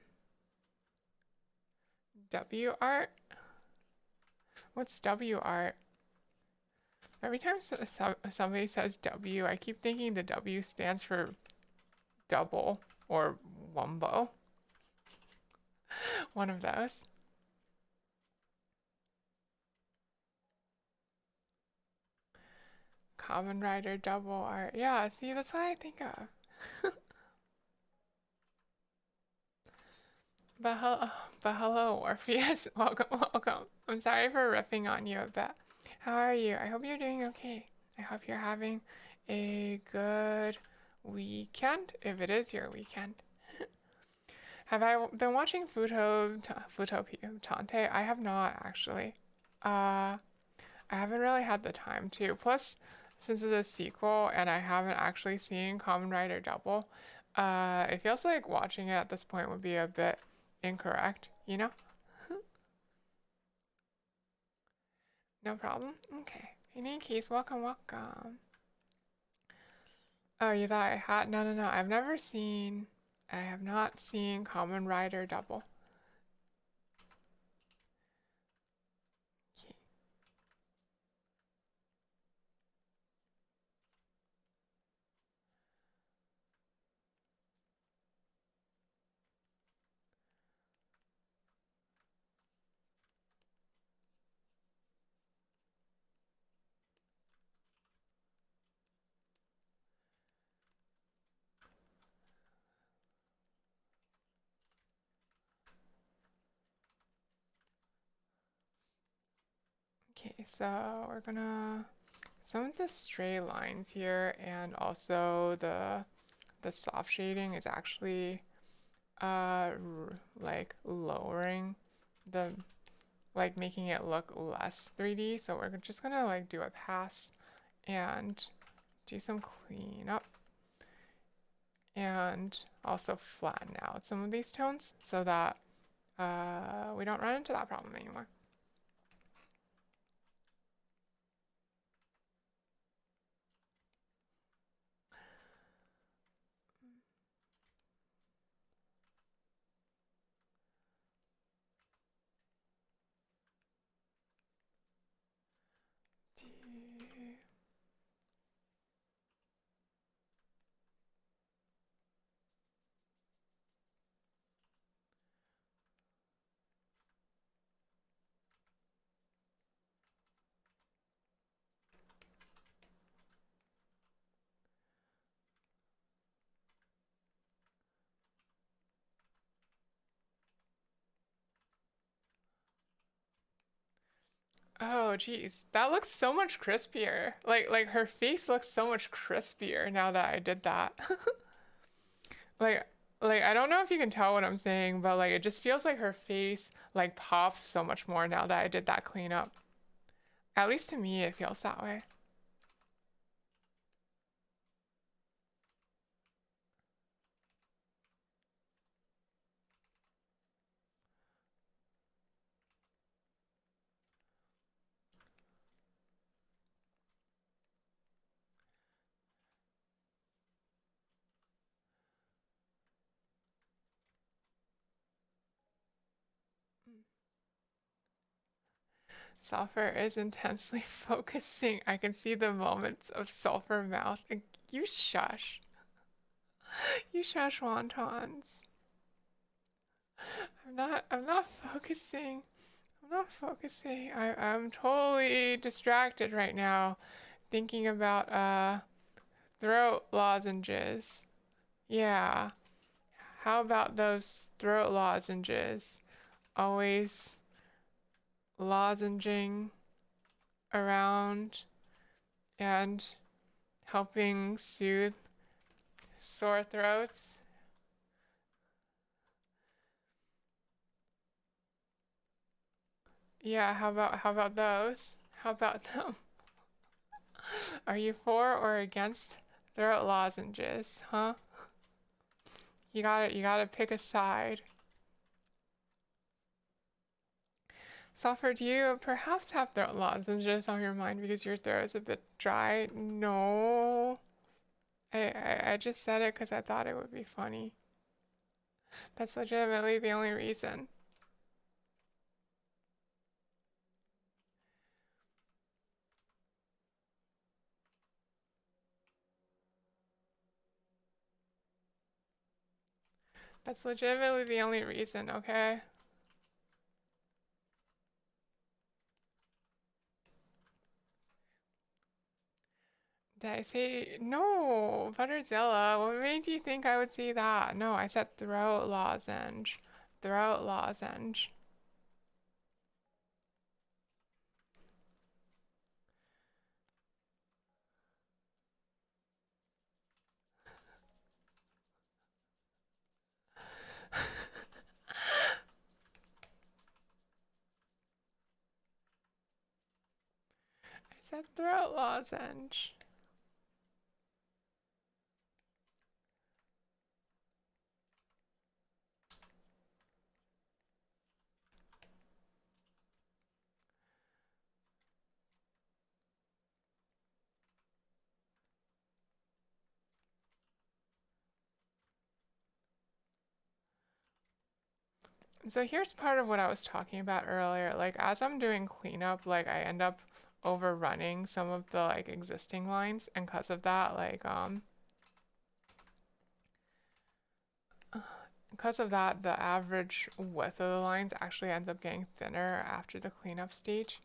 W art? What's W art? Every time somebody says W, I keep thinking the W stands for double or wumbo. One of those. Common Rider double art. Yeah, see, that's what I think of. But hello, but hello, Orpheus. Welcome, welcome. I'm sorry for riffing on you a bit. How are you? I hope you're doing okay. I hope you're having a good weekend, if it is your weekend. Have I been watching Futopia Tante? I have not actually. I haven't really had the time to. Plus, since it's a sequel and I haven't actually seen Kamen Rider Double, It feels like watching it at this point would be a bit incorrect, you know? No problem. Okay. In any case, welcome, welcome. Oh, you thought I had? No, no, no. I have not seen Common Rider Double. Okay. Okay, so we're gonna some of the stray lines here and also the soft shading is actually like lowering the like making it look less 3D. So we're just gonna like do a pass and do some cleanup and also flatten out some of these tones so that we don't run into that problem anymore. Oh, geez, that looks so much crispier. Like her face looks so much crispier now that I did that. Like like I don't know if you can tell what I'm saying, but like it just feels like her face like pops so much more now that I did that cleanup. At least to me, it feels that way. Sulfur is intensely focusing. I can see the moments of sulfur mouth. You shush. You shush wontons. I'm not focusing. I'm not focusing. I'm totally distracted right now thinking about throat lozenges. Yeah. How about those throat lozenges? Always lozenging around and helping soothe sore throats. Yeah, how about those? How about them? Are you for or against throat lozenges, huh? You gotta pick a side. Sulfur, do you perhaps have throat lozenges on your mind because your throat is a bit dry? No. I just said it because I thought it would be funny. That's legitimately the only reason. That's legitimately the only reason, okay? Did I say no, Butterzilla? What made you think I would say that? No, I said throat lozenge. Throat lozenge. I said throat lozenge. So here's part of what I was talking about earlier. Like as I'm doing cleanup, like I end up overrunning some of the like existing lines, and because of that, because of that, the average width of the lines actually ends up getting thinner after the cleanup stage.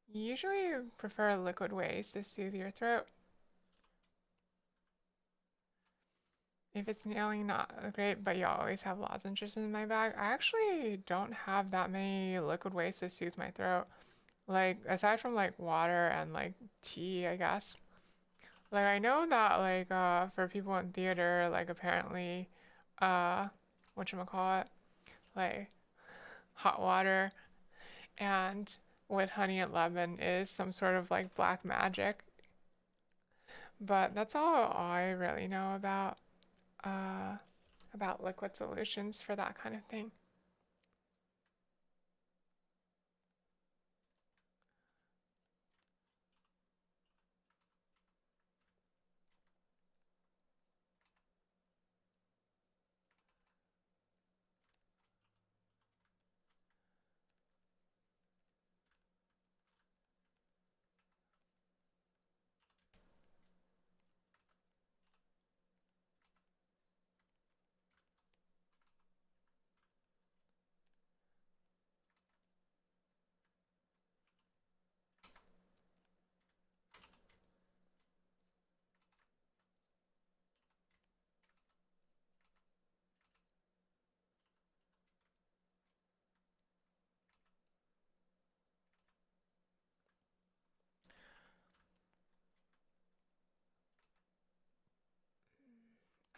You usually prefer liquid ways to soothe your throat. If it's nailing, not great, but you always have lozenges in my bag. I actually don't have that many liquid ways to soothe my throat. Like, aside from like water and like tea, I guess. Like, I know that for people in theater, like apparently, uh, whatchamacallit, like hot water and with honey and lemon is some sort of like black magic. But that's all I really know uh about liquid solutions for that kind of thing.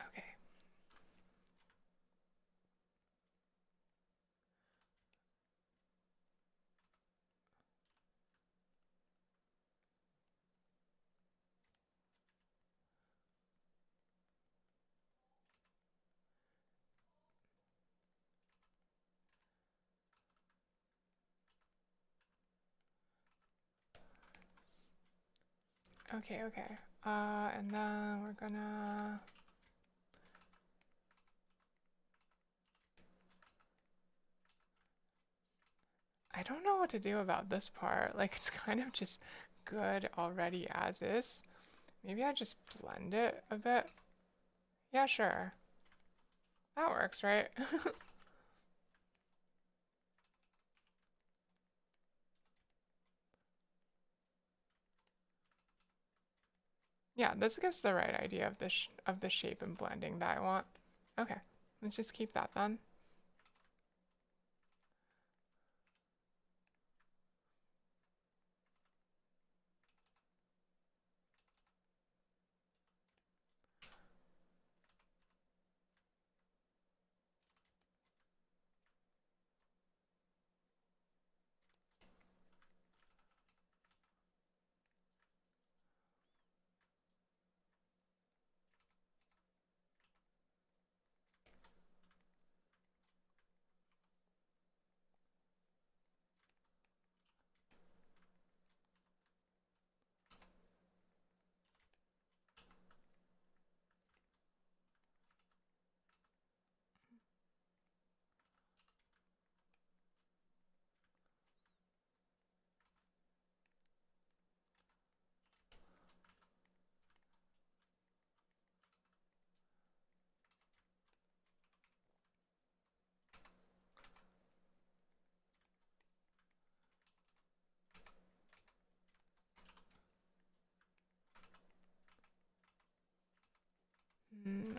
Okay. Okay, okay. And then we're gonna I don't know what to do about this part. Like it's kind of just good already as is. Maybe I just blend it a bit. Yeah, sure. That works, right? Yeah, this gives the right idea of the shape and blending that I want. Okay, let's just keep that then.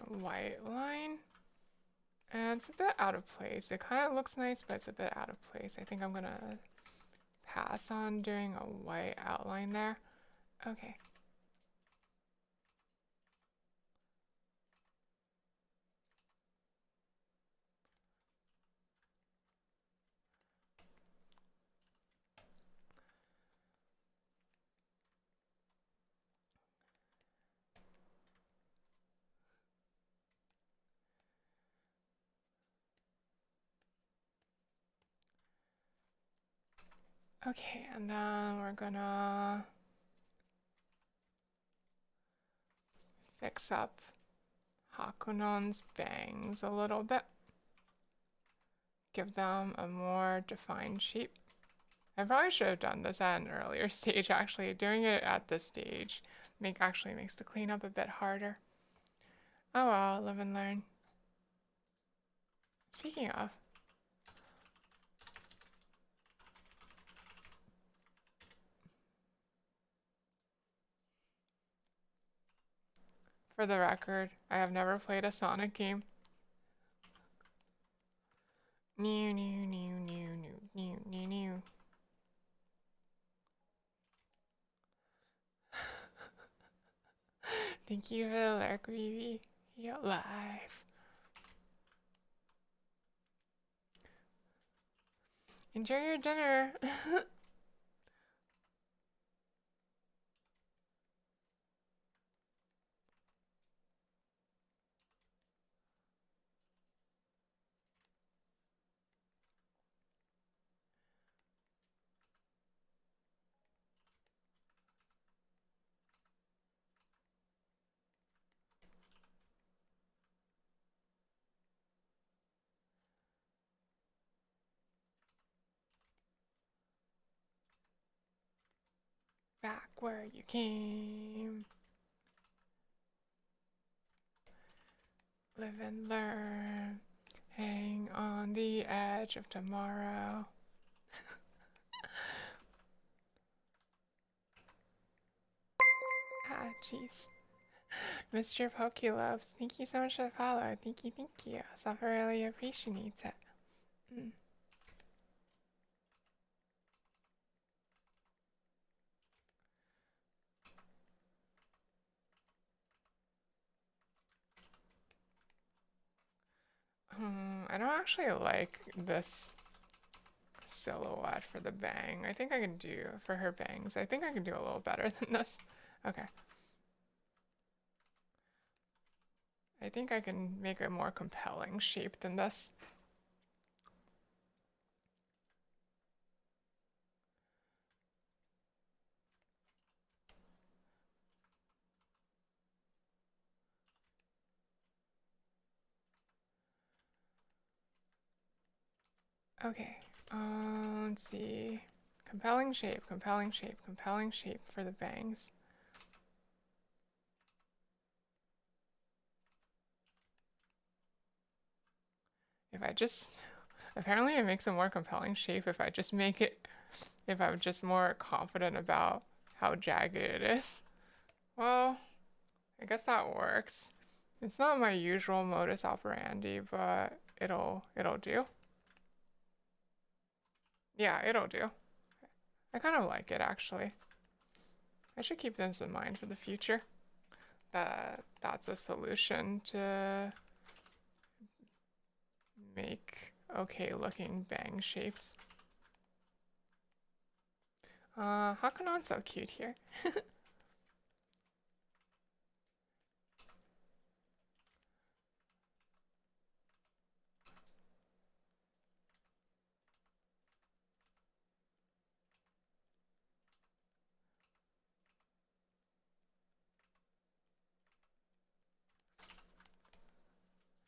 White line. And it's a bit out of place. It kind of looks nice, but it's a bit out of place. I think I'm gonna pass on doing a white outline there. Okay. Okay, and then we're gonna fix up Hakunon's bangs a little bit. Give them a more defined shape. I probably should have done this at an earlier stage, actually. Doing it at this stage actually makes the cleanup a bit harder. Oh well, live and learn. Speaking of, for the record, I have never played a Sonic game. New, new, new, new, new, new, new, new. Thank you for the lurk, BB. You're alive. Enjoy your dinner. Back where you came. Live and learn. Hang on the edge of tomorrow. Ah, jeez. Mr. Pokelobes, thank you so much for the follow. Thank you, thank you. Sulfur really appreciates it. Mm. I don't actually like this silhouette for the bang. I think I can do, for her bangs, I think I can do a little better than this. Okay. I think I can make a more compelling shape than this. Okay, let's see. Compelling shape, compelling shape, compelling shape for the bangs. If I just, apparently it makes a more compelling shape if I just make it, if I'm just more confident about how jagged it is. Well, I guess that works. It's not my usual modus operandi, but it'll do. Yeah, it'll do. I kind of like it actually. I should keep this in mind for the future. That's a solution to make okay looking bang shapes. Hakanon's so cute here.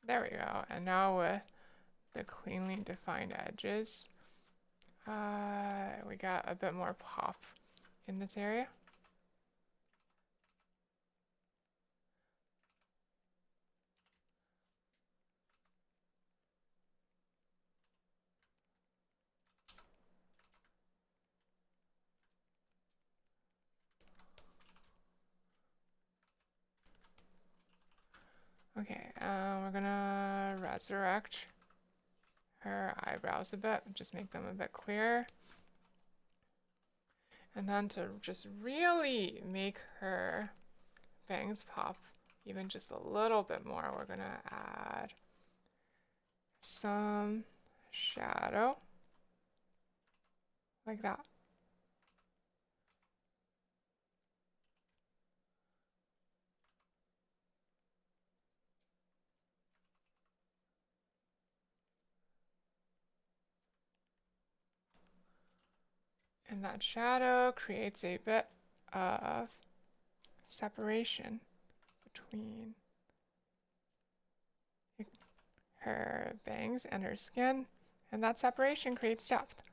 There we go. And now with the cleanly defined edges, we got a bit more pop in this area. Okay, we're gonna resurrect her eyebrows a bit, just make them a bit clearer. And then to just really make her bangs pop even just a little bit more, we're gonna add some shadow, like that. And that shadow creates a bit of separation between her bangs and her skin, and that separation creates depth.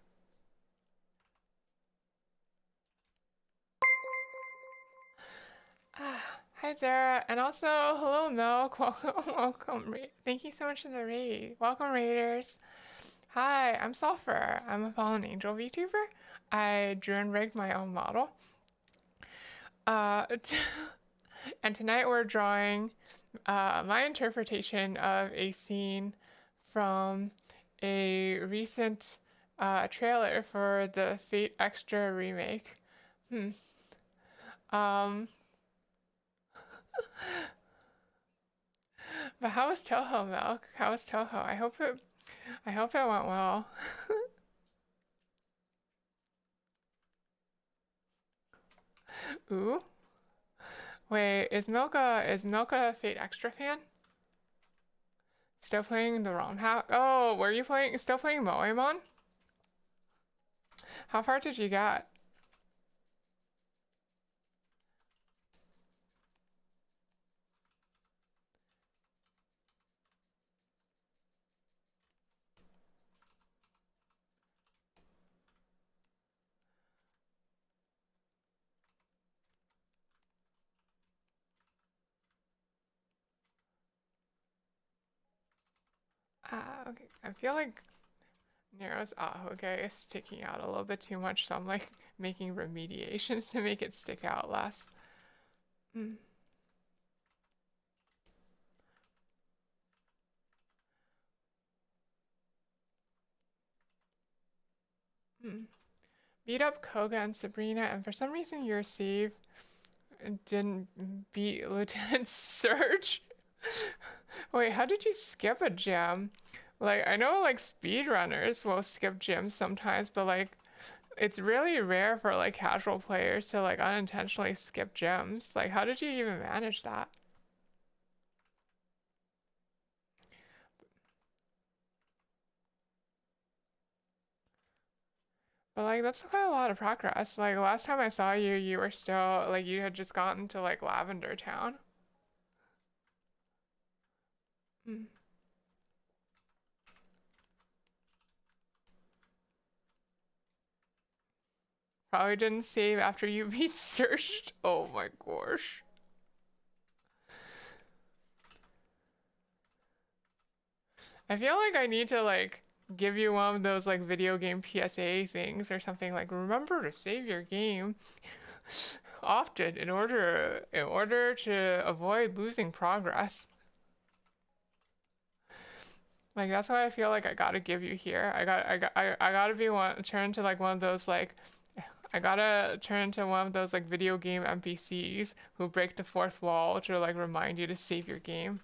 Hi Zara, and also hello Milk, welcome. Thank you so much for the raid. Welcome raiders. Hi, I'm Sulfur. I'm a fallen angel VTuber. I drew and rigged my own model. And tonight we're drawing my interpretation of a scene from a recent trailer for the Fate Extra remake. Um, but how was Toho, Milk? How was Toho? I hope it went well. Ooh. Wait, is Milka a Fate Extra fan? Still playing the wrong half? Oh, were you still playing Moemon? How far did you get? Okay. I feel like Nero's okay is sticking out a little bit too much, so I'm like making remediations to make it stick out less. Mm. Mm. Beat up Koga and Sabrina, and for some reason your save didn't beat Lieutenant Surge. Wait, how did you skip a gym? Like, I know like speedrunners will skip gyms sometimes, but like it's really rare for like casual players to like unintentionally skip gyms. Like, how did you even manage that? But like that's quite a lot of progress. Like last time I saw you, you were still like you had just gotten to like Lavender Town. Mm. Probably didn't save after you beat searched. Oh my gosh. I feel like I need to like give you one of those like video game PSA things or something like remember to save your game often in order to avoid losing progress. Like that's why I feel like I gotta give you here. I gotta be one turn to like one of those like I gotta turn to one of those like video game NPCs who break the fourth wall to like remind you to save your game.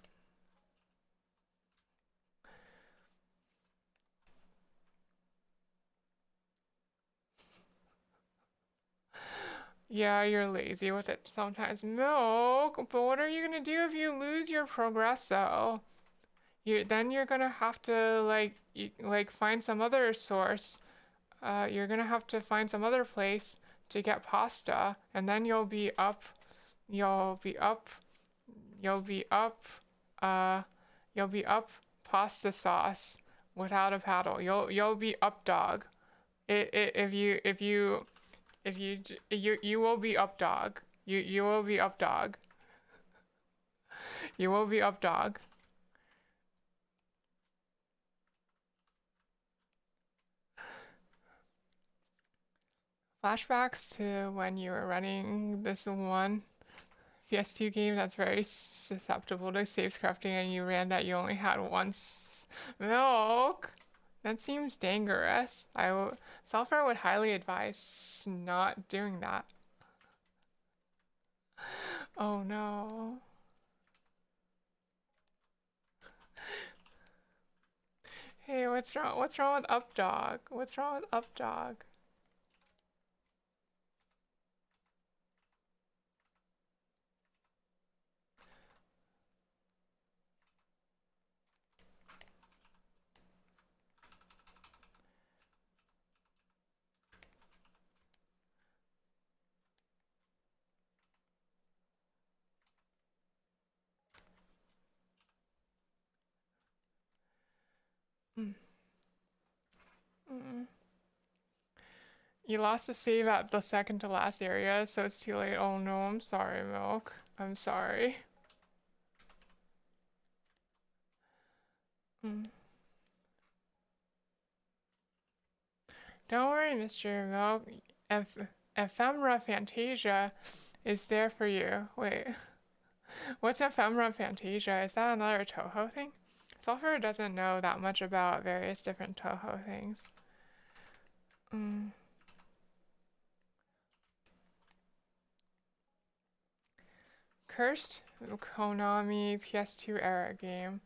Yeah, you're lazy with it sometimes. Milk, but what are you gonna do if you lose your progresso? You're gonna have to like find some other source. You're gonna have to find some other place to get pasta, and then you'll be up, you'll be up, uh, you'll be up pasta sauce without a paddle. You'll be up dog. If you will be up dog. You will be up dog. You will be up dog. Flashbacks to when you were running this one PS2 game that's very susceptible to safe crafting and you ran that you only had once milk. That seems dangerous. Sulfur would highly advise not doing that. Oh no. Hey, what's wrong? What's wrong with Updog? What's wrong with Updog? Mm. Mm. You lost a save at the second to last area, so it's too late. Oh no, I'm sorry, Milk. I'm sorry. Mm. Don't worry, Mr. Milk. Ephemera Fantasia is there for you. Wait, what's Ephemera Fantasia? Is that another Toho thing? Sulfur doesn't know that much about various different Toho things. Mm. Cursed Konami PS2 era game.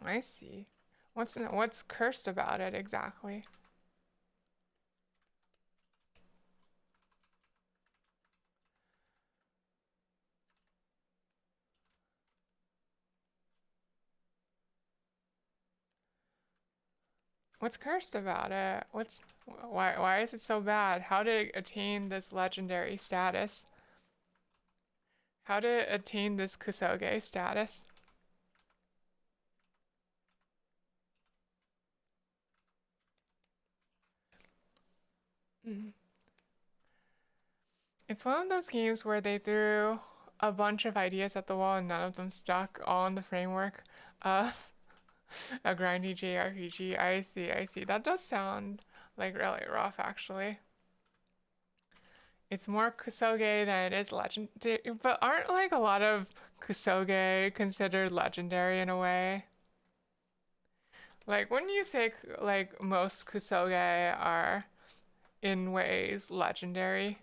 I see. What's cursed about it exactly? What's cursed about it? Why is it so bad? How did it attain this legendary status? How did it attain this Kusoge status? Mm. It's one of those games where they threw a bunch of ideas at the wall and none of them stuck, all in the framework. Uh, a grindy JRPG. I see. That does sound like really rough, actually. It's more Kusoge than it is legendary, but aren't like a lot of Kusoge considered legendary in a way? Like, wouldn't you say like most Kusoge are in ways legendary?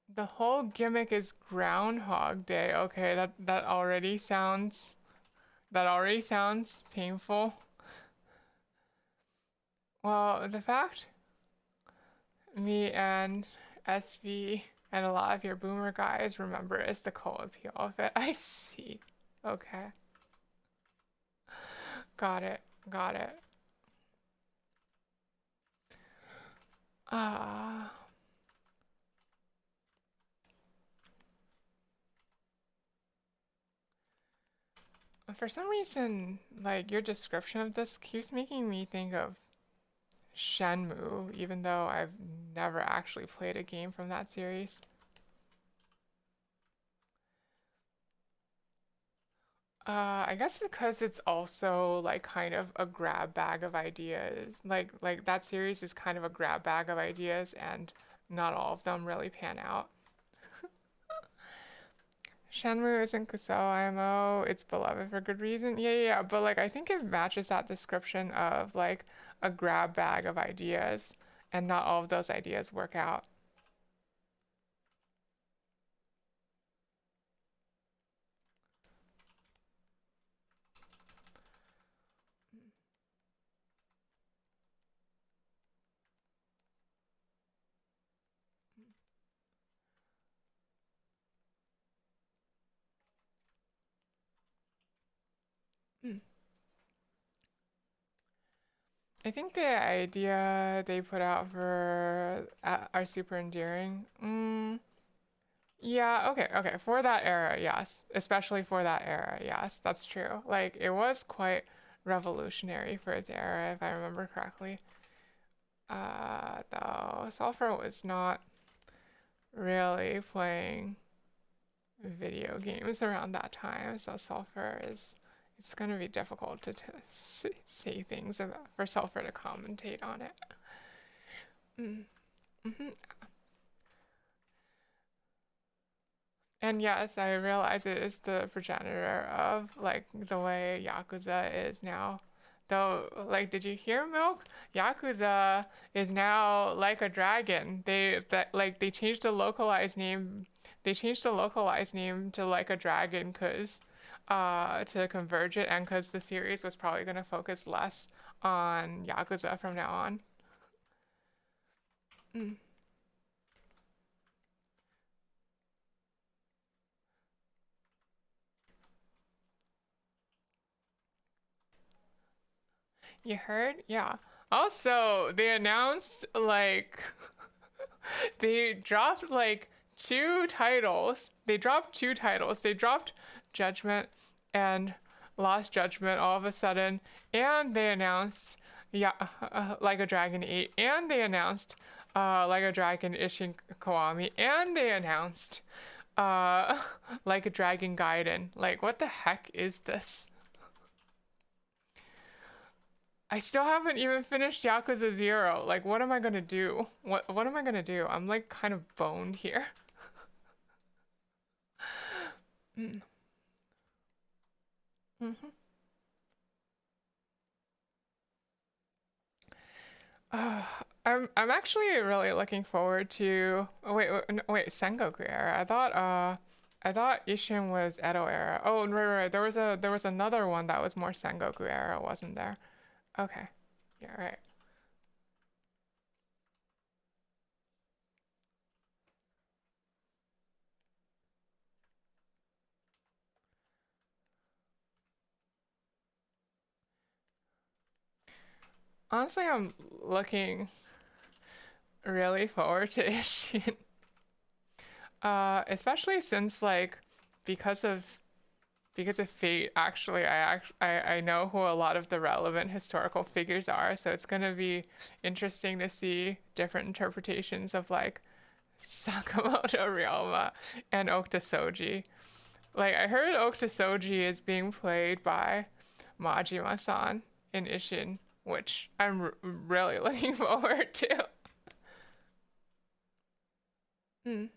The whole gimmick is Groundhog Day. Okay, that already sounds painful. Well, the fact me and SV and a lot of your boomer guys remember is the co-appeal of it. I see. Okay. Got it. Got it. Ah. For some reason, like your description of this keeps making me think of Shenmue, even though I've never actually played a game from that series. I guess because it's also like kind of a grab bag of ideas. Like that series is kind of a grab bag of ideas and not all of them really pan out. Shenmue isn't Kusou IMO, it's beloved for good reason. Yeah, but like I think it matches that description of like a grab bag of ideas and not all of those ideas work out. Mm. I think the idea they put out for are super endearing. Yeah, okay. For that era, yes. Especially for that era, yes, that's true. Like, it was quite revolutionary for its era, if I remember correctly. Though Sulfur was not really playing video games around that time, so it's gonna be difficult to say things about for Sulfur to commentate on it. Mm. hmm And yes, I realize it is the progenitor of like the way Yakuza is now. Though, like, did you hear, Milk? Yakuza is now like a dragon. They changed the localized name. They changed the localized name to like a dragon because to converge it and because the series was probably gonna focus less on Yakuza from now on. Mm. You heard? Yeah. Also, they announced like they dropped like two titles. They dropped two titles. They dropped Judgment and Lost Judgment all of a sudden, and they announced yeah, like a Dragon 8, and they announced like a Dragon Ishin Kawami, and they announced uh like a Dragon Gaiden. Like what the heck is this? I still haven't even finished Yakuza 0. Like what am I gonna do? What am I gonna do? I'm like kind of boned here. Mm. Hmm. Uh, I'm actually really looking forward to wait Sengoku era. I thought Ishin was Edo era. Oh right. There was another one that was more Sengoku era, wasn't there? Okay. Yeah, right. Honestly, I'm looking really forward to Ishin. Especially since like because of because of fate, actually, I know who a lot of the relevant historical figures are, so it's gonna be interesting to see different interpretations of like Sakamoto Ryoma and Okutosoji. Like I heard Okutosoji is being played by Majima-san in Ishin, which I'm really looking forward to. Mm.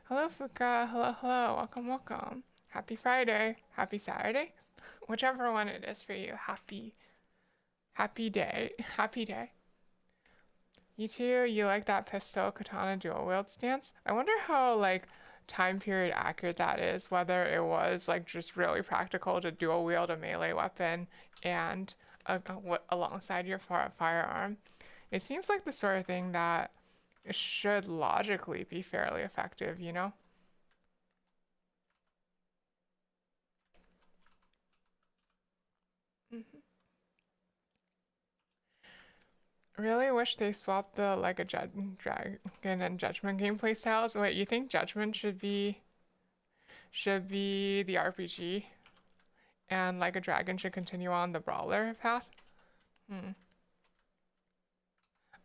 Hello, Fuka. Hello, hello. Welcome, welcome. Happy Friday. Happy Saturday. Whichever one it is for you. Happy day. Happy day. You too, you like that pistol katana dual wield stance? I wonder how like time period accurate that is, whether it was like just really practical to dual wield a melee weapon and alongside your firearm. It seems like the sort of thing that should logically be fairly effective, you know? Mhm. Really wish they swapped the like a dragon and judgment gameplay styles. Wait, you think judgment should be the RPG and like a dragon should continue on the brawler path? Hmm.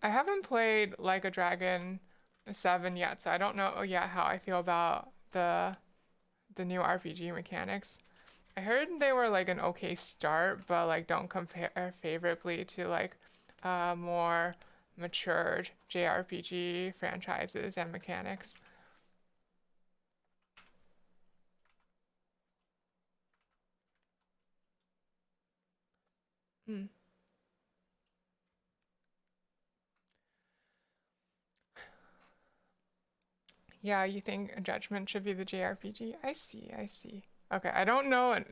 I haven't played like a dragon 7 yet, so I don't know yet how I feel about the new RPG mechanics. I heard they were like an okay start, but like don't compare favorably to like more matured JRPG franchises and mechanics. Mm. Yeah, you think Judgment should be the JRPG? I see, I see. Okay, I don't know.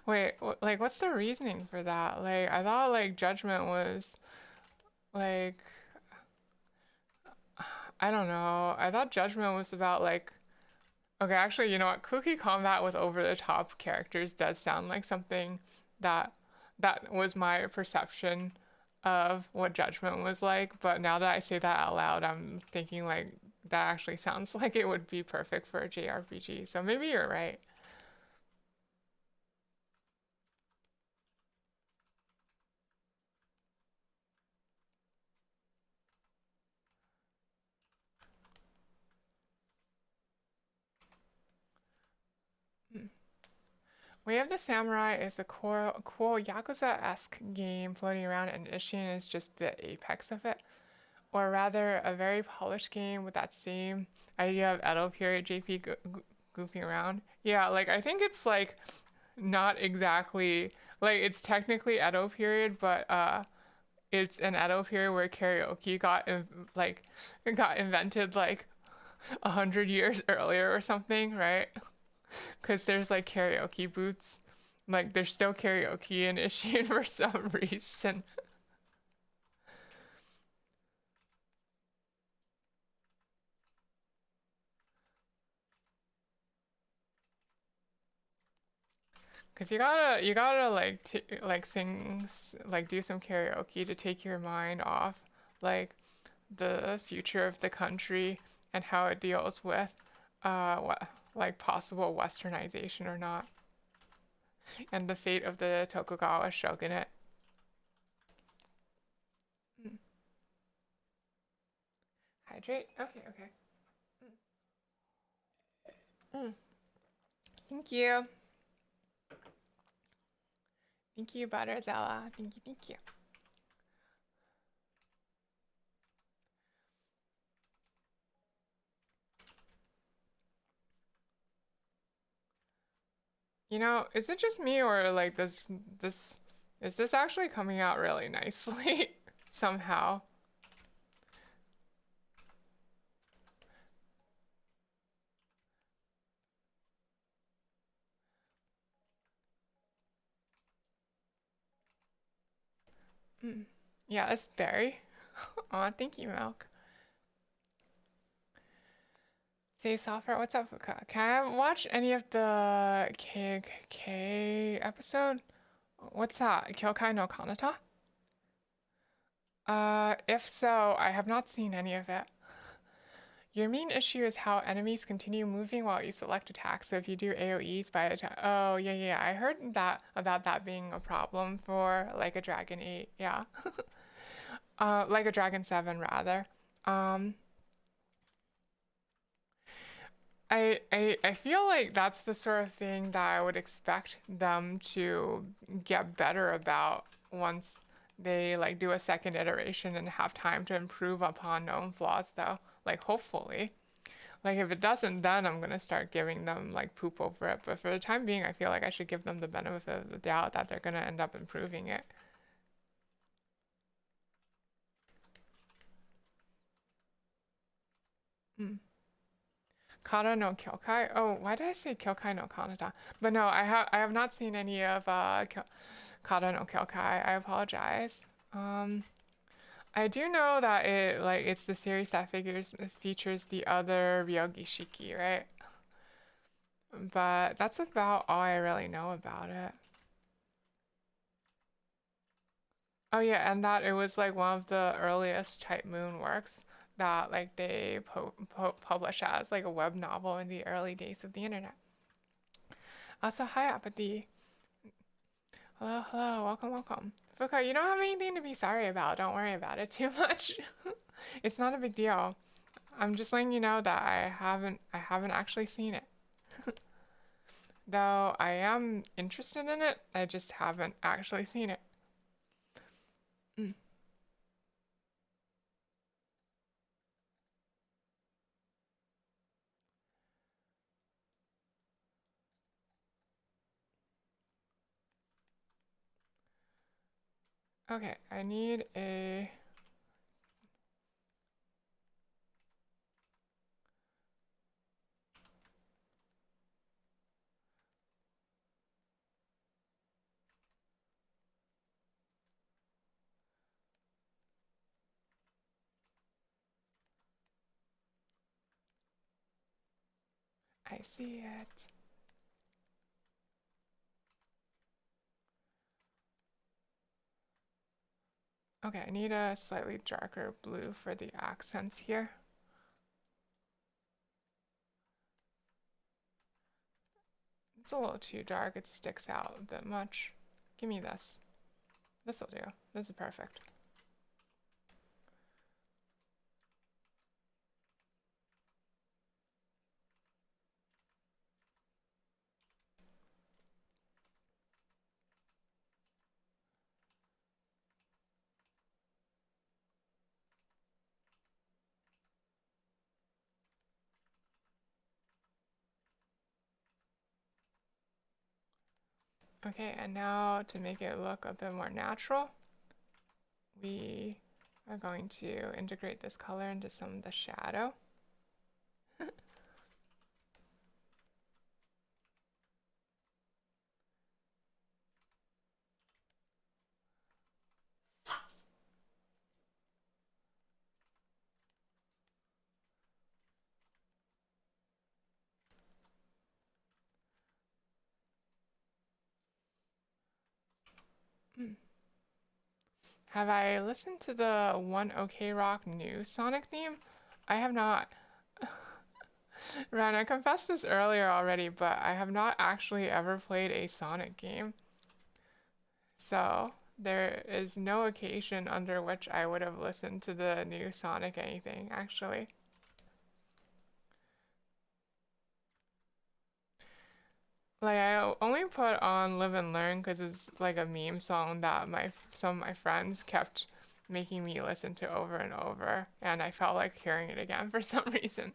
Wait, like, what's the reasoning for that? Like, I thought like Judgment was like, I don't know. I thought Judgment was about like, okay, actually, you know what? Cookie combat with over-the-top characters does sound like something that that was my perception of what Judgment was like. But now that I say that out loud, I'm thinking like that actually sounds like it would be perfect for a JRPG. So maybe you're right. Hmm. Way of the Samurai is a cool Yakuza-esque game floating around, and Ishin is just the apex of it. or rather a very polished game with that same idea of Edo period JP goofing around. Yeah, like I think it's like not exactly like it's technically Edo period, but it's an Edo period where karaoke like got invented like 100 years earlier or something, right? Because there's like karaoke booths, like there's still karaoke in Ishin for some reason. Cause you gotta like like like do some karaoke to take your mind off like the future of the country and how it deals with what like possible westernization or not, and the fate of the Tokugawa shogunate. Mm. Hydrate. Okay, okay. Mm. Thank you. Thank you, Butterzella. Thank you, thank you. You know, is it just me or like this is this actually coming out really nicely somehow? Mm. Yeah, it's berry. Aw, thank you, Milk. Say Sulfur, what's up, Fuka? Can I watch any of the K episode? What's that? Kyokai no Kanata? If so, I have not seen any of it. Your main issue is how enemies continue moving while you select attacks. So if you do AoEs by attack, oh yeah, yeah, I heard that about that being a problem for like a Dragon 8, yeah, like a Dragon 7 rather. Um, I feel like that's the sort of thing that I would expect them to get better about once they like do a second iteration and have time to improve upon known flaws though. Like hopefully. Like if it doesn't, then I'm gonna start giving them like poop over it. But for the time being, I feel like I should give them the benefit of the doubt that they're gonna end up improving it. Mm. Kara no Kyokai. Oh, why did I say Kyokai no Kanata? But no, I have not seen any of Kara no Kyokai. I apologize. Um, I do know that it's the series that figures features the other Ryogi Shiki, right? But that's about all I really know about it. Oh yeah, and that it was like one of the earliest Type Moon works that like they publish as like a web novel in the early days of the internet. Also, hi Apathy. Hello, hello, welcome, welcome. Fuka, you don't have anything to be sorry about. Don't worry about it too much. It's not a big deal. I'm just letting you know that I haven't actually seen it. Though I am interested in it, I just haven't actually seen it. Mm. Okay, I need a I see it. Okay, I need a slightly darker blue for the accents here. It's a little too dark, it sticks out a bit much. Give me this. This'll do. This is perfect. Okay, and now to make it look a bit more natural, we are going to integrate this color into some of the shadow. Have I listened to the One OK Rock new Sonic theme? I have not. Ren, I confessed this earlier already, but I have not actually ever played a Sonic game. So there is no occasion under which I would have listened to the new Sonic anything, actually. Like I only put on Live and Learn because it's like a meme song that some of my friends kept making me listen to over and over, and I felt like hearing it again for some reason.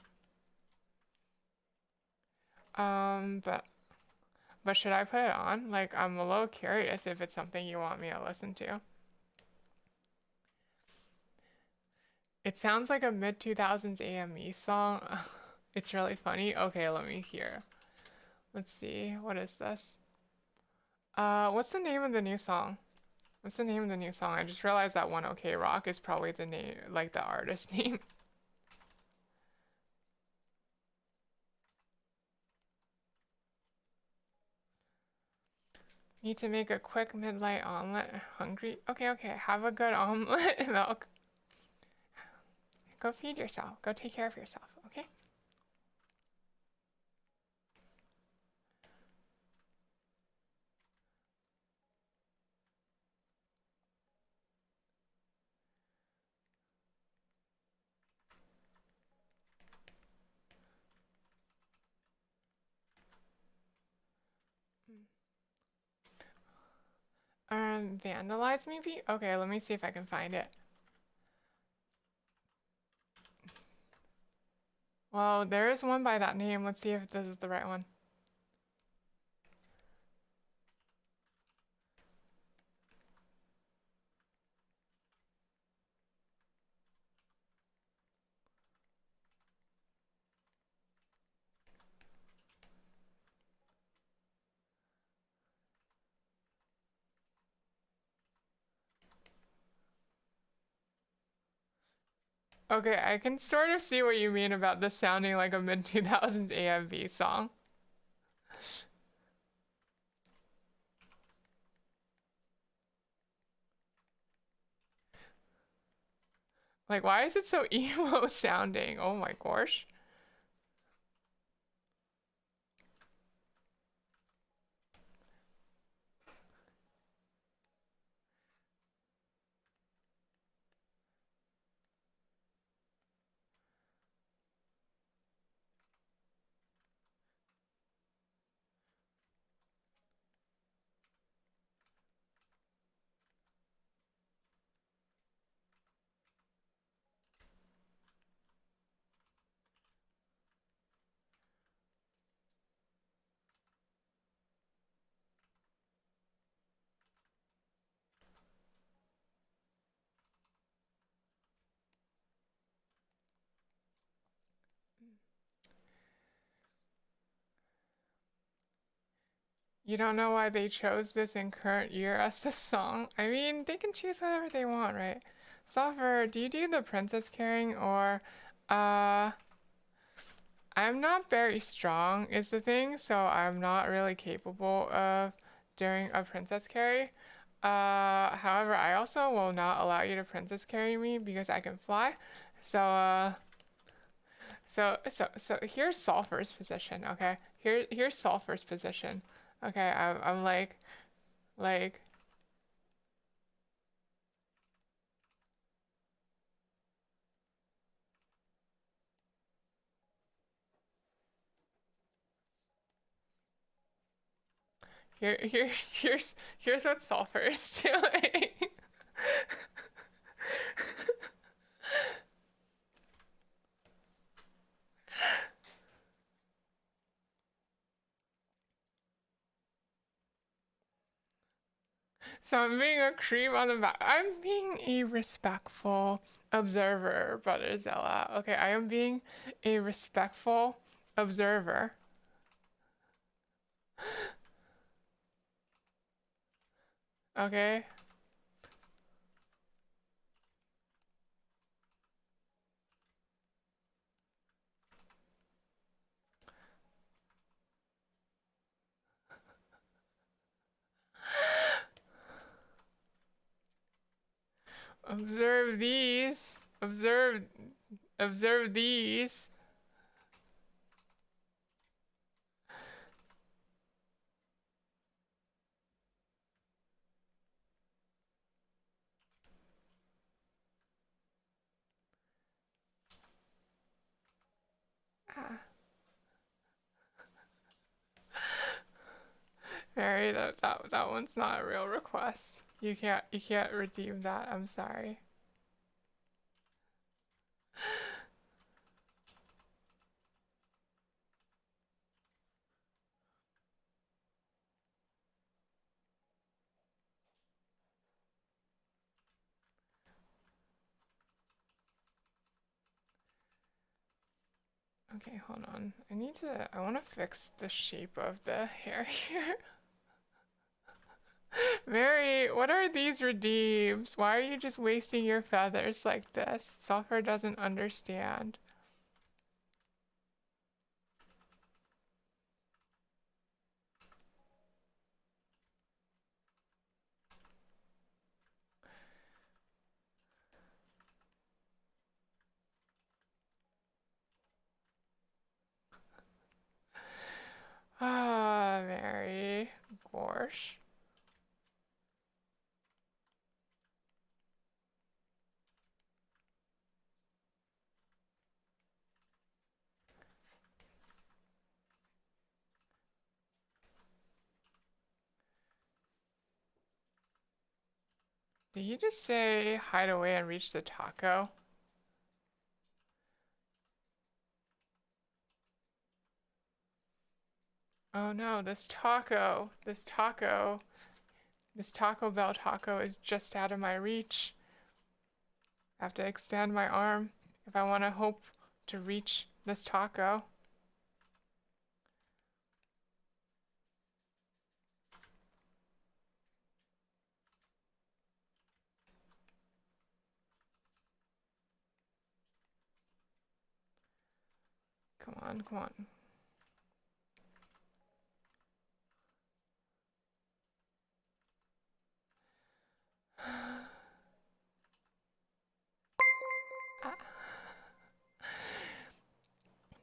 But should I put it on? Like I'm a little curious if it's something you want me to listen to. It sounds like a mid 2000s AME song. It's really funny. Okay, let me hear. Let's see. What is this? What's the name of the new song? What's the name of the new song? I just realized that One OK Rock is probably the name, like the artist name. Need to make a quick midnight omelet. Hungry? Okay, okay. Have a good omelet. Milk. Go feed yourself. Go take care of yourself. Okay. Vandalize maybe? Okay, let me see if I can find it. Well, there is one by that name. Let's see if this is the right one. Okay, I can sort of see what you mean about this sounding like a mid 2000s AMV song. Like, why is it so emo sounding? Oh my gosh. You don't know why they chose this in current year as the song? I mean, they can choose whatever they want, right? Sulfur, do you do the princess carrying or, uh, I'm not very strong is the thing, so I'm not really capable of doing a princess carry. However, I also will not allow you to princess carry me because I can fly. So, so here's Sulfur's position, okay? Here's Sulfur's position. Okay, I'm like here's what Sulfur is doing. So I'm being a creep on the back. I'm being a respectful observer, Brotherzilla. Okay, I am being a respectful observer. Okay? Observe these. Observe these. Ah, Mary, that one's not a real request. You can't redeem that. I'm sorry. Okay, hold on. I want to fix the shape of the hair here. Mary, what are these redeems? Why are you just wasting your feathers like this? Sulfur doesn't understand. Ah, Mary. Gosh. Did you just say hide away and reach the taco? Oh no, this Taco Bell taco is just out of my reach. I have to extend my arm if I want to hope to reach this taco. Come on, come on. Ah.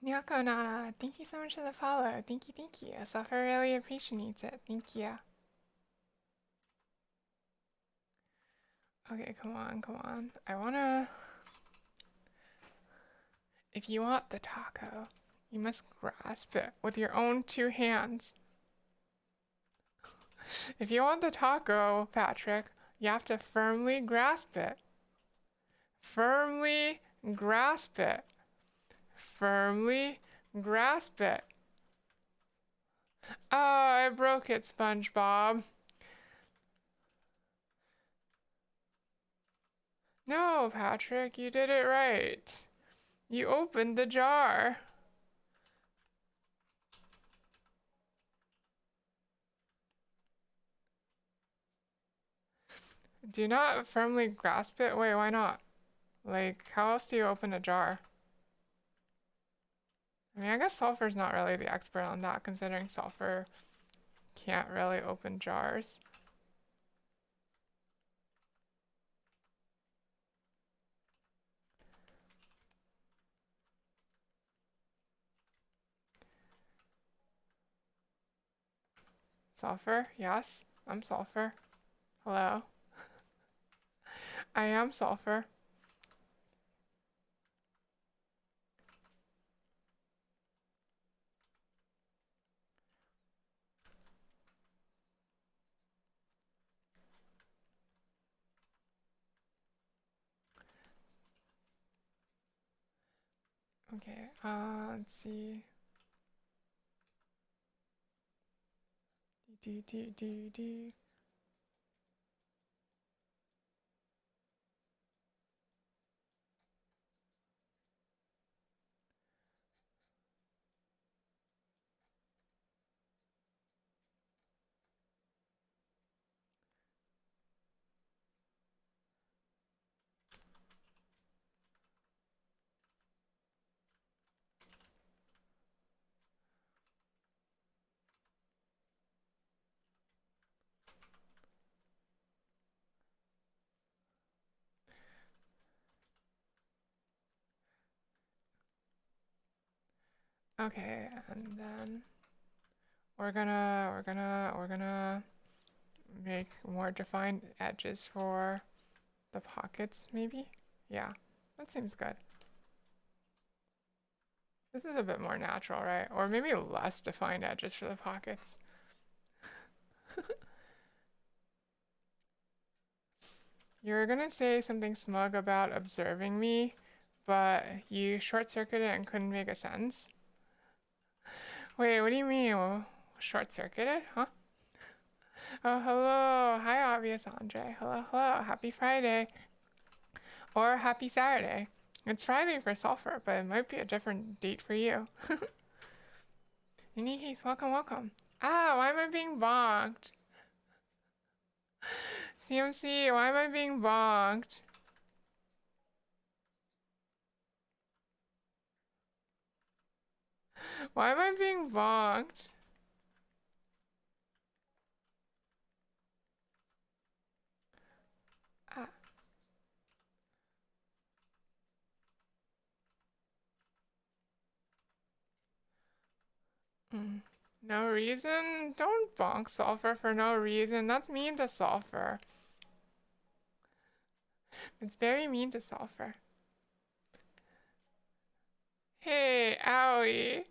Nyako Nana, thank you so much for the follow. Thank you, thank you. Sulfur really appreciates it. Thank you. Okay, come on, come on. I wanna. If you want the taco, you must grasp it with your own two hands. If you want the taco, Patrick, you have to firmly grasp it. Firmly grasp it. Firmly grasp it. Oh, I broke it, SpongeBob. No, Patrick, you did it right. You opened the jar. Do not firmly grasp it. Wait, why not? Like, how else do you open a jar? I mean, I guess Sulfur's not really the expert on that, considering Sulfur can't really open jars. Sulfur? Yes, I'm Sulfur. Hello. I am Sulfur. Okay, let's see. Do. Okay, and then we're gonna make more defined edges for the pockets, maybe? Yeah, that seems good. This is a bit more natural, right? Or maybe less defined edges for the pockets. You're gonna say something smug about observing me, but you short-circuited and couldn't make a sentence. Wait, what do you mean? Short-circuited? Huh? Oh, hello. Hi, obvious Andre. Hello, hello. Happy Friday. Or happy Saturday. It's Friday for Sulfur, but it might be a different date for you. In any case, welcome, welcome. Ah, why am I being bonked? CMC, why am I being bonked? Why am I being bonked? Ah, mm. No reason? Don't bonk Sulfur for no reason. That's mean to Sulfur. It's very mean to Sulfur. Hey, owie.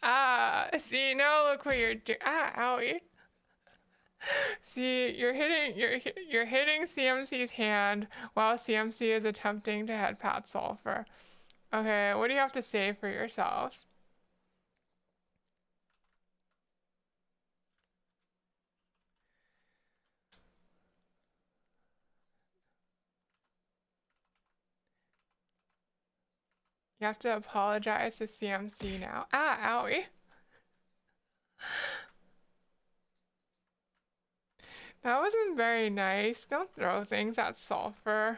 Ah, see, now look what you're doing. Ah, owie. See, you're hitting CMC's hand while CMC is attempting to head pat Sulfur. Okay, what do you have to say for yourselves? You have to apologize to CMC now. Ah, owie. That wasn't very nice. Don't throw things at Sulfur.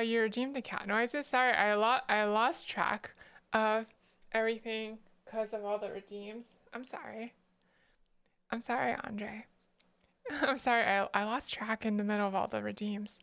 You redeemed the cat noises. Sorry, I lost track of everything because of all the redeems. I'm sorry. I'm sorry, Andre. I'm sorry, I lost track in the middle of all the redeems.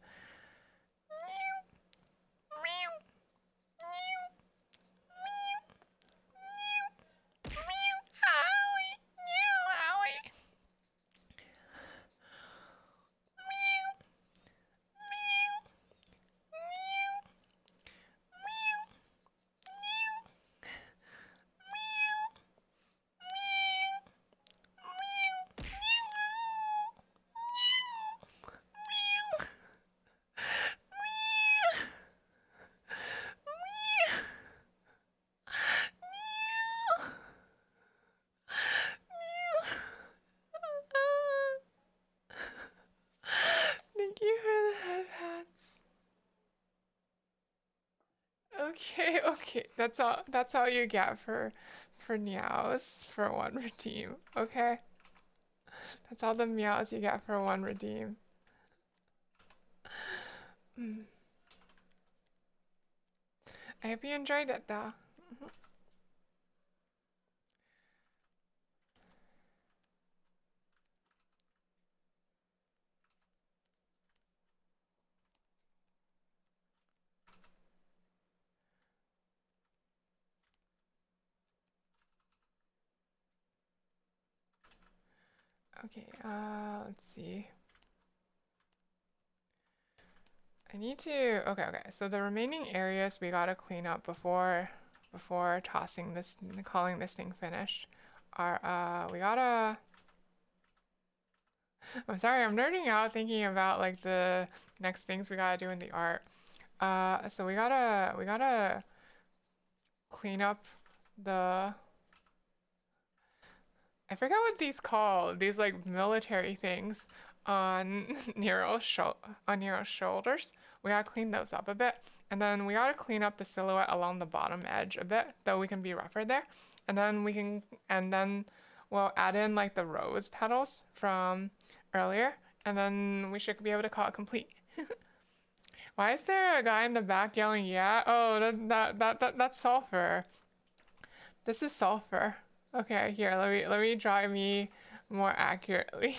Thank you for the head pats. Okay, okay. That's all you get for meows for one redeem. Okay? That's all the meows you get for one redeem. Mm. I hope you enjoyed it though. Okay, let's see. I need to, okay, so the remaining areas we gotta clean up before tossing this, calling this thing finished are, we gotta, I'm sorry, I'm nerding out thinking about like the next things we gotta do in the art. So we gotta clean up the, I forgot what these call, these like military things on Nero's shoulders. We gotta clean those up a bit. And then we gotta clean up the silhouette along the bottom edge a bit, though we can be rougher there. And then we'll add in like the rose petals from earlier, and then we should be able to call it complete. Why is there a guy in the back yelling, yeah? Oh, that's Sulfur. This is Sulfur. Okay, here, let me draw me more accurately.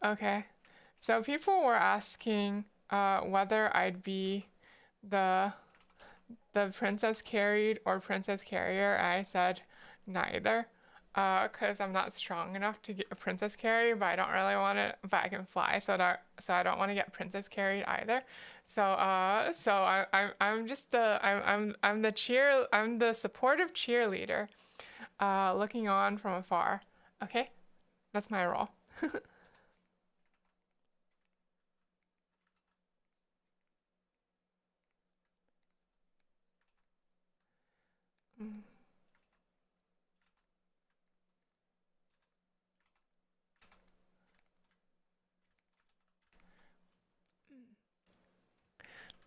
Okay. So people were asking whether I'd be the princess carried or princess carrier. And I said neither. Because I'm not strong enough to get a princess carry, but I don't really want to. But I can fly, so I don't want to get princess carried either. I'm just I'm the supportive cheerleader, looking on from afar. Okay, that's my role. Mm.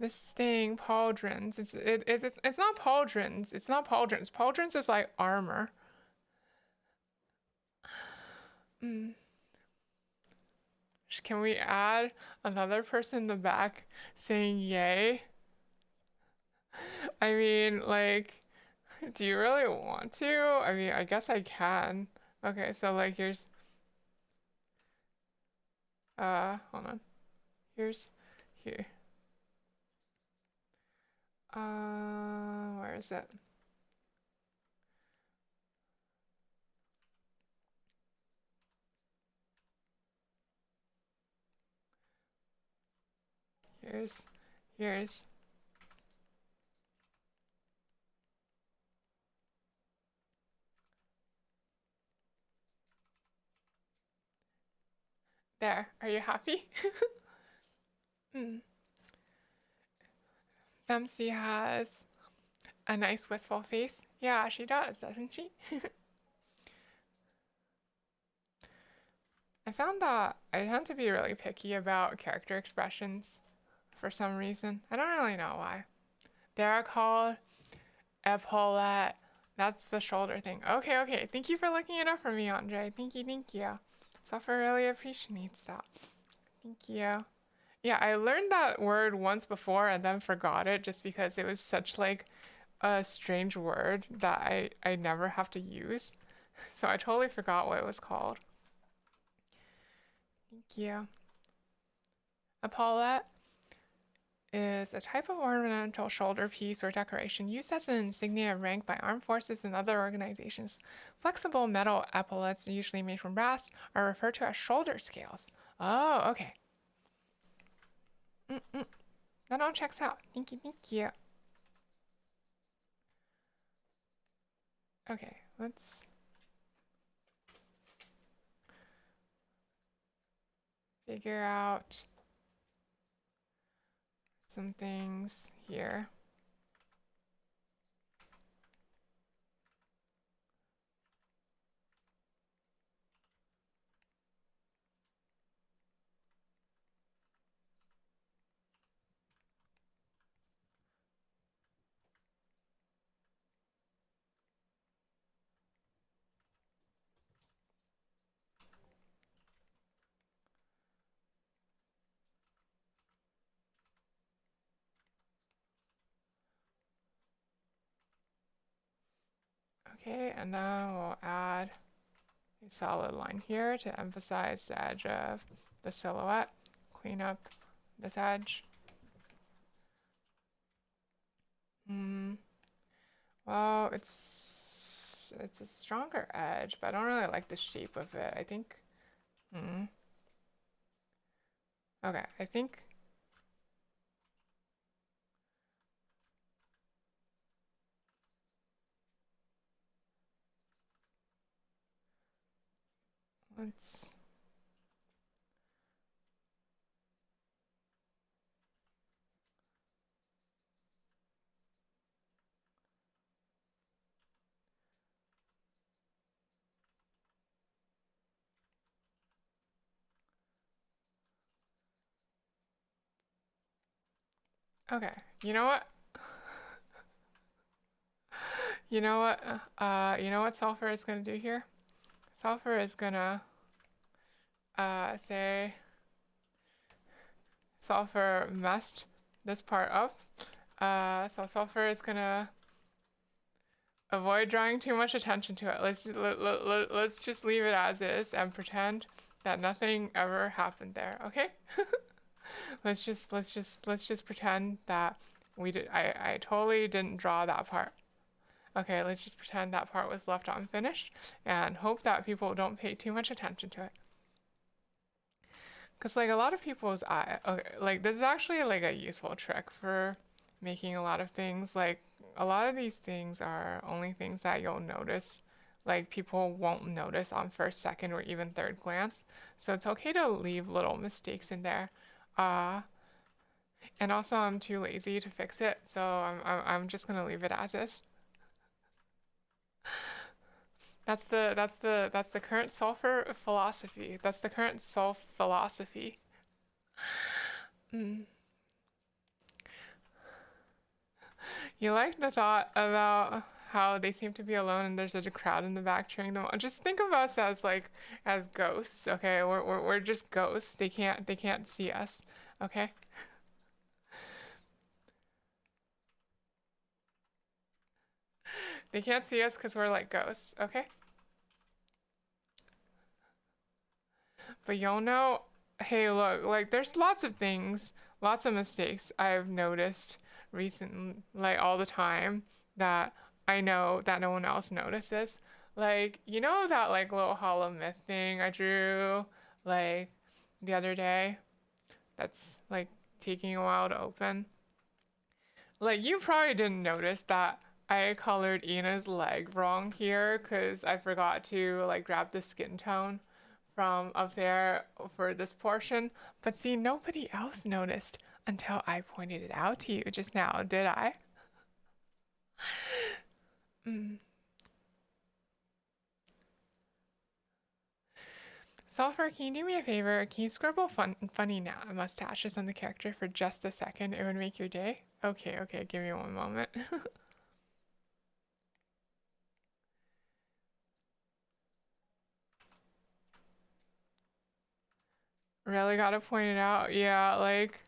This thing, pauldrons. It's not pauldrons. It's not pauldrons. Pauldrons is like armor. Mm. Can we add another person in the back saying yay? I mean, like, do you really want to? I mean, I guess I can. Okay, so like here's hold on. Here's here. Where is it? Here's here's there. Are you happy? Hmm. Femsi has a nice wistful face. Yeah, she does, doesn't she? I found that I tend to be really picky about character expressions for some reason. I don't really know why. They're called epaulette. That's the shoulder thing. Okay, okay. Thank you for looking it up for me, Andre. Thank you, thank you. Sulfur really appreciates that. Thank you. Yeah, I learned that word once before and then forgot it just because it was such like a strange word that I never have to use. So I totally forgot what it was called. Thank you. Epaulette is a type of ornamental shoulder piece or decoration used as an insignia of rank by armed forces and other organizations. Flexible metal epaulettes, usually made from brass, are referred to as shoulder scales. Oh, okay. Mm-mm. That all checks out. Thank you, thank you. Okay, let's figure out some things here. Okay, and then we'll add a solid line here to emphasize the edge of the silhouette. Clean up this edge. Hmm. Well, it's a stronger edge, but I don't really like the shape of it. I think. Hmm. Okay, I think. Let's. Okay, you know what? You know what? You know what Sulfur is gonna do here? Sulfur is gonna say sulfur messed this part up. So sulfur is gonna avoid drawing too much attention to it. Let's just leave it as is and pretend that nothing ever happened there. Okay? let's just pretend that I totally didn't draw that part. Okay, let's just pretend that part was left unfinished and hope that people don't pay too much attention to it. Because like a lot of people's eye, okay, like this is actually like a useful trick for making a lot of things. Like a lot of these things are only things that you'll notice, like people won't notice on first, second, or even third glance. So it's okay to leave little mistakes in there. Uh, and also I'm too lazy to fix it, so I'm just gonna leave it as is. That's the current sulfur philosophy. That's the current sulf philosophy. Mm. You like the thought about how they seem to be alone and there's a crowd in the back cheering them on. Just think of us as like as ghosts, okay? We're just ghosts. They can't see us, okay? They can't see us because we're like ghosts, okay? But you'll know, hey, look, like there's lots of things, lots of mistakes I've noticed recently, like all the time that I know that no one else notices. Like, you know that like little hollow myth thing I drew like the other day that's like taking a while to open? Like, you probably didn't notice that I colored Ina's leg wrong here because I forgot to like grab the skin tone from up there for this portion. But see, nobody else noticed until I pointed it out to you just now, did I? Mm. Sulfur, can you do me a favor? Can you scribble funny mustaches on the character for just a second? It would make your day. Okay, okay, give me one moment. Really gotta point it out. Yeah, like,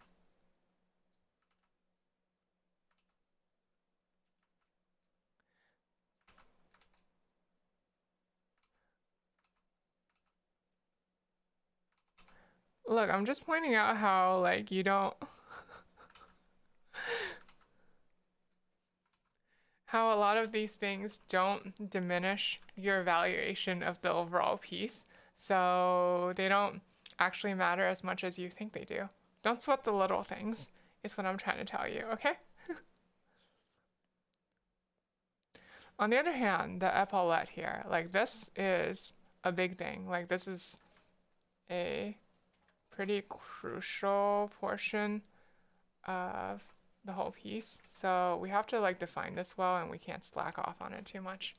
look, I'm just pointing out how, like, you don't, how a lot of these things don't diminish your evaluation of the overall piece. So they don't actually matter as much as you think they do. Don't sweat the little things, is what I'm trying to tell you, okay? On the other hand, the epaulette here, like, this is a big thing. Like, this is a pretty crucial portion of the whole piece. So we have to like define this well and we can't slack off on it too much.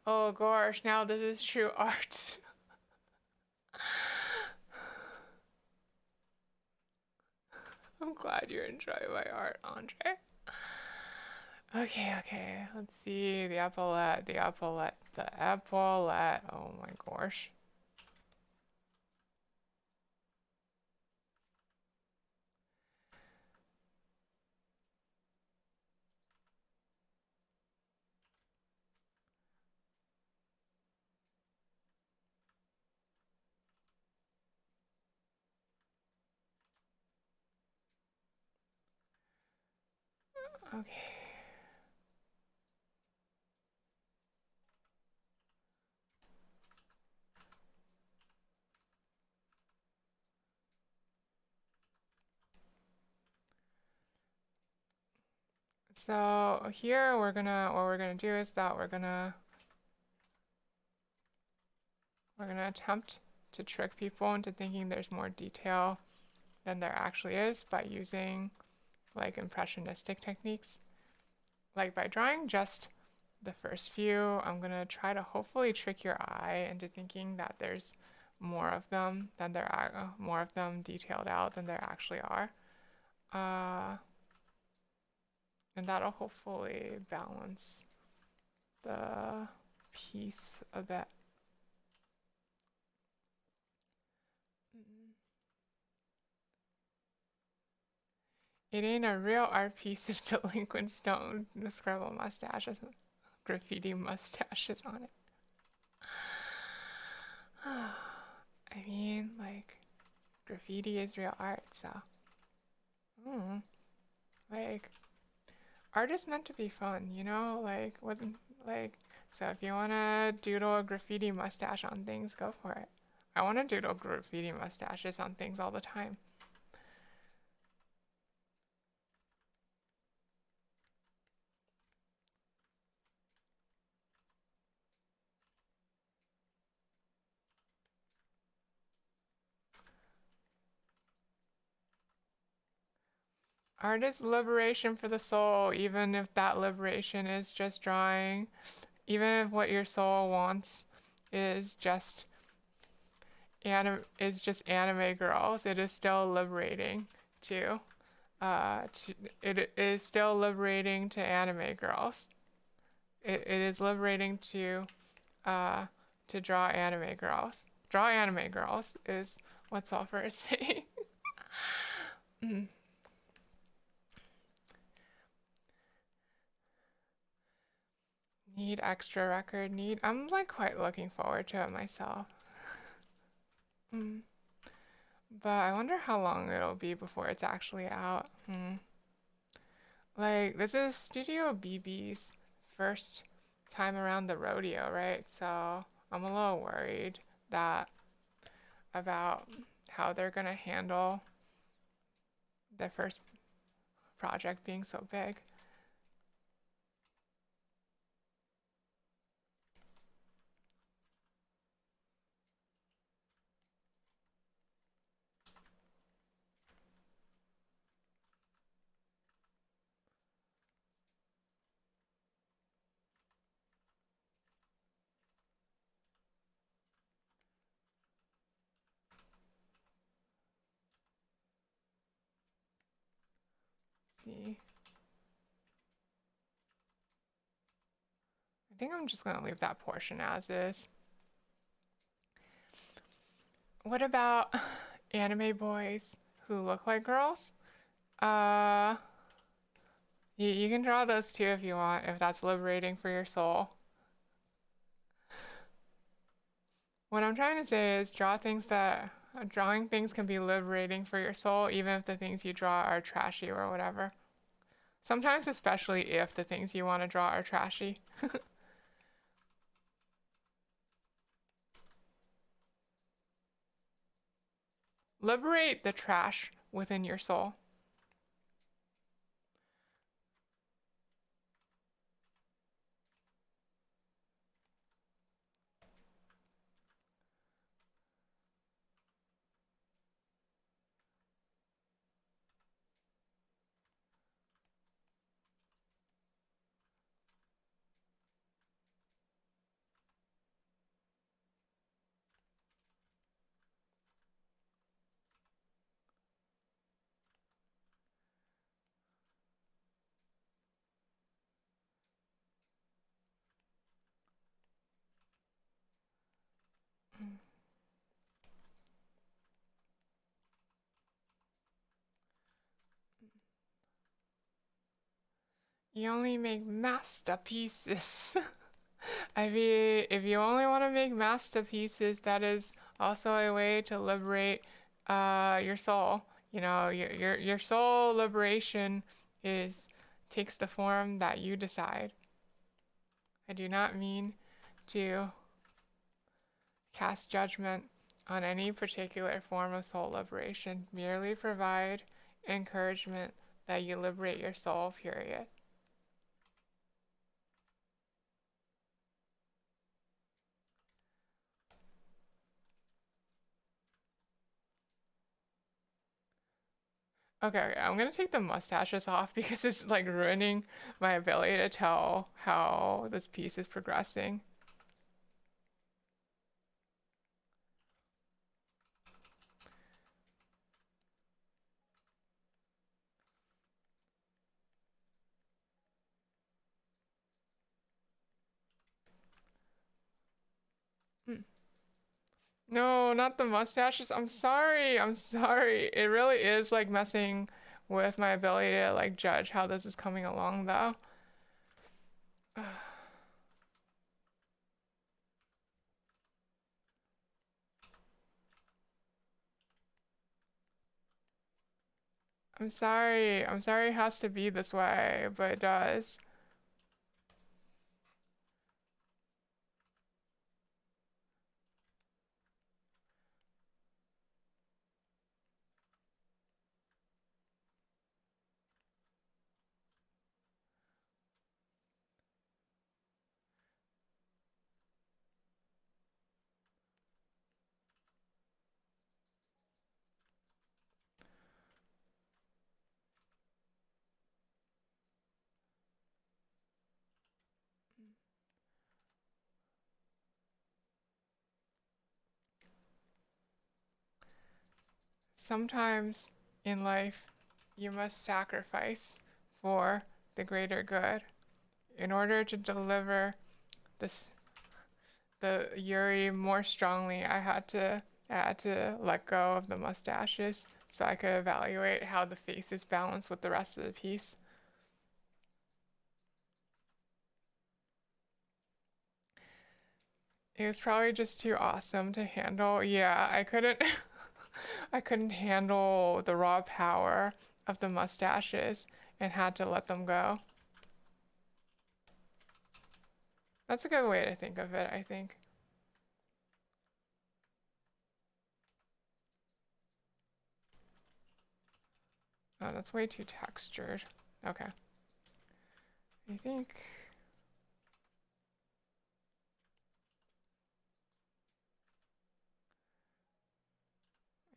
Oh gosh, now this is true art. I'm glad you enjoy my art, Andre. Okay, okay, let's see, the epaulette, the epaulette, the epaulette, oh my gosh. Okay. So here what we're gonna do is that we're gonna attempt to trick people into thinking there's more detail than there actually is by using like impressionistic techniques. Like by drawing just the first few, I'm gonna try to hopefully trick your eye into thinking that there's more of them than there are, more of them detailed out than there actually are. And that'll hopefully balance the piece a bit. It ain't a real art piece if delinquents don't scribble mustaches, graffiti mustaches on it. I mean, like, graffiti is real art, so. Mm, like, art is meant to be fun, you know? Like, what, like, so if you wanna doodle a graffiti mustache on things, go for it. I wanna doodle graffiti mustaches on things all the time. Art is liberation for the soul, even if that liberation is just drawing, even if what your soul wants is just anime girls, it is still liberating to it is still liberating to anime girls. It is liberating uh to draw anime girls. Draw anime girls is what Sulfur is saying. Mm. Need extra record, need. I'm like quite looking forward to it myself. Mm. But I wonder how long it'll be before it's actually out. Like, this is Studio BB's first time around the rodeo, right? So I'm a little worried that about how they're gonna handle their first project being so big. See, I think I'm just gonna leave that portion as is. What about anime boys who look like girls? Uh, you can draw those too if you want, if that's liberating for your soul. What I'm trying to say is drawing things can be liberating for your soul, even if the things you draw are trashy or whatever. Sometimes, especially if the things you want to draw are trashy. Liberate the trash within your soul. You only make masterpieces. I mean, if you only want to make masterpieces, that is also a way to liberate your soul. You know, your soul liberation is takes the form that you decide. I do not mean to cast judgment on any particular form of soul liberation, merely provide encouragement that you liberate your soul, period. Okay, okay, I'm gonna take the mustaches off because it's like ruining my ability to tell how this piece is progressing. Hmm. No, not the mustaches. I'm sorry. I'm sorry. It really is like messing with my ability to like judge how this is coming along though. I'm sorry. I'm sorry it has to be this way, but it does. Sometimes in life, you must sacrifice for the greater good. In order to deliver this the Yuri more strongly, I had to let go of the mustaches so I could evaluate how the face is balanced with the rest of the piece. It was probably just too awesome to handle. Yeah, I couldn't I couldn't handle the raw power of the mustaches and had to let them go. That's a good way to think of it, I think. Oh, that's way too textured. Okay. I think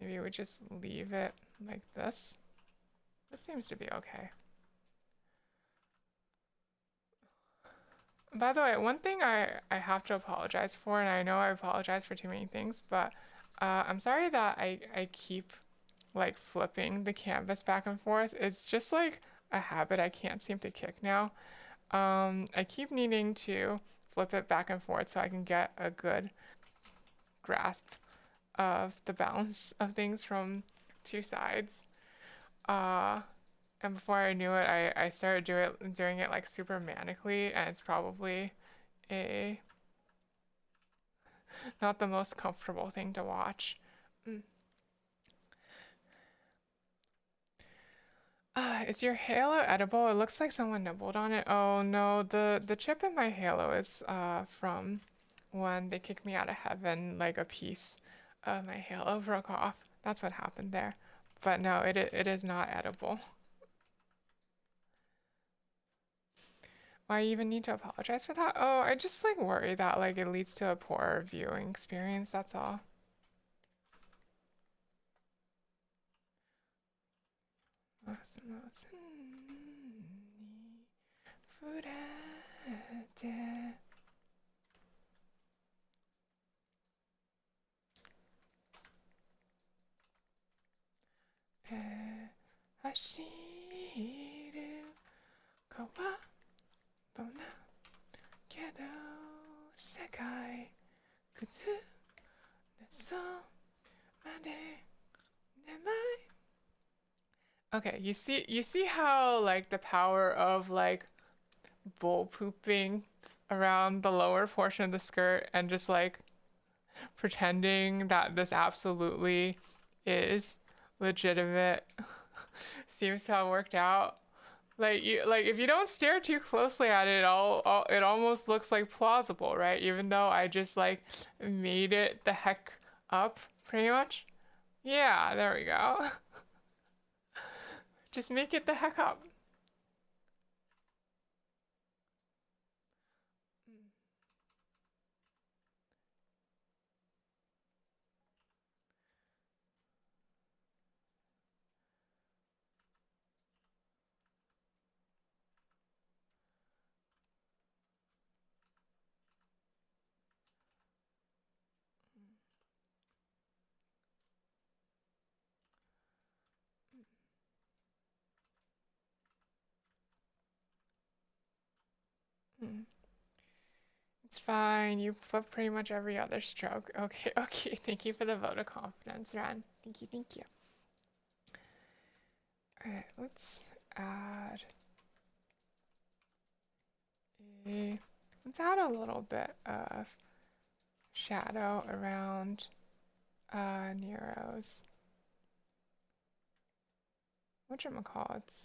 maybe we just leave it like this. This seems to be okay. By the way, one thing I have to apologize for, and I know I apologize for too many things, but I'm sorry that I keep like flipping the canvas back and forth. It's just like a habit I can't seem to kick now. I keep needing to flip it back and forth so I can get a good grasp of the balance of things from two sides. Uh, and before I knew it, I started doing it like super manically, and it's probably a not the most comfortable thing to watch. Mm. Is your halo edible? It looks like someone nibbled on it. Oh no, the chip in my halo is from when they kicked me out of heaven, like a piece of my halo broke off. That's what happened there. But no, it is not edible. Why you even need to apologize for that? Oh, I just like worry that like it leads to a poor viewing experience, that's all.走る川となけど世界崩れそうまで眠い Okay, you see how like the power of like bull pooping around the lower portion of the skirt and just like pretending that this absolutely is legitimate seems to have worked out. Like if you don't stare too closely at it, all it almost looks like plausible, right? Even though I just like made it the heck up pretty much. Yeah, there we go. Just make it the heck up. Mm. It's fine. You flip pretty much every other stroke. Okay, okay. Thank you for the vote of confidence, Ren. Thank you, thank you. Alright, let's add a, let's add a little bit of shadow around Nero's, whatchamacallits.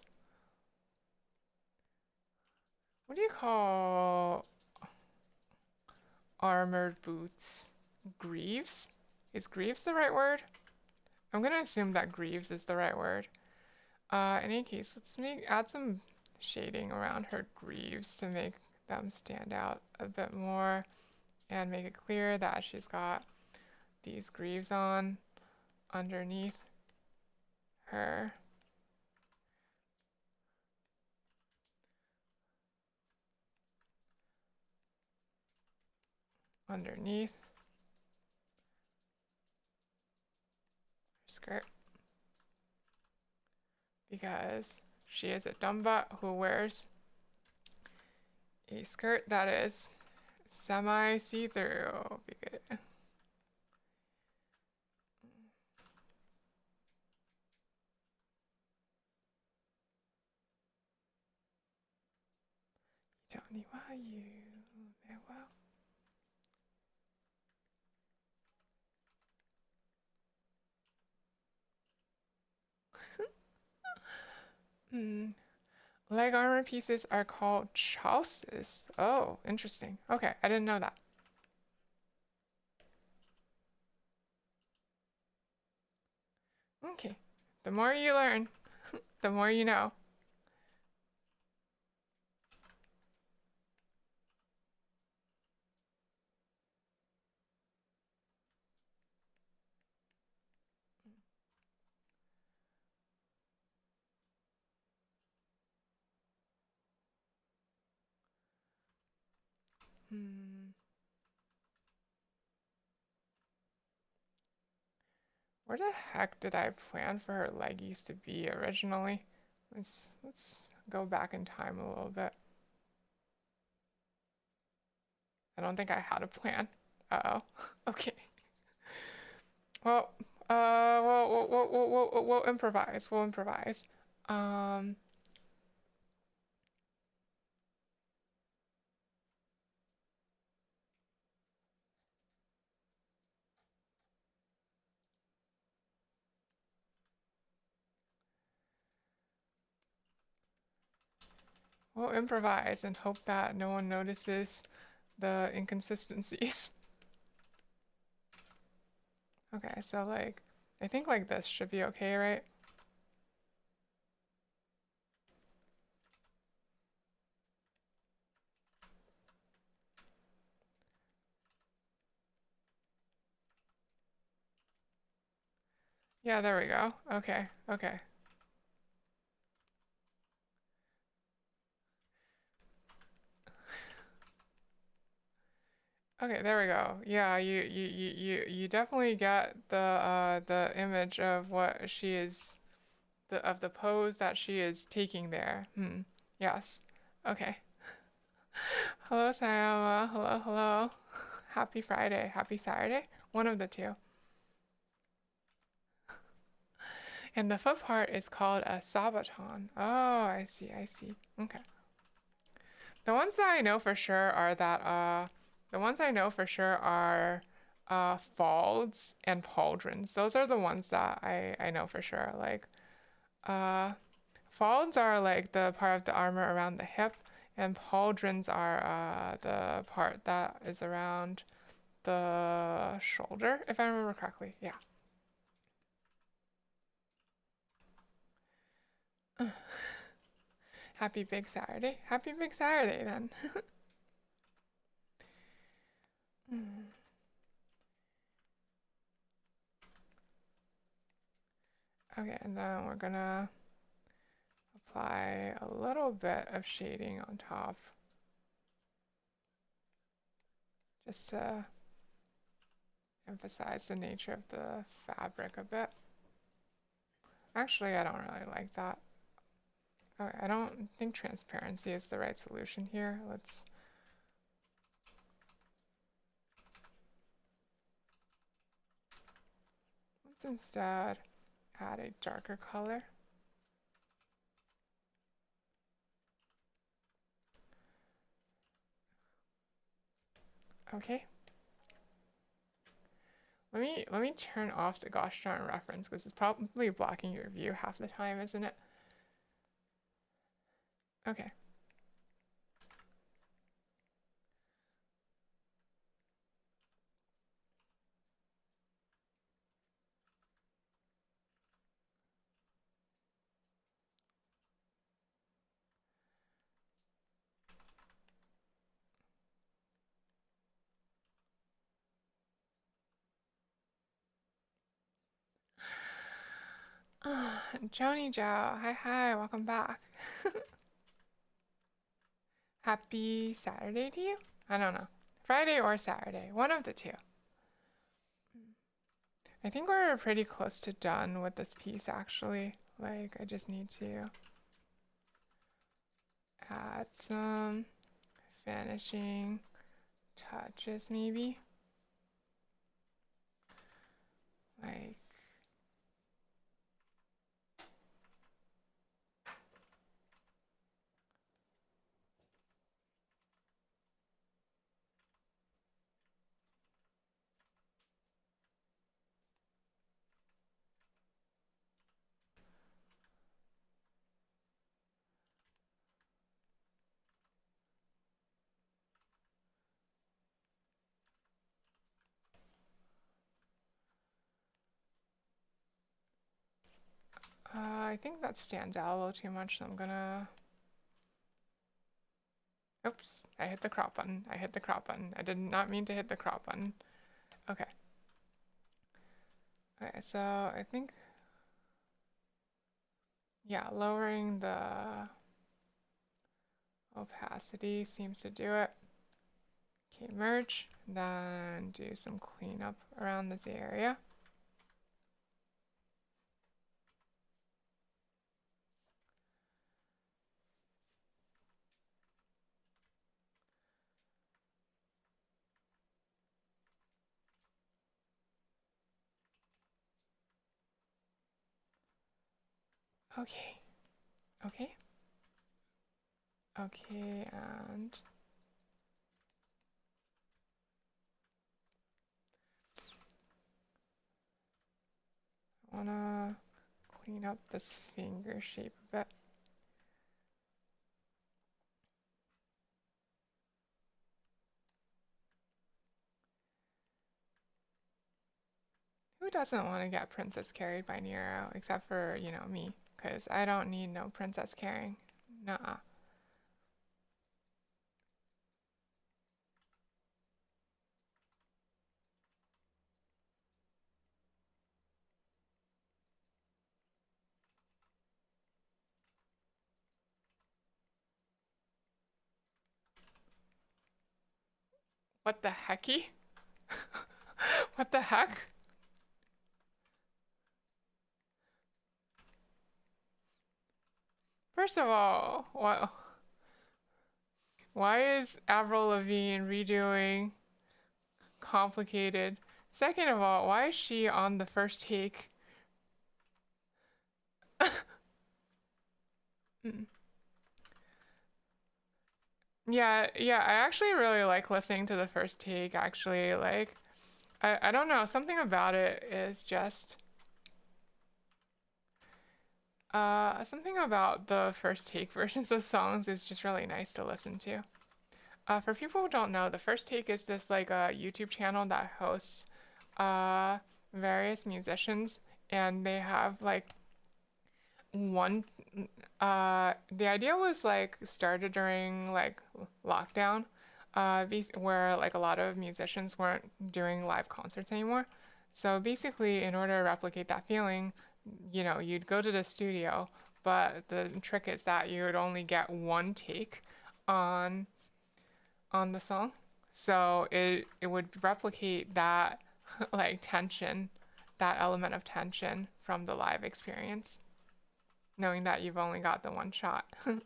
What do you call armored boots? Greaves? Is greaves the right word? I'm gonna assume that greaves is the right word. In any case, let's add some shading around her greaves to make them stand out a bit more and make it clear that she's got these greaves on underneath her. Underneath her skirt. Because she is a dumb butt who wears a skirt that is semi see-through. Johnny, why you there? Well, leg armor pieces are called chausses. Oh, interesting. Okay, I didn't know that. Okay, the more you learn, the more you know. Where the heck did I plan for her leggies to be originally? Let's go back in time a little bit. I don't think I had a plan. Uh-oh. Okay. Well, we'll improvise. We'll improvise. We'll improvise and hope that no one notices the inconsistencies. Okay, so like, I think like this should be okay, right? Yeah, there we go. Okay, okay. Okay, there we go. Yeah, you definitely get the image of what she is, of the pose that she is taking there. Yes. Okay. Hello, Sayama. Hello, hello. Happy Friday. Happy Saturday. One of the two. And the foot part is called a sabaton. Oh, I see, I see. Okay. The ones that I know for sure are falds and pauldrons. Those are the ones that I know for sure. Like falds are like the part of the armor around the hip, and pauldrons are the part that is around the shoulder, if I remember correctly. Yeah. Happy Big Saturday. Happy Big Saturday then. Okay, and then we're gonna apply a little bit of shading on top just to emphasize the nature of the fabric a bit. Actually, I don't really like that. Okay, I don't think transparency is the right solution here. Let's instead add a darker color. Okay. Let me turn off the gosh darn reference because it's probably blocking your view half the time, isn't it? Okay. Joni Joe, hi, welcome back. Happy Saturday to you? I don't know. Friday or Saturday, one of the two. I think we're pretty close to done with this piece actually. Like, I just need to add some finishing touches maybe. Like, I think that stands out a little too much, so I'm gonna... Oops, I hit the crop button. I hit the crop button. I did not mean to hit the crop button. Okay. Okay, so I think... Yeah, lowering the opacity seems to do it. Okay, merge, then do some cleanup around this area. Okay, okay, okay, and I wanna clean up this finger shape a bit. Who doesn't want to get princess carried by Nero, except for, you know, me, because I don't need no princess carrying. Nuh-uh. What the hecky? What the heck? First of all, why is Avril Lavigne redoing Complicated? Second of all, why is she on the first take? Mm. Yeah, yeah, I actually really like listening to the first take, actually. Like, I don't know, something about it is just, something about the first take versions of songs is just really nice to listen to. For people who don't know, the first take is this, like, a YouTube channel that hosts, uh, various musicians, and they have, like, one the idea was like started during like lockdown, where like a lot of musicians weren't doing live concerts anymore. So basically, in order to replicate that feeling, you know, you'd go to the studio, but the trick is that you would only get one take on the song. So it would replicate that like tension, that element of tension from the live experience, knowing that you've only got the one shot. Try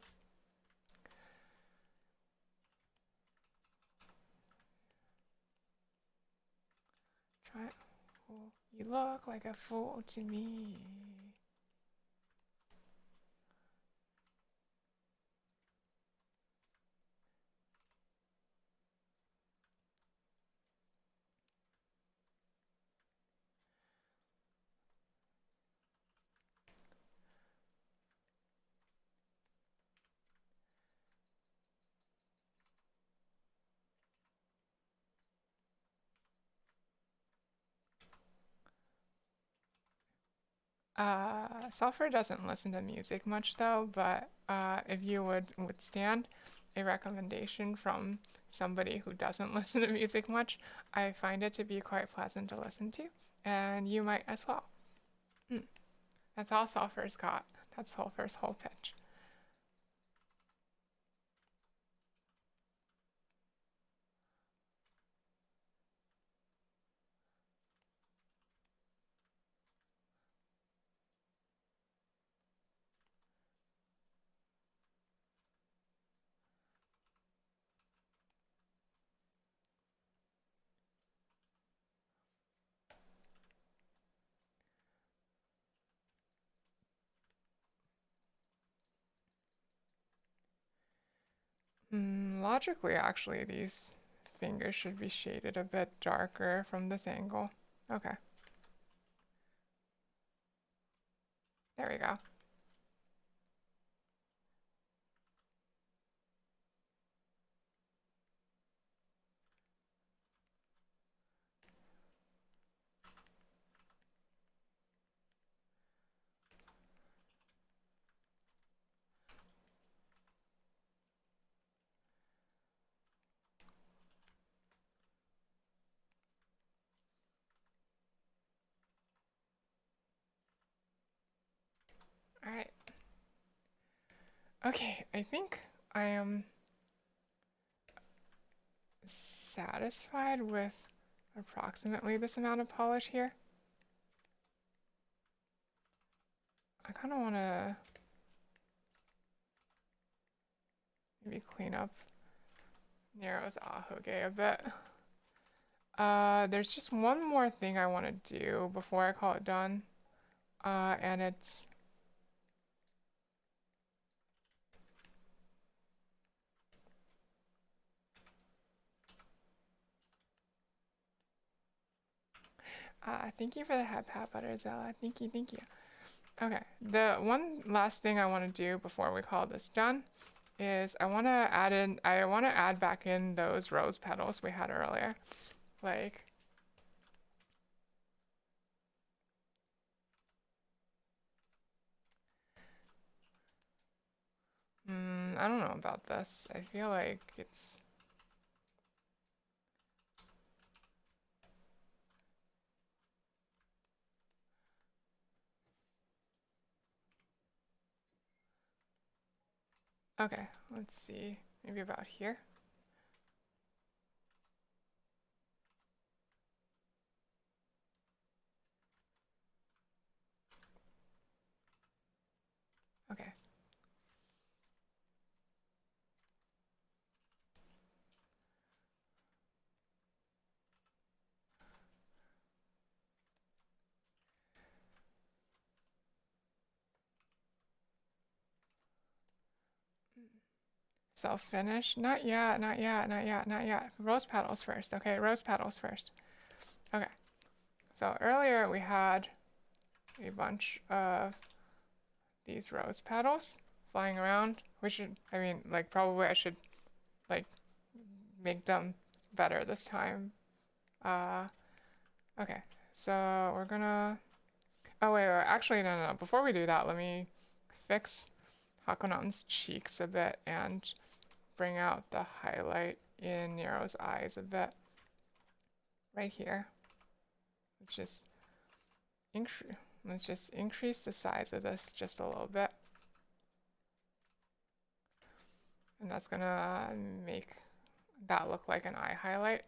it. Oh, you look like a fool to me. Sulfur doesn't listen to music much though, but if you would withstand a recommendation from somebody who doesn't listen to music much, I find it to be quite pleasant to listen to, and you might as well. Mm, that's all Sulfur's got. That's Sulfur's whole pitch. Logically, actually, these fingers should be shaded a bit darker from this angle. Okay, there we go. All right. Okay, I think I am satisfied with approximately this amount of polish here. I kind of want to maybe clean up Nero's ahoge a bit. There's just one more thing I want to do before I call it done. And it's thank you for the hat pat butter, Zella. Thank you, thank you. Okay, the one last thing I want to do before we call this done is I want to add back in those rose petals we had earlier. Like, I don't know about this. I feel like it's okay. Let's see, maybe about here. Okay. Self finish? Not yet, not yet, not yet, not yet. Rose petals first. Okay, rose petals first. Okay. So earlier we had a bunch of these rose petals flying around. I mean, like, probably I should, like, make them better this time. Okay. So we're gonna... Oh, wait. Actually, no. Before we do that, let me fix Hakonan's cheeks a bit and bring out the highlight in Nero's eyes a bit. Right here. Let's just increase the size of this just a little bit. And that's gonna make that look like an eye highlight.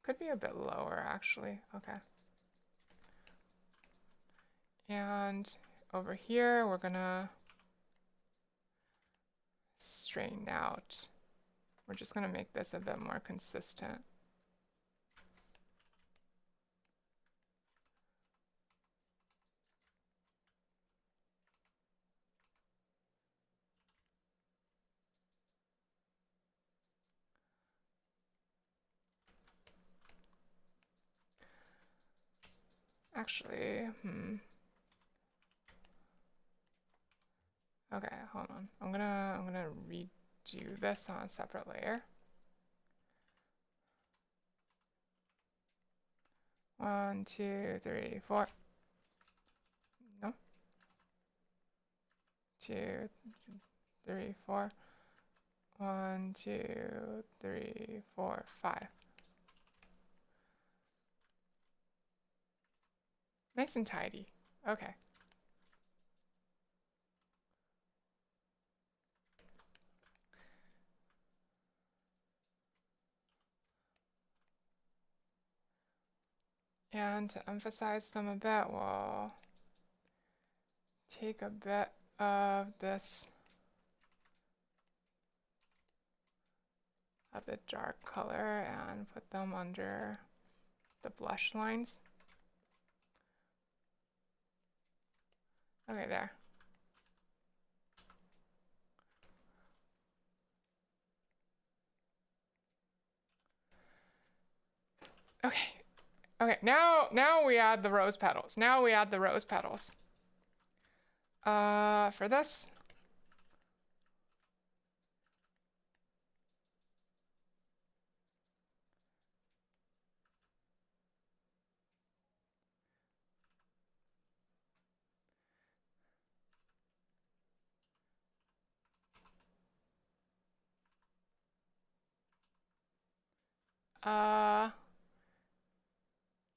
Could be a bit lower actually. Okay. And over here we're gonna straighten out. We're just gonna make this a bit more consistent. Actually, Okay, hold on. I'm gonna redo this on a separate layer. 1, 2, 3, 4. No. 2, 3, 4. 1, 2, 3, 4, 5. Nice and tidy. Okay. And to emphasize them a bit, we'll take a bit of this, of the dark color, and put them under the blush lines. Okay, there. Okay. Okay, now we add the rose petals. Now we add the rose petals. For this,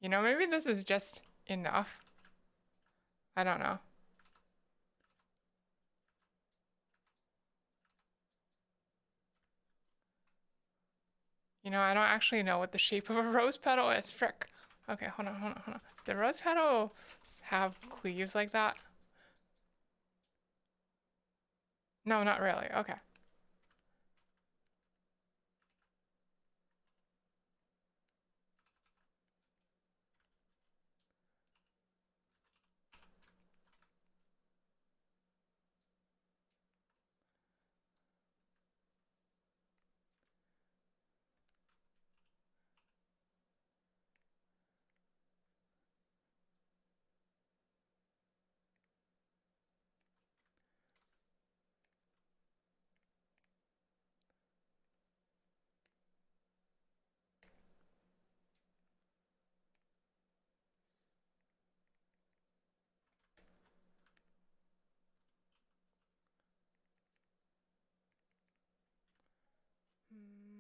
you know, maybe this is just enough. I don't know. You know, I don't actually know what the shape of a rose petal is. Frick. Okay, hold on. The rose petals have cleaves like that? No, not really. Okay.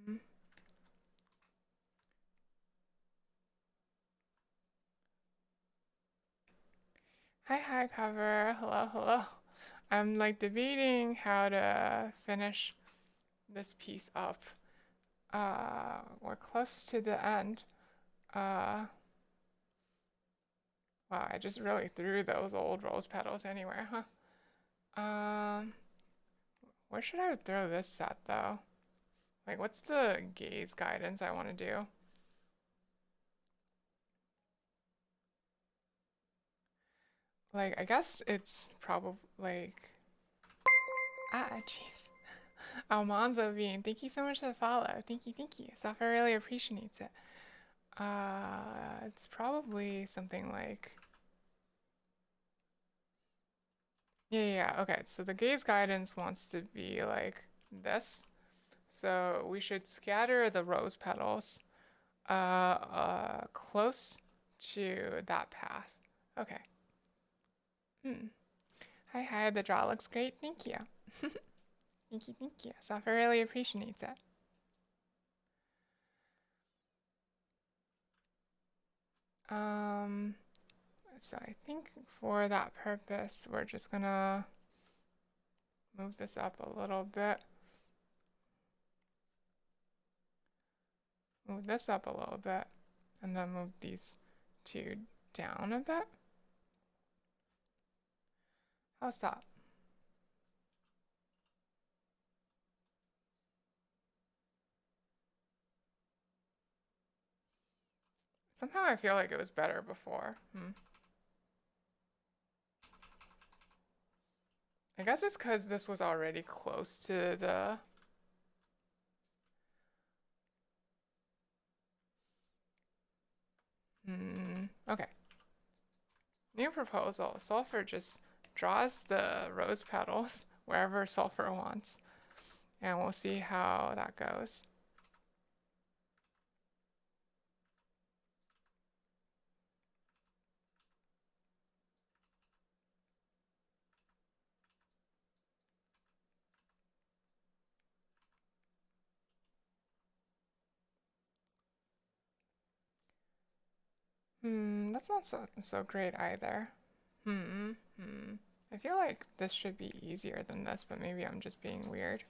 Hmm. Hi, cover. Hello. I'm like debating how to finish this piece up. We're close to the end. Wow, I just really threw those old rose petals anywhere, huh? Where should I throw this set though? Like, what's the gaze guidance I want to do? Like, I guess it's probably like, jeez. Almanzo Bean, thank you so much for the follow. Thank you. Sulfur really appreciates it. It's probably something like, yeah. Okay, so the gaze guidance wants to be like this. So we should scatter the rose petals close to that path. Okay. Hi, the draw looks great. Thank you. Thank you. Sulfur really appreciates it. So I think for that purpose, we're just gonna move this up a little bit. Move this up a little bit, and then move these two down a bit. How's that? Somehow I feel like it was better before. I guess it's because this was already close to the... Okay. New proposal. Sulfur just draws the rose petals wherever Sulfur wants. And we'll see how that goes. That's not so great either. I feel like this should be easier than this, but maybe I'm just being weird.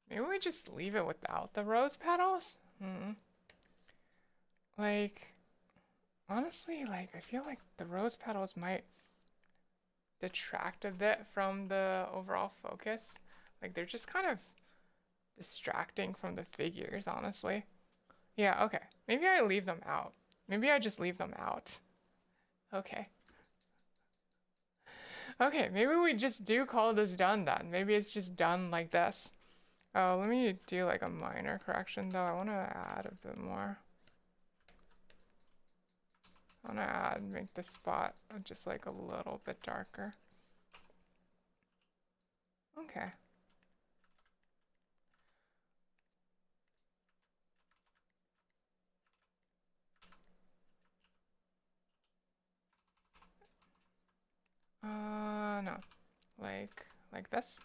Maybe we just leave it without the rose petals? Like, honestly, like, I feel like the rose petals might detract a bit from the overall focus. Like, they're just kind of distracting from the figures, honestly. Yeah, okay. Maybe I leave them out. Maybe I just leave them out. Okay. Okay, maybe we just do call this done then. Maybe it's just done like this. Oh, let me do like a minor correction though. I want to add a bit more. I want to make the spot just like a little bit darker. Okay. No. Like this.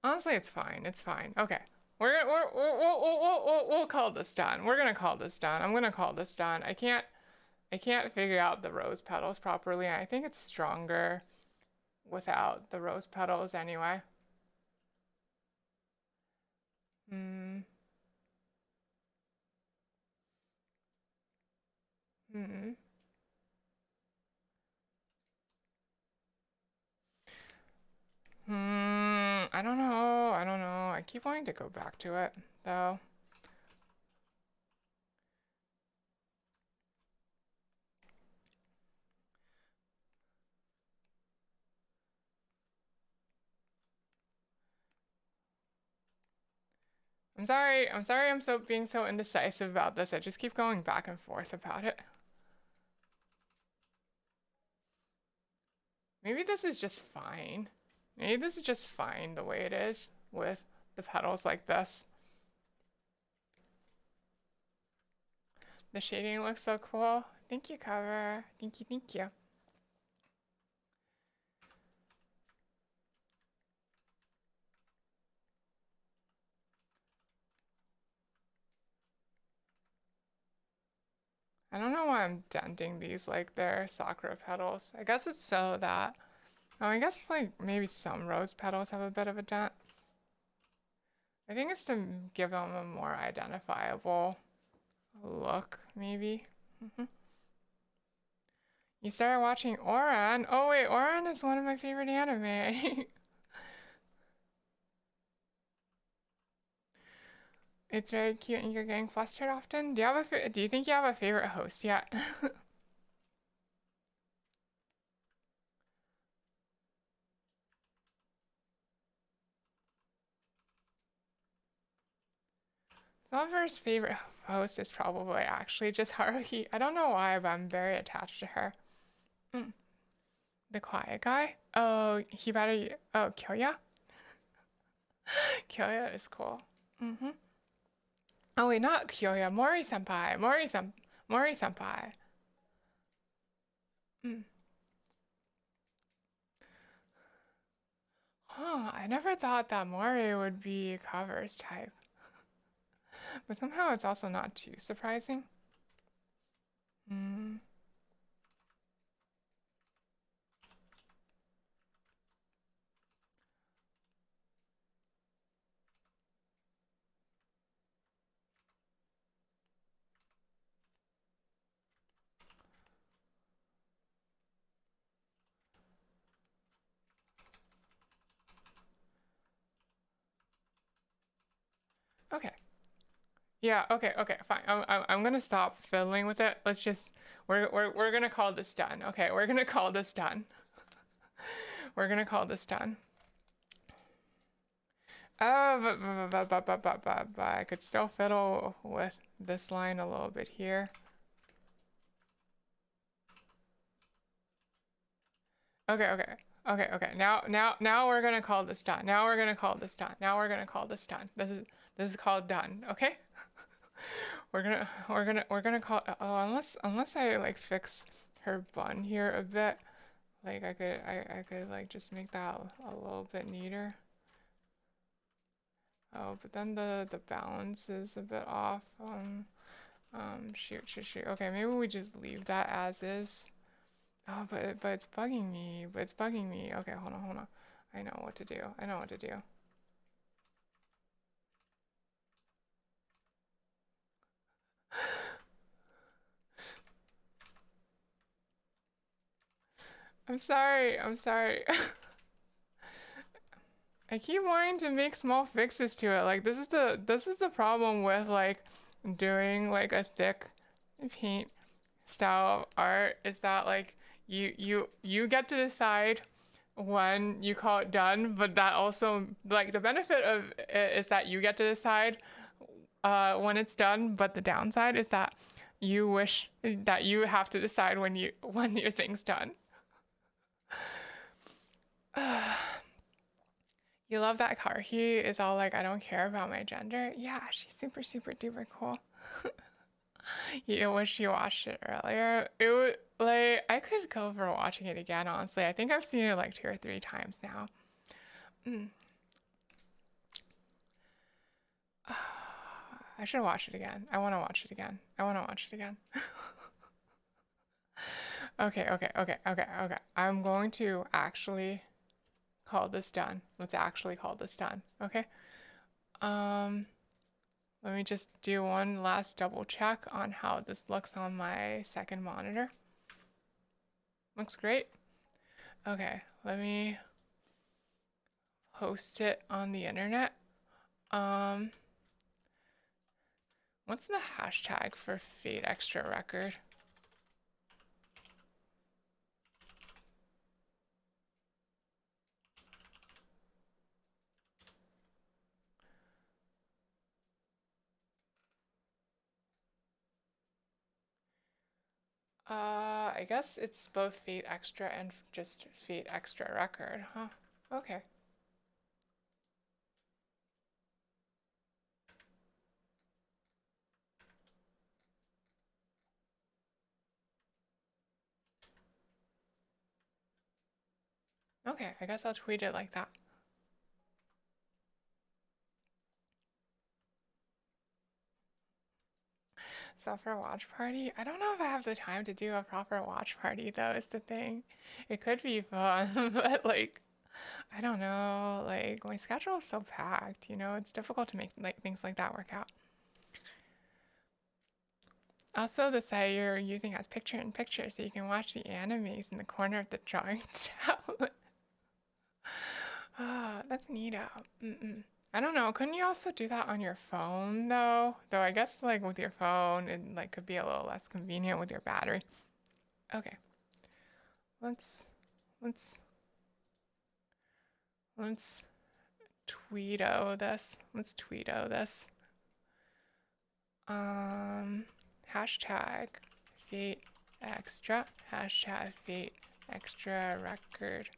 Honestly, it's fine. It's fine. Okay. We'll call this done. We're gonna call this done. I'm gonna call this done. I can't figure out the rose petals properly. I think it's stronger without the rose petals anyway. Hmm. Hmm. I don't know. I don't know. I keep wanting to go back to it, though. I'm sorry. I'm sorry I'm being so indecisive about this. I just keep going back and forth about it. Maybe this is just fine. Maybe this is just fine the way it is with the petals like this. The shading looks so cool. Thank you, cover. Thank you, thank you. I don't know why I'm denting these like they're sakura petals. I guess it's so that... Oh, I guess like maybe some rose petals have a bit of a dent. I think it's to give them a more identifiable look, maybe. You started watching Oran? Oh wait, Oran is one of my favorite anime. It's very cute and you're getting flustered often. Do you think you have a favorite host yet? Sulfur's favorite host is probably actually just Haruhi. I don't know why, but I'm very attached to her. The quiet guy? Oh, oh, Kyoya? Kyoya is cool. Oh wait, not Kyoya. Mori-senpai. Mori-senpai. Huh, I never thought that Mori would be Cover's type. But somehow it's also not too surprising. Okay. Yeah, okay, fine. I'm gonna stop fiddling with it. Let's just we're gonna call this done. Okay, we're gonna call this done. We're gonna call this done. But I could still fiddle with this line a little bit here. Okay. Okay, okay. Now we're gonna call this done. Now we're gonna call this done. Now we're gonna call this done. This is called done. Okay. We're gonna call. Oh, unless I like fix her bun here a bit. Like I could like just make that a little bit neater. Oh, but then the balance is a bit off. Shoot. Okay, maybe we just leave that as is. Oh, but it's bugging me. But it's bugging me. Okay, hold on. I know what to do. I know what to do. I'm sorry. I'm sorry. I keep wanting to make small fixes to it. Like this is the problem with like doing like a thick paint style art is that like you get to decide when you call it done, but that also like the benefit of it is that you get to decide when it's done, but the downside is that you wish that you have to decide when your thing's done. You love that car. He is all like, I don't care about my gender. Yeah, she's super duper cool. You wish you watched it earlier. It would like I could go for watching it again, honestly. I think I've seen it like 2 or 3 times now. Mm. I should watch it again. I want to watch it again. I want to watch it again. Okay. I'm going to actually call this done. Let's actually call this done. Okay. Um, Let me just do one last double check on how this looks on my second monitor. Looks great. Okay, let me post it on the internet. Um, what's the hashtag for Fate Extra Record? I guess it's both Fate Extra and just Fate Extra Record, huh? Okay. Okay, I guess I'll tweet it like that. Sulfur watch party? I don't know if I have the time to do a proper watch party though, is the thing. It could be fun, but like I don't know, like my schedule is so packed, it's difficult to make like things like that work out. Also, the site you're using has picture in picture, so you can watch the animes in the corner of the drawing tablet. Ah, that's neat out. I don't know. Couldn't you also do that on your phone though? Though I guess like with your phone, it like could be a little less convenient with your battery. Okay, let's let's let's tweeto this. Let's tweeto this. Um, hashtag Fate Extra. Hashtag Fate Extra Record.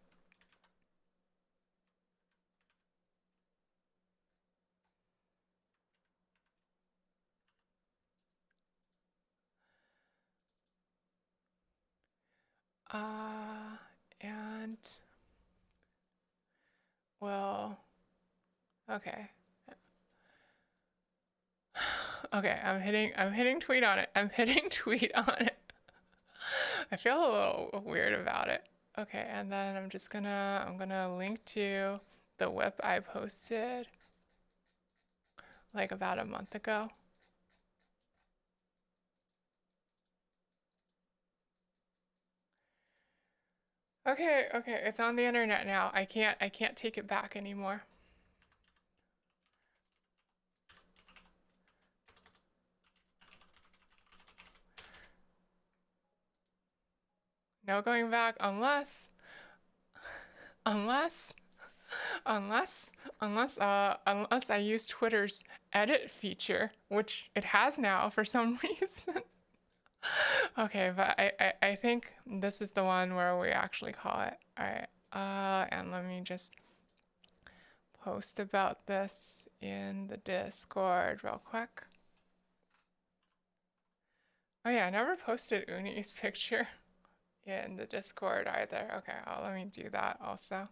And well, okay. Okay, I'm hitting tweet on it. I'm hitting tweet on it. I feel a little weird about it. Okay, and then I'm gonna link to the whip I posted like about a month ago. Okay, it's on the internet now. I can't take it back anymore. No going back unless unless unless I use Twitter's edit feature, which it has now for some reason. Okay, but I think this is the one where we actually call it. All right. And let me just post about this in the Discord real quick. Oh yeah, I never posted Uni's picture in the Discord either. Okay, let me do that also.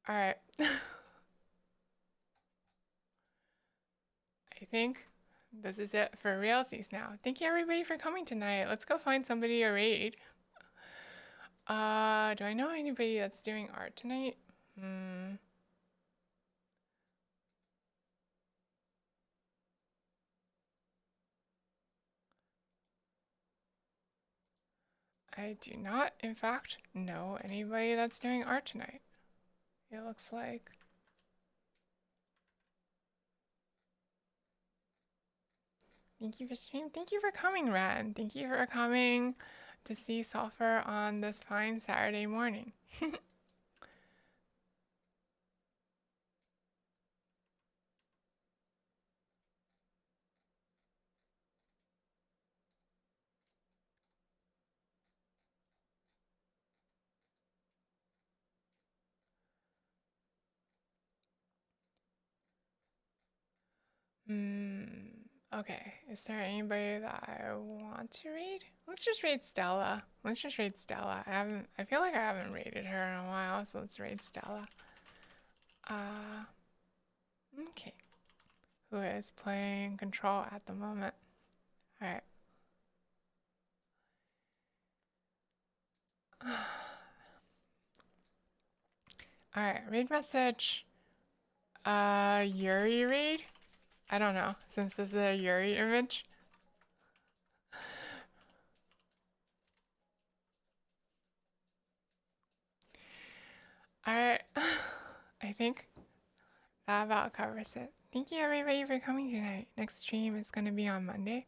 All right. I think this is it for realsies now. Thank you everybody for coming tonight. Let's go find somebody to raid. Do I know anybody that's doing art tonight? I do not, in fact, know anybody that's doing art tonight. It looks like. Thank you for streaming. Thank you for coming, Ren. Thank you for coming to see Sulfur on this fine Saturday morning. Okay. Is there anybody that I want to read? Let's just read Stella. Let's just read Stella. I feel like I haven't raided her in a while, so let's raid Stella. Okay. Who is playing Control at the moment? Alright. Alright, read message. Yuri read? I don't know, since this is a Yuri image. Alright, I think that about covers it. Thank you everybody for coming tonight. Next stream is going to be on Monday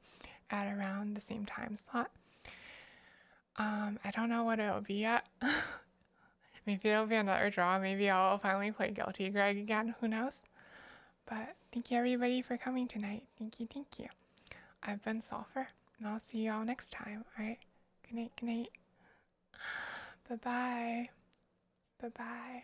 at around the same time slot. I don't know what it'll be yet. Maybe it'll be another draw. Maybe I'll finally play Guilty Greg again. Who knows? But thank you everybody for coming tonight. Thank you, thank you. I've been Sulfur, and I'll see you all next time. Alright? Good night, good night. Bye-bye. Bye-bye.